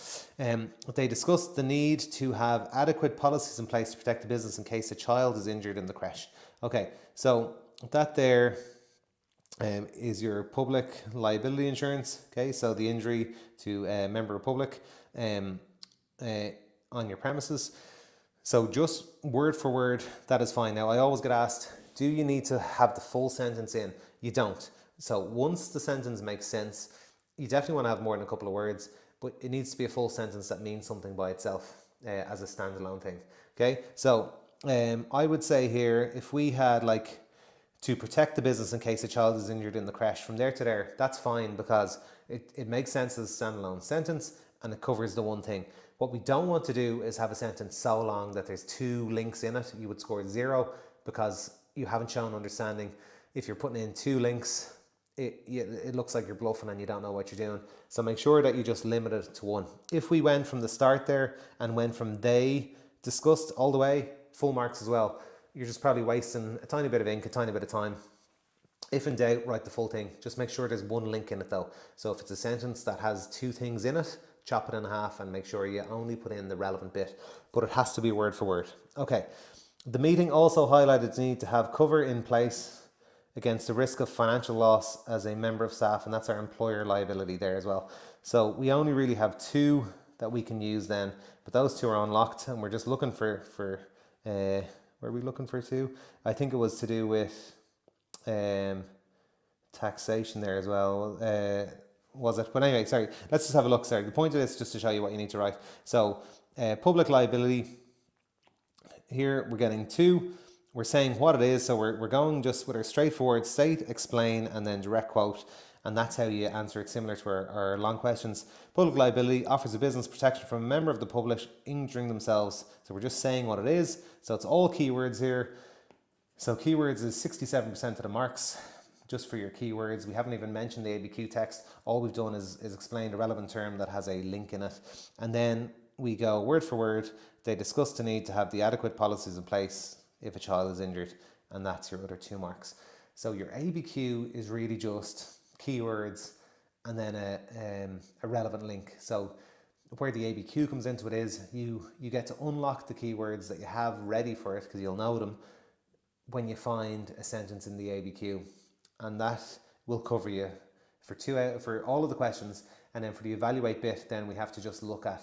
Speaker 1: They discussed the need to have adequate policies in place to protect the business in case a child is injured in the crash. Okay, so that there is your public liability insurance. Okay, so the injury to a member of public on your premises. So just word for word, that is fine. Now I always get asked, do you need to have the full sentence in? You don't. So once the sentence makes sense, you definitely want to have more than a couple of words, but it needs to be a full sentence that means something by itself as a standalone thing. Okay, so I would say here, if we had like to protect the business in case a child is injured in the crash, from there to there, that's fine because it makes sense as a standalone sentence and it covers the one thing. What we don't want to do is have a sentence so long that there's 2 links in it. You would score 0 because you haven't shown understanding. If you're putting in 2 links, it looks like you're bluffing and you don't know what you're doing. So make sure that you just limit it to 1. If we went from the start there and went from they discussed all the way, full marks as well. You're just probably wasting a tiny bit of ink, a tiny bit of time. If in doubt, write the full thing. Just make sure there's 1 link in it though. So if it's a sentence that has 2 things in it, chop it in half and make sure you only put in the relevant bit, but it has to be word for word. Okay. The meeting also highlighted the need to have cover in place against the risk of financial loss as a member of staff, and that's our employer liability there as well. So we only really have 2 that we can use then, but those 2 are unlocked and we're just looking for were we looking for 2? I think it was to do with taxation there as well. Was it? But anyway, sorry, let's just have a look. Sorry, the point of this is just to show you what you need to write. So public liability, here we're getting 2. We're saying what it is, so we're going just with our straightforward state, explain, and then direct quote, and that's how you answer it, similar to our long questions. Public liability offers a business protection from a member of the public injuring themselves. So we're just saying what it is. So it's all keywords here. So keywords is 67% of the marks. Just for your keywords. We haven't even mentioned the ABQ text. All we've done is explained a relevant term that has a link in it. And then we go word for word. They discuss the need to have the adequate policies in place if a child is injured. And that's your other 2 marks. So your ABQ is really just keywords and then a relevant link. So where the ABQ comes into it is you get to unlock the keywords that you have ready for it because you'll know them when you find a sentence in the ABQ. And that will cover you for all of the questions. And then for the evaluate bit, then we have to just look at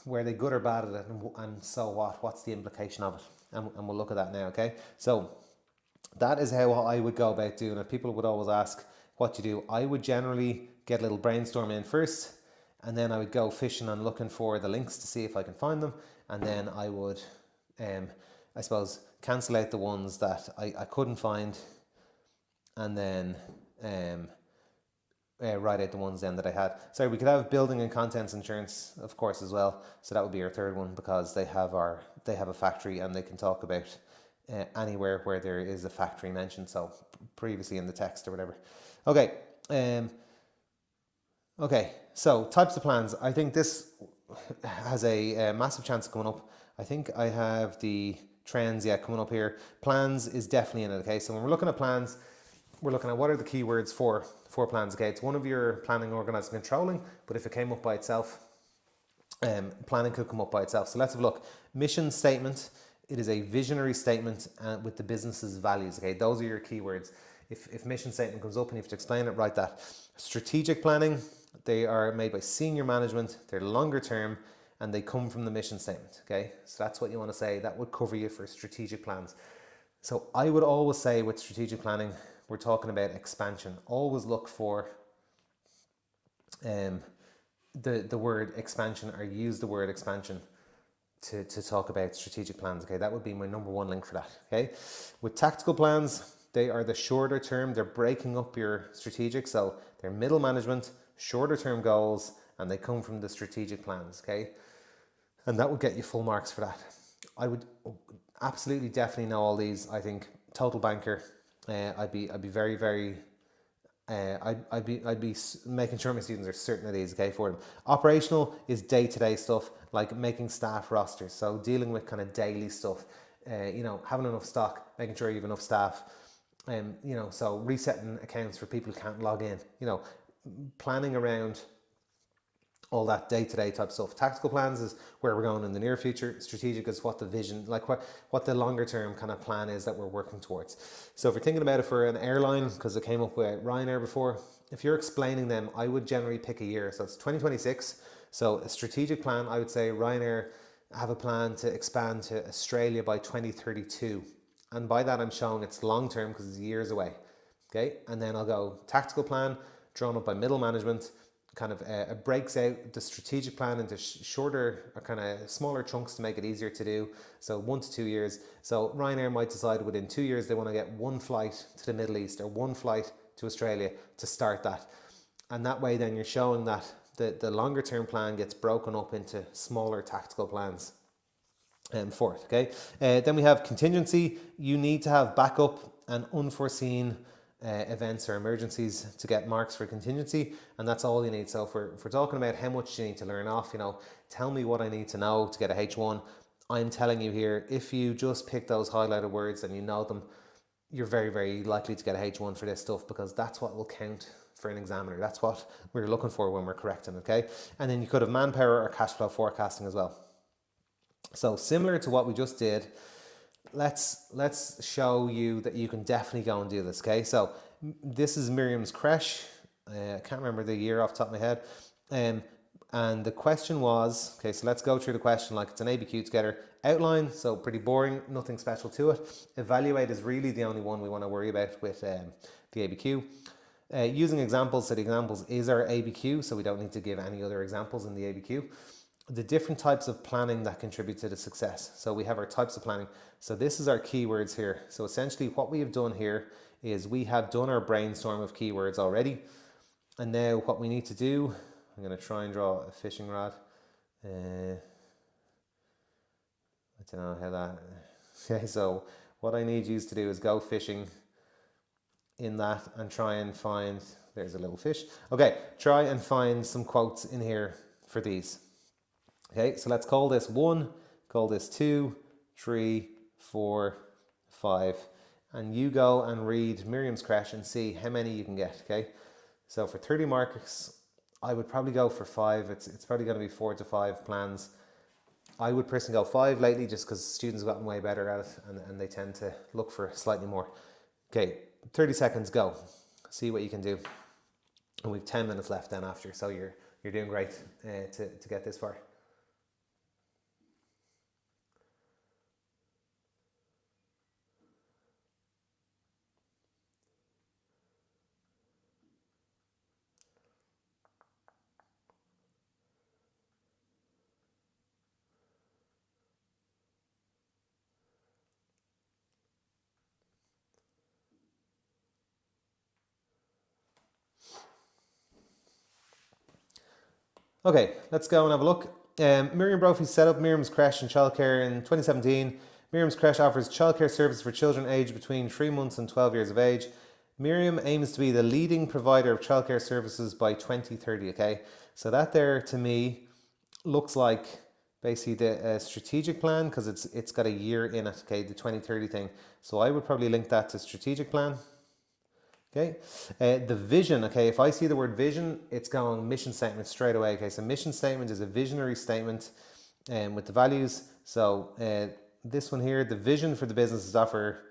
Speaker 1: were they good or bad at it, and so what's the implication of it, and we'll look at that now. Okay, so that is how I would go about doing it. People would always ask what you do. I would generally get a little brainstorm in first, and then I would go fishing and looking for the links to see if I can find them, and then I would I suppose cancel out the ones that I couldn't find, and then write out the ones then that I had. Sorry, we could have building and contents insurance, of course, as well. So that would be our 3rd one because they have a factory and they can talk about anywhere where there is a factory mentioned. So previously in the text or whatever. Okay. Okay, so types of plans. I think this has a massive chance of coming up. I think I have the trends coming up here. Plans is definitely in it. Okay, so when we're looking at plans, we're looking at what are the keywords for plans. Okay, it's one of your planning, organizing, controlling, but if it came up by itself, planning could come up by itself. So let's have a look. Mission statement. It is a visionary statement with the business's values. Okay, those are your keywords. If mission statement comes up and you have to explain it, write that. Strategic planning. They are made by senior management. They're longer term, and they come from the mission statement. Okay, so that's what you want to say. That would cover you for strategic plans. So I would always say with strategic planning, we're talking about expansion. Always look for the word expansion, or use the word expansion to talk about strategic plans. Okay, that would be my number one link for that. Okay, with tactical plans, they are the shorter term. They're breaking up your strategic, so they're middle management, shorter term goals, and they come from the strategic plans. Okay, and that would get you full marks for that. I would absolutely definitely know all these. I think Total Banker. I'd be very very. I'd be making sure my students are certain of these. Okay, for them. Operational is day-to-day stuff like making staff rosters, so dealing with kind of daily stuff. Having enough stock, making sure you have enough staff. So resetting accounts for people who can't log in. Planning around all that day-to-day type stuff. Tactical plans is where we're going in the near future. Strategic is what the vision, like what the longer term kind of plan is that we're working towards. So if you're thinking about it for an airline, because it came up with Ryanair before, if you're explaining them, I would generally pick a year. So it's 2026. So a strategic plan, I would say Ryanair have a plan to expand to Australia by 2032. And by that I'm showing it's long term because it's years away. Okay, and then I'll go tactical plan, drawn up by middle management, kind of it breaks out the strategic plan into shorter or kind of smaller chunks to make it easier to do. So 1 to 2 years. So Ryanair might decide within 2 years they want to get one flight to the Middle East or one flight to Australia to start that. And that way then you're showing that the longer term plan gets broken up into smaller tactical plans for it. Okay. Then we have contingency. You need to have backup and unforeseen events or emergencies to get marks for contingency, and that's all you need. So if we're talking about how much you need to learn off, tell me what I need to know to get a H1. I'm telling you here, if you just pick those highlighted words and you know them, you're very, very likely to get a H1 for this stuff, because that's what will count for an examiner. That's what we're looking for when we're correcting, okay? And then you could have manpower or cash flow forecasting as well. So similar to what we just did, let's show you that you can definitely go and do this. Okay, so this is Miriam's Creche. I can't remember the year off the top of my head. And the question was, okay, so let's go through the question like it's an ABQ together. Outline, so pretty boring, nothing special to it. Evaluate is really the only one we want to worry about with the ABQ. Using examples, so the examples is our ABQ, so we don't need to give any other examples in the ABQ. The different types of planning that contribute to the success. So we have our types of planning. So this is our keywords here. So essentially what we have done here is we have done our brainstorm of keywords already. And now what we need to do, I'm going to try and draw a fishing rod. I don't know how that, okay, so what I need you to do is go fishing in that and try and find, there's a little fish. Okay, try and find some quotes in here for these. Okay, so let's call this 1, call this 2, 3, 4, 5. And you go and read Miriam's Creche and see how many you can get, okay? So for 30 marks, I would probably go for 5. It's probably going to be 4 to 5 plans. I would personally go 5 lately just because students have gotten way better at it and they tend to look for slightly more. Okay, 30 seconds, go. See what you can do. And we've 10 minutes left then after, so you're doing great to get this far. Okay, let's go and have a look. Miriam Brophy set up Miriam's Creche and Childcare in 2017. Miriam's Creche offers childcare services for children aged between 3 months and 12 years of age. Miriam aims to be the leading provider of childcare services by 2030. Okay, so that there to me looks like basically the strategic plan, because it's got a year in it. Okay, the 2030 thing. So I would probably link that to strategic plan. Okay, the vision. Okay, if I see the word vision, it's going mission statement straight away. Okay, so mission statement is a visionary statement, with the values. So this one here, the vision for the business is to offer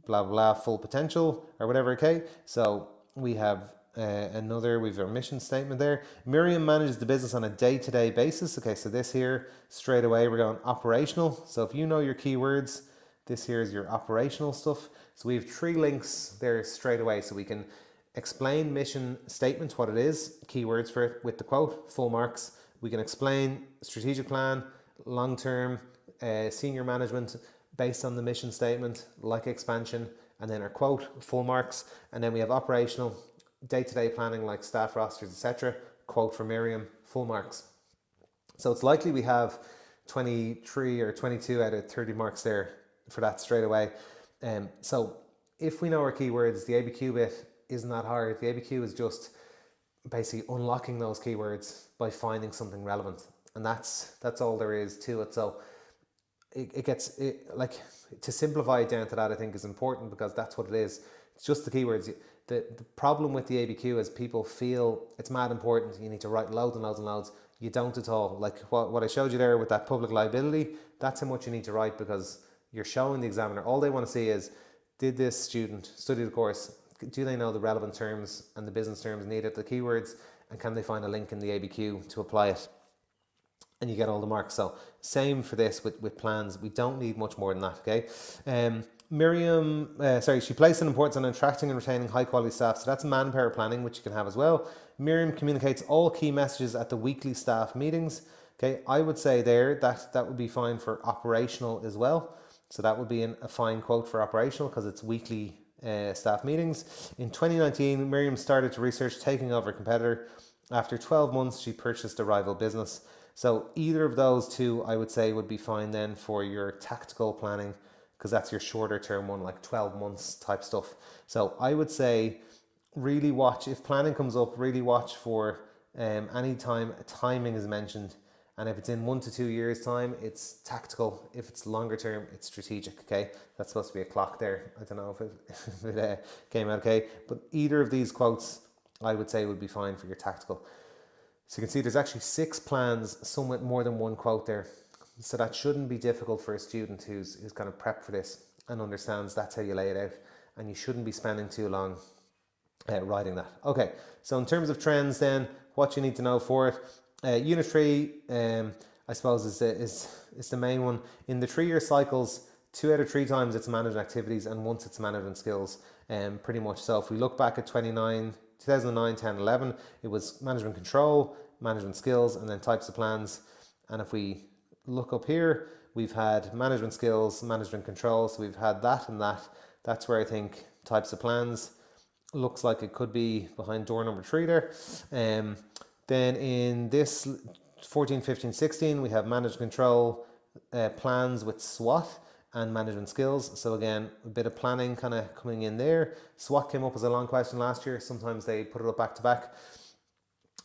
Speaker 1: blah blah blah full potential or whatever. Okay, so we have we've our mission statement there. Miriam manages the business on a day-to-day basis. Okay, so this here straight away we're going operational. So if you know your keywords, this here is your operational stuff. So we have 3 links there straight away. So we can explain mission statement, what it is, keywords for it with the quote, full marks. We can explain strategic plan, long-term, senior management based on the mission statement, like expansion, and then our quote, full marks. And then we have operational, day-to-day planning like staff rosters, etc. Quote for Miriam, full marks. So it's likely we have 23 or 22 out of 30 marks there for that straight away. So if we know our keywords, the ABQ bit isn't that hard. The ABQ is just basically unlocking those keywords by finding something relevant, and that's all there is to it. So it gets like, to simplify it down to that, I think is important, because that's what it is. It's just the keywords. The problem with the ABQ is people feel it's mad important. You need to write loads and loads and loads. You don't at all. Like what I showed you there with that public liability, that's how much you need to write, because you're showing the examiner, all they want to see is, did this student study the course? Do they know the relevant terms and the business terms needed, the keywords, and can they find a link in the ABQ to apply it? And you get all the marks. So same for this with plans. We don't need much more than that, okay? Miriam, she placed an importance on attracting and retaining high quality staff. So that's manpower planning, which you can have as well. Miriam communicates all key messages at the weekly staff meetings. Okay, I would say there that would be fine for operational as well. So that would be a fine quote for operational, because it's weekly staff meetings. In 2019, Miriam started to research taking over a competitor. After 12 months, she purchased a rival business. So either of those two, I would say, would be fine then for your tactical planning, because that's your shorter term one, like 12 months type stuff. So I would say really watch, if planning comes up, really watch for any time timing is mentioned. And if it's in 1 to 2 years time, it's tactical. If it's longer term, it's strategic, okay? That's supposed to be a clock there. I don't know if it came out okay. But either of these quotes, I would say, would be fine for your tactical. So you can see there's actually 6 plans, some with more than one quote there. So that shouldn't be difficult for a student who's kind of prepped for this and understands that's how you lay it out. And you shouldn't be spending too long writing that. Okay, so in terms of trends then, what you need to know for it. Unit 3, I suppose, is the main one. In the 3-year cycles, 2 out of 3 times it's management activities, and once it's management skills, pretty much. So if we look back at 2009, 10, 11, it was management control, management skills, and then types of plans. And if we look up here, we've had management skills, management control, so we've had that and that. That's where I think types of plans looks like it could be behind door number 3 there. Then in this 14, 15, 16, we have management control plans with SWOT and management skills. So again, a bit of planning kind of coming in there. SWOT came up as a long question last year. Sometimes they put it up back to back.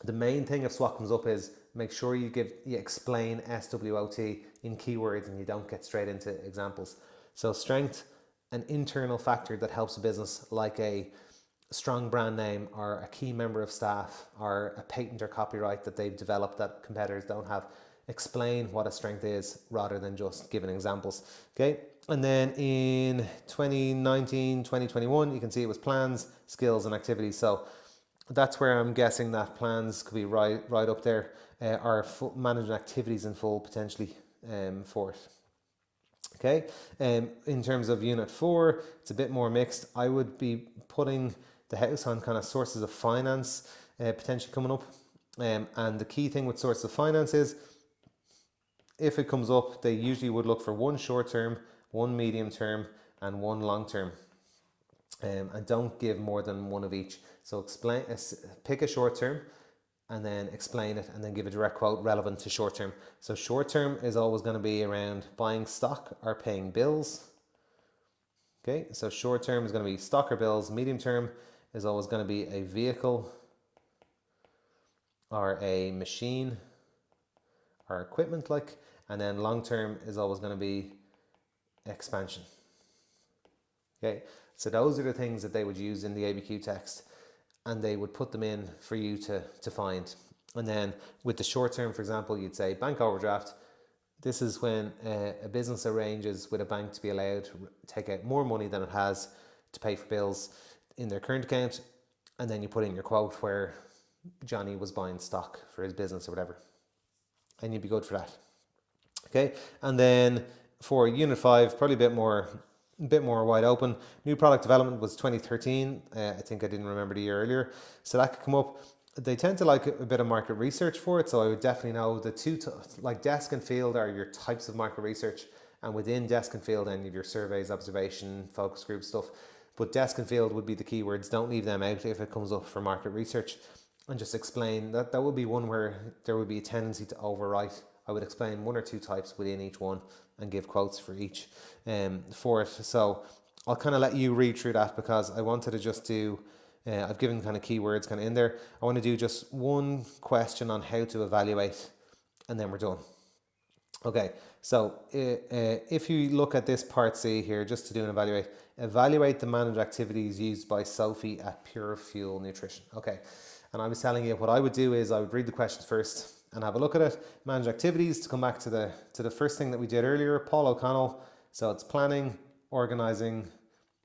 Speaker 1: The main thing if SWOT comes up is make sure you explain SWOT in keywords and you don't get straight into examples. So strength, an internal factor that helps a business, like a strong brand name or a key member of staff or a patent or copyright that they've developed that competitors don't have. Explain what a strength is rather than just giving examples. Okay, and then in 2019, 2021, you can see it was plans, skills and activities. So that's where I'm guessing that plans could be right up there, or managing activities in full potentially for it. Okay, in terms of unit 4, it's a bit more mixed. I would be putting the house on kind of sources of finance potentially coming up. And the key thing with sources of finance is, if it comes up, they usually would look for 1 short term, 1 medium term, and 1 long term. And don't give more than 1 of each. So pick a short term and then explain it, and then give a direct quote relevant to short term. So short term is always going to be around buying stock or paying bills. Okay, so short term is going to be stock or bills. Medium term is always going to be a vehicle or a machine or equipment like, and then long term is always going to be expansion. Okay, so those are the things that they would use in the ABQ text, and they would put them in for you to find. And then with the short term, for example, you'd say bank overdraft. This is when a business arranges with a bank to be allowed to take out more money than it has to pay for bills in their current account, and then you put in your quote where Johnny was buying stock for his business or whatever, and you'd be good for that. Okay, and then for Unit 5, probably a bit more wide open. New product development was 2013. I think I didn't remember the year earlier, so that could come up. They tend to like a bit of market research for it, so I would definitely know the two, like desk and field are your types of market research, and within desk and field then you have your surveys, observation, focus group stuff, but desk and field would be the keywords. Don't leave them out if it comes up for market research, and just explain that. That would be one where there would be a tendency to overwrite. I would explain one or two types within each one and give quotes for each for it. So I'll kind of let you read through that because I wanted to just do, I've given kind of keywords kind of in there. I want to do just one question on how to evaluate, and then we're done. Okay, so if you look at this part C here, just to do an evaluate the managed activities used by Sophie at Pure Fuel Nutrition. Okay, and I was telling you what I would do is I would read the questions first and have a look at it. Managed activities, to come back to the first thing that we did earlier, Paul O'Connell. So it's planning, organizing,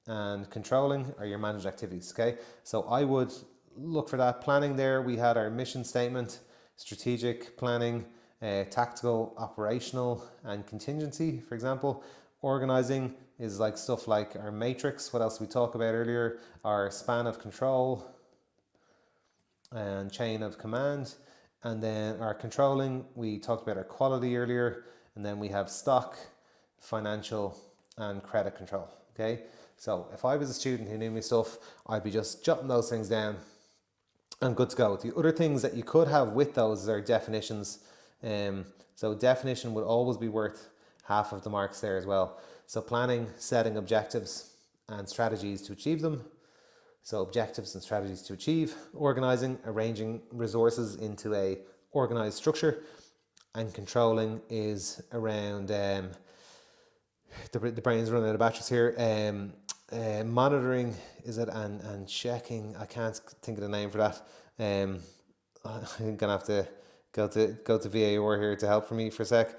Speaker 1: and controlling are your managed activities. Okay, so I would look for that. Planning, there we had our mission statement, strategic planning, tactical, operational, and contingency, for example. Organizing is like stuff like our matrix. What else did we talk about earlier? Our span of control and chain of command. And then our controlling, we talked about our quality earlier. And then we have stock, financial, and credit control. Okay, so if I was a student who knew me stuff, I'd be just jotting those things down and good to go. The other things that you could have with those are definitions. So definition would always be worth half of the marks there as well. So planning, setting objectives and strategies to achieve them. So objectives and strategies to achieve. Organizing, arranging resources into a organized structure. And controlling is around, the brain's running out of batteries here. Monitoring, is it, and checking. I can't think of the name for that. I'm gonna have to go to VAR here to help for me for a sec.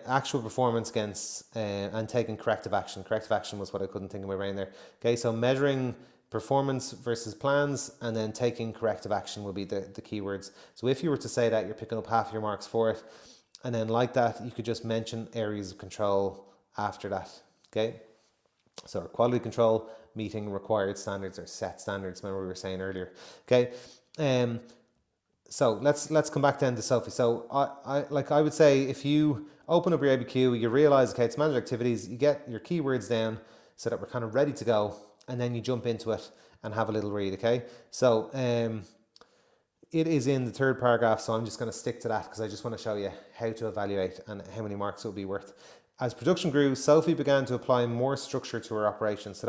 Speaker 1: Actual performance against and taking corrective action. Corrective action was what I couldn't think of my brain there. Okay, so measuring performance versus plans, and then taking corrective action will be the keywords. So if you were to say that, you're picking up half your marks for it, and then like that, you could just mention areas of control after that. Okay, so quality control, meeting required standards or set standards. Remember we were saying earlier. Okay. So let's come back then to Sophie. So I would say if you open up your ABQ, you realize, okay, it's managed activities, you get your keywords down so that we're kind of ready to go, and then you jump into it and have a little read. Okay, so it is in the third paragraph, so I'm just going to stick to that because I just want to show you how to evaluate and how many marks it will be worth. As production grew, Sophie began to apply more structure to her operations. So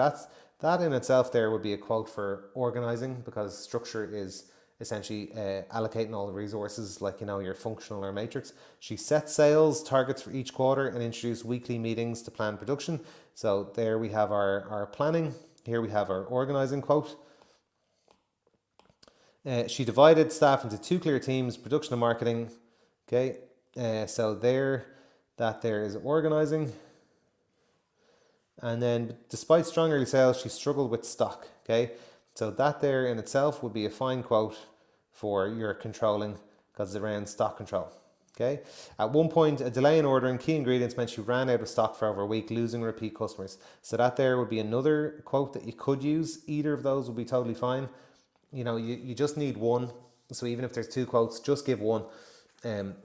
Speaker 1: that in itself there would be a quote for organizing, because structure is essentially allocating all the resources, like, you know, your functional or matrix. She set sales targets for each quarter and introduced weekly meetings to plan production. So there we have our planning. Here we have our organizing quote. She divided staff into two clear teams, production and marketing. Okay, so there is organizing. And then despite strong early sales, she struggled with stock. Okay, so that there in itself would be a fine quote for your controlling, because it's around stock control. Okay, at one point, a delay in ordering key ingredients meant she ran out of stock for over a week, losing repeat customers. So that there would be another quote that you could use. Either of those would be totally fine. You know, you just need one. So even if there's two quotes, just give one.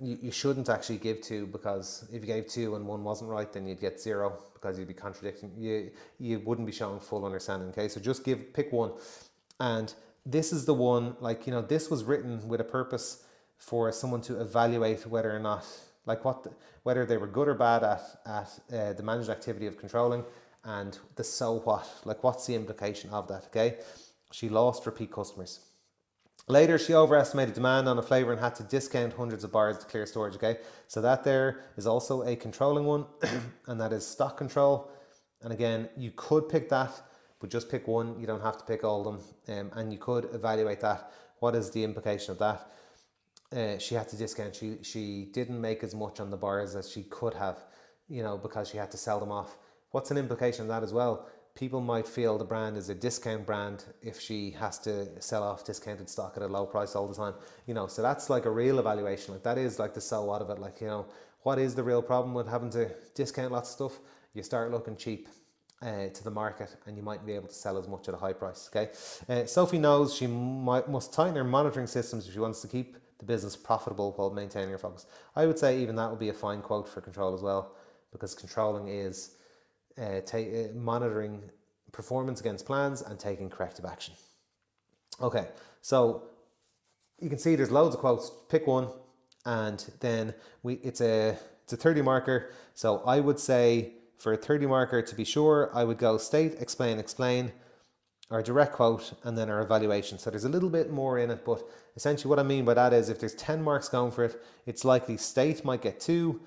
Speaker 1: You shouldn't actually give two, because if you gave two and one wasn't right, then you'd get zero, because you'd be contradicting. You wouldn't be showing full understanding. Okay, so just pick one. And this is the one, like, you know, this was written with a purpose for someone to evaluate whether or not, like whether they were good or bad at the managed activity of controlling, and the so what, like what's the implication of that, okay? She lost repeat customers. Later, she overestimated demand on a flavour and had to discount hundreds of bars to clear storage, okay? So that there is also a controlling one, and that is stock control. And again, you could pick that, but just pick one. You don't have to pick all of them. And you could evaluate that. What is the implication of that? She had to discount. She didn't make as much on the bars as she could have, because she had to sell them off. What's an implication of that as well? People might feel the brand is a discount brand if she has to sell off discounted stock at a low price all the time. So that's like a real evaluation. Like that is like the so what of it. Like, what is the real problem with having to discount lots of stuff? You start looking cheap to the market, and you might be able to sell as much at a high price. Okay. Sophie knows she must tighten her monitoring systems if she wants to keep the business profitable while maintaining her focus. I would say even that would be a fine quote for control as well, because controlling is monitoring performance against plans and taking corrective action. Okay, so you can see there's loads of quotes. Pick one, and then it's a 30 marker. So I would say for a 30 marker, to be sure, I would go state, explain, our direct quote, and then our evaluation. So there's a little bit more in it, but essentially what I mean by that is if there's 10 marks going for it, it's likely state might get 2.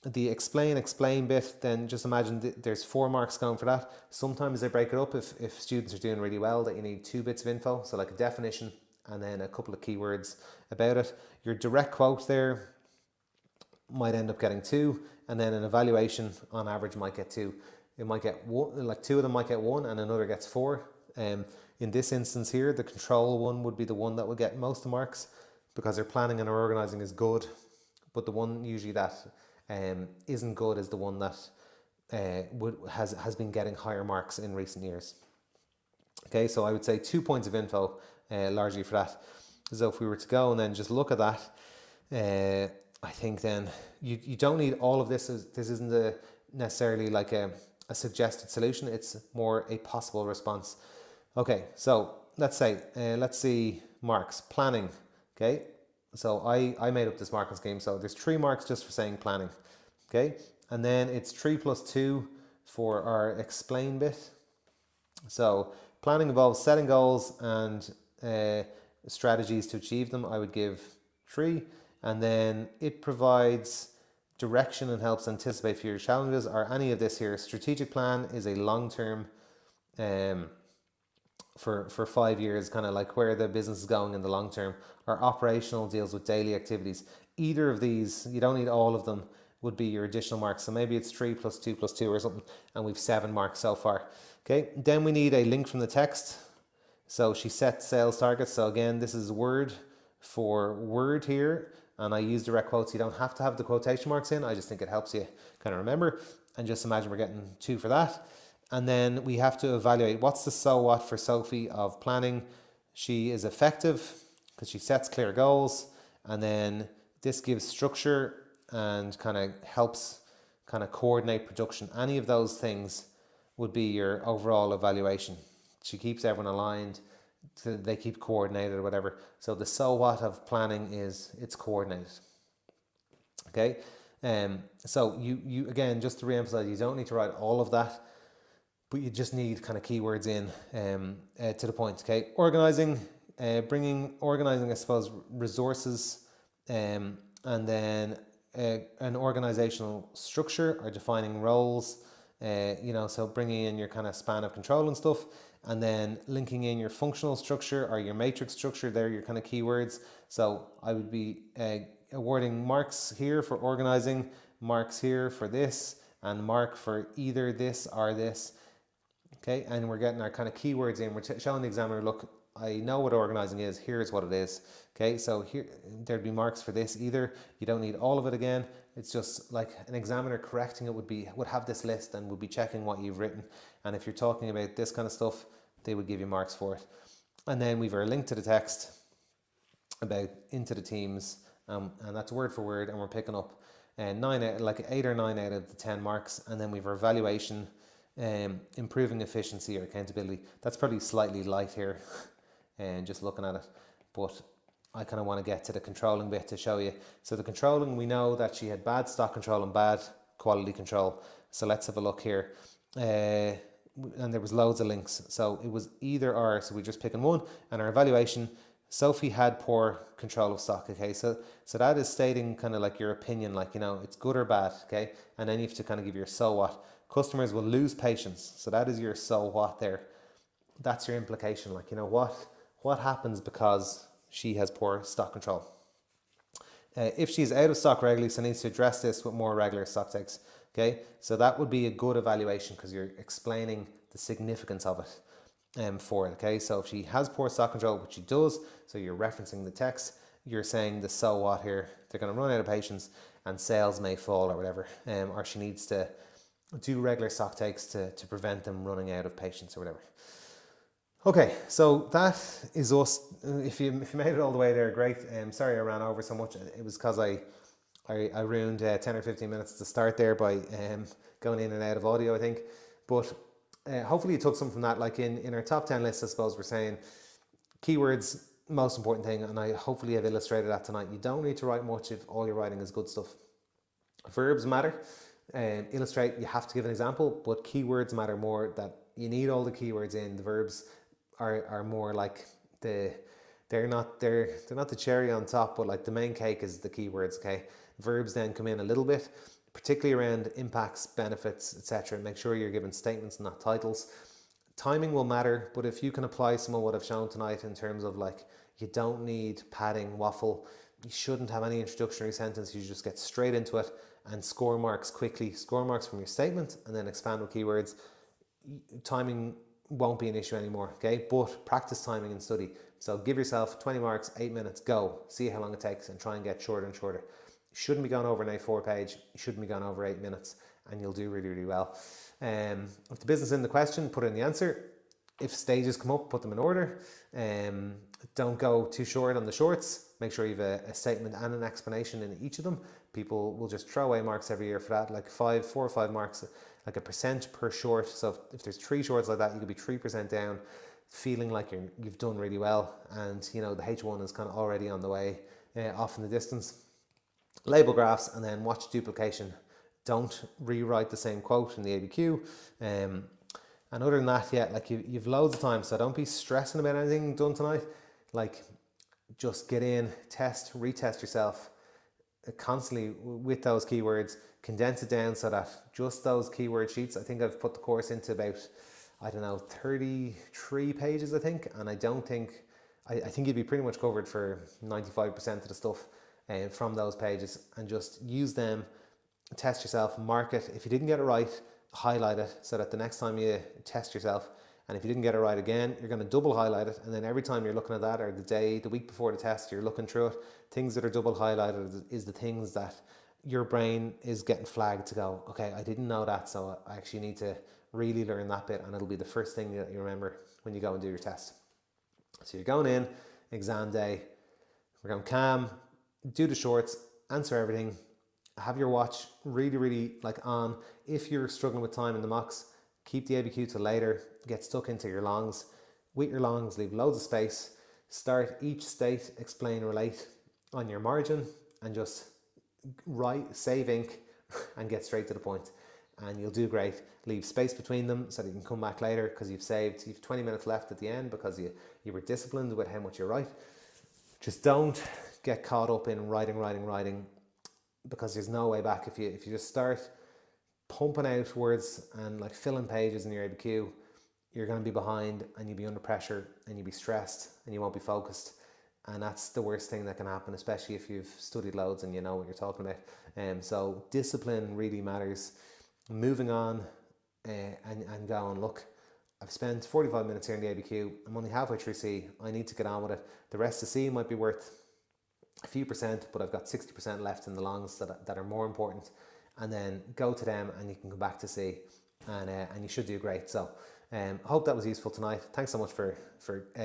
Speaker 1: The explain bit, then just imagine there's 4 marks going for that. Sometimes they break it up if students are doing really well, that you need 2 bits of info, so like a definition and then a couple of keywords about it. Your direct quote there might end up getting 2, and then an evaluation on average might get 2. It might get 1, like 2 of them might get 1 and another gets 4. In this instance here, the control one would be the one that would get most of the marks because their planning and organizing is good, but the one usually that isn't good is the one that has been getting higher marks in recent years. Okay, so I would say 2 points of info largely for that. So if we were to go and then just look at that, I think then you don't need all of this. This isn't necessarily like a suggested solution. It's more a possible response. Okay, so let's see marks, planning. Okay, so I made up this marking scheme. So there's 3 marks just for saying planning. Okay, and then it's 3 plus 2 for our explain bit. So planning involves setting goals and strategies to achieve them. I would give 3. And then it provides direction and helps anticipate future challenges. Or any of this here. Strategic plan is a long-term for 5 years, kind of like where the business is going in the long term. Our operational deals with daily activities. Either of these, you don't need all of them, would be your additional marks. So maybe it's 3 plus 2 plus 2 or something, and we've 7 marks so far. Okay, then we need a link from the text. So she set sales targets. So again, this is word for word here, and I use direct quotes. You don't have to have the quotation marks in. I just think it helps you kind of remember. And just imagine we're getting 2 for that. And then we have to evaluate what's the so what for Sophie of planning. She is effective because she sets clear goals, and then this gives structure and kind of helps kind of coordinate production. Any of those things would be your overall evaluation. She keeps everyone aligned, they keep coordinated or whatever. So the so what of planning is it's coordinated. Okay, so you again, just to re-emphasize, you don't need to write all of that, but you just need kind of keywords in to the point. Okay, organizing, I suppose, resources, and then an organizational structure or defining roles. So bringing in your kind of span of control and stuff, and then linking in your functional structure or your matrix structure. They're your kind of keywords. So I would be awarding marks here for organizing, marks here for this, and mark for either this or this. Okay, and we're getting our kind of keywords in. We're showing the examiner, look, I know what organizing is, here's what it is. Okay, so here there'd be marks for this either. You don't need all of it again. It's just like an examiner correcting it would have this list and would be checking what you've written. And if you're talking about this kind of stuff, they would give you marks for it. And then we've our link to the text about into the teams, and that's word for word, and we're picking up 8 or 9 out of the 10 marks. And then we've our evaluation, improving efficiency or accountability. That's probably slightly light here and just looking at it, but I kind of want to get to the controlling bit to show you. So the controlling, we know that she had bad stock control and bad quality control. So let's have a look here. And there was loads of links. So it was either or. So we're just picking one. And our evaluation, Sophie had poor control of stock. Okay, so that is stating kind of like your opinion, like, you know, it's good or bad. Okay, and then you have to kind of give your so what. Customers will lose patience. So that is your so what there. That's your implication. Like, you know, what happens because she has poor stock control. If she's out of stock regularly, so needs to address this with more regular stock takes. Okay, so that would be a good evaluation because you're explaining the significance of it for it. Okay, so if she has poor stock control, which she does, so you're referencing the text, you're saying the so what here. They're going to run out of patience and sales may fall or whatever, or she needs to do regular stock takes to prevent them running out of patience or whatever. Okay, so that is us. If you made it all the way there, great. Sorry I ran over so much. It was because I ruined 10 or 15 minutes to start there by going in and out of audio, I think. But hopefully you took something from that. Like in our top 10 list, I suppose we're saying keywords, most important thing, and I hopefully have illustrated that tonight. You don't need to write much if all you're writing is good stuff. Verbs matter. Illustrate, you have to give an example, but keywords matter more. That you need all the keywords in. The verbs are more like they're not the cherry on top, but like the main cake is the keywords. Okay, verbs then come in a little bit, particularly around impacts, benefits, etc. Make sure you're giving statements, not titles. Timing will matter, but if you can apply some of what I've shown tonight in terms of like you don't need padding, waffle, you shouldn't have any introductory sentence, you just get straight into it and score marks quickly, score marks from your statement and then expand with keywords. Timing won't be an issue anymore, okay? But practice timing and study. So give yourself 20 marks, 8 minutes, go. See how long it takes and try and get shorter and shorter. You shouldn't be going over an A4 page. You shouldn't be going over 8 minutes and you'll do really, really well. If the business is in the question, put in the answer. If stages come up, put them in order. Don't go too short on the shorts. Make sure you have a statement and an explanation in each of them. People will just throw away marks every year for that, like 4 or 5 marks, like a percent per short. So if there's 3 shorts like that, you could be 3% down, feeling like you've done really well. And you know the H1 is kind of already on the way, off in the distance. Label graphs and then watch duplication. Don't rewrite the same quote in the ABQ. And other than that, yeah, like you've loads of time, so don't be stressing about anything done tonight. Like just get in, test, retest yourself constantly with those keywords, condense it down so that just those keyword sheets, I think I've put the course into about, I don't know, 33 pages, I think. And I think you'd be pretty much covered for 95% of the stuff from those pages, and just use them, test yourself, mark it. If you didn't get it right, highlight it so that the next time you test yourself, and if you didn't get it right again, you're going to double highlight it. And then every time you're looking at that, or the week before the test, you're looking through it, things that are double highlighted is the things that your brain is getting flagged to go, okay, I didn't know that, so I actually need to really learn that bit, and it'll be the first thing that you remember when you go and do your test. So you're going in, exam day, we're going calm, do the shorts, answer everything, have your watch really, really like on. If you're struggling with time in the mocks, keep the ABQ till later, get stuck into your longs. With your longs, leave loads of space, start each state, explain, relate on your margin, and just write, save ink, and get straight to the point. And you'll do great. Leave space between them so that you can come back later because you've 20 minutes left at the end because you were disciplined with how much you write. Just don't get caught up in writing, because there's no way back. If you just start pumping out words and like filling pages in your ABQ, you're going to be behind and you'll be under pressure and you'll be stressed and you won't be focused. And that's the worst thing that can happen, especially if you've studied loads and you know what you're talking about. So discipline really matters. Moving on and going, look, I've spent 45 minutes here in the ABQ. I'm only halfway through C. I need to get on with it. The rest of C might be worth a few percent, but I've got 60% left in the longs that are more important. And then go to them and you can come back to C, and you should do great. So I hope that was useful tonight. Thanks so much for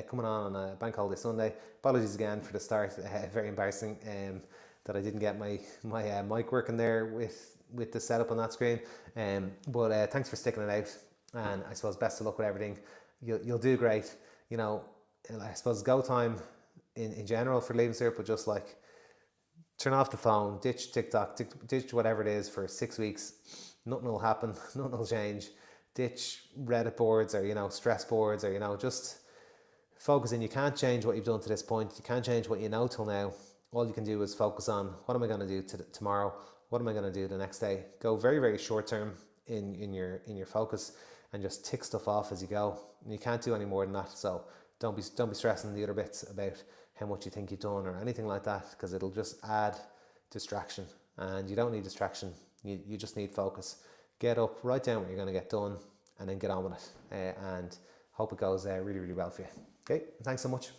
Speaker 1: coming on a bank holiday Sunday. Apologies again for the start. Very embarrassing that I didn't get my mic working there with the setup on that screen. But thanks for sticking it out, and I suppose best of luck with everything. You'll do great. You know, I suppose go time in general for leaving cert, but just like turn off the phone, ditch TikTok, ditch whatever it is for 6 weeks. Nothing will happen, nothing will change. Ditch Reddit boards or, stress boards or, just focus in. You can't change what you've done to this point. You can't change what you know till now. All you can do is focus on what am I going to do tomorrow? What am I going to do the next day? Go very, very short term in your focus and just tick stuff off as you go. And you can't do any more than that. So don't be stressing the other bits about how much you think you've done or anything like that, because it'll just add distraction, and you don't need distraction. You just need focus. Get up, write down what you're going to get done, and then get on with it. And hope it goes really, really well for you. Okay, thanks so much.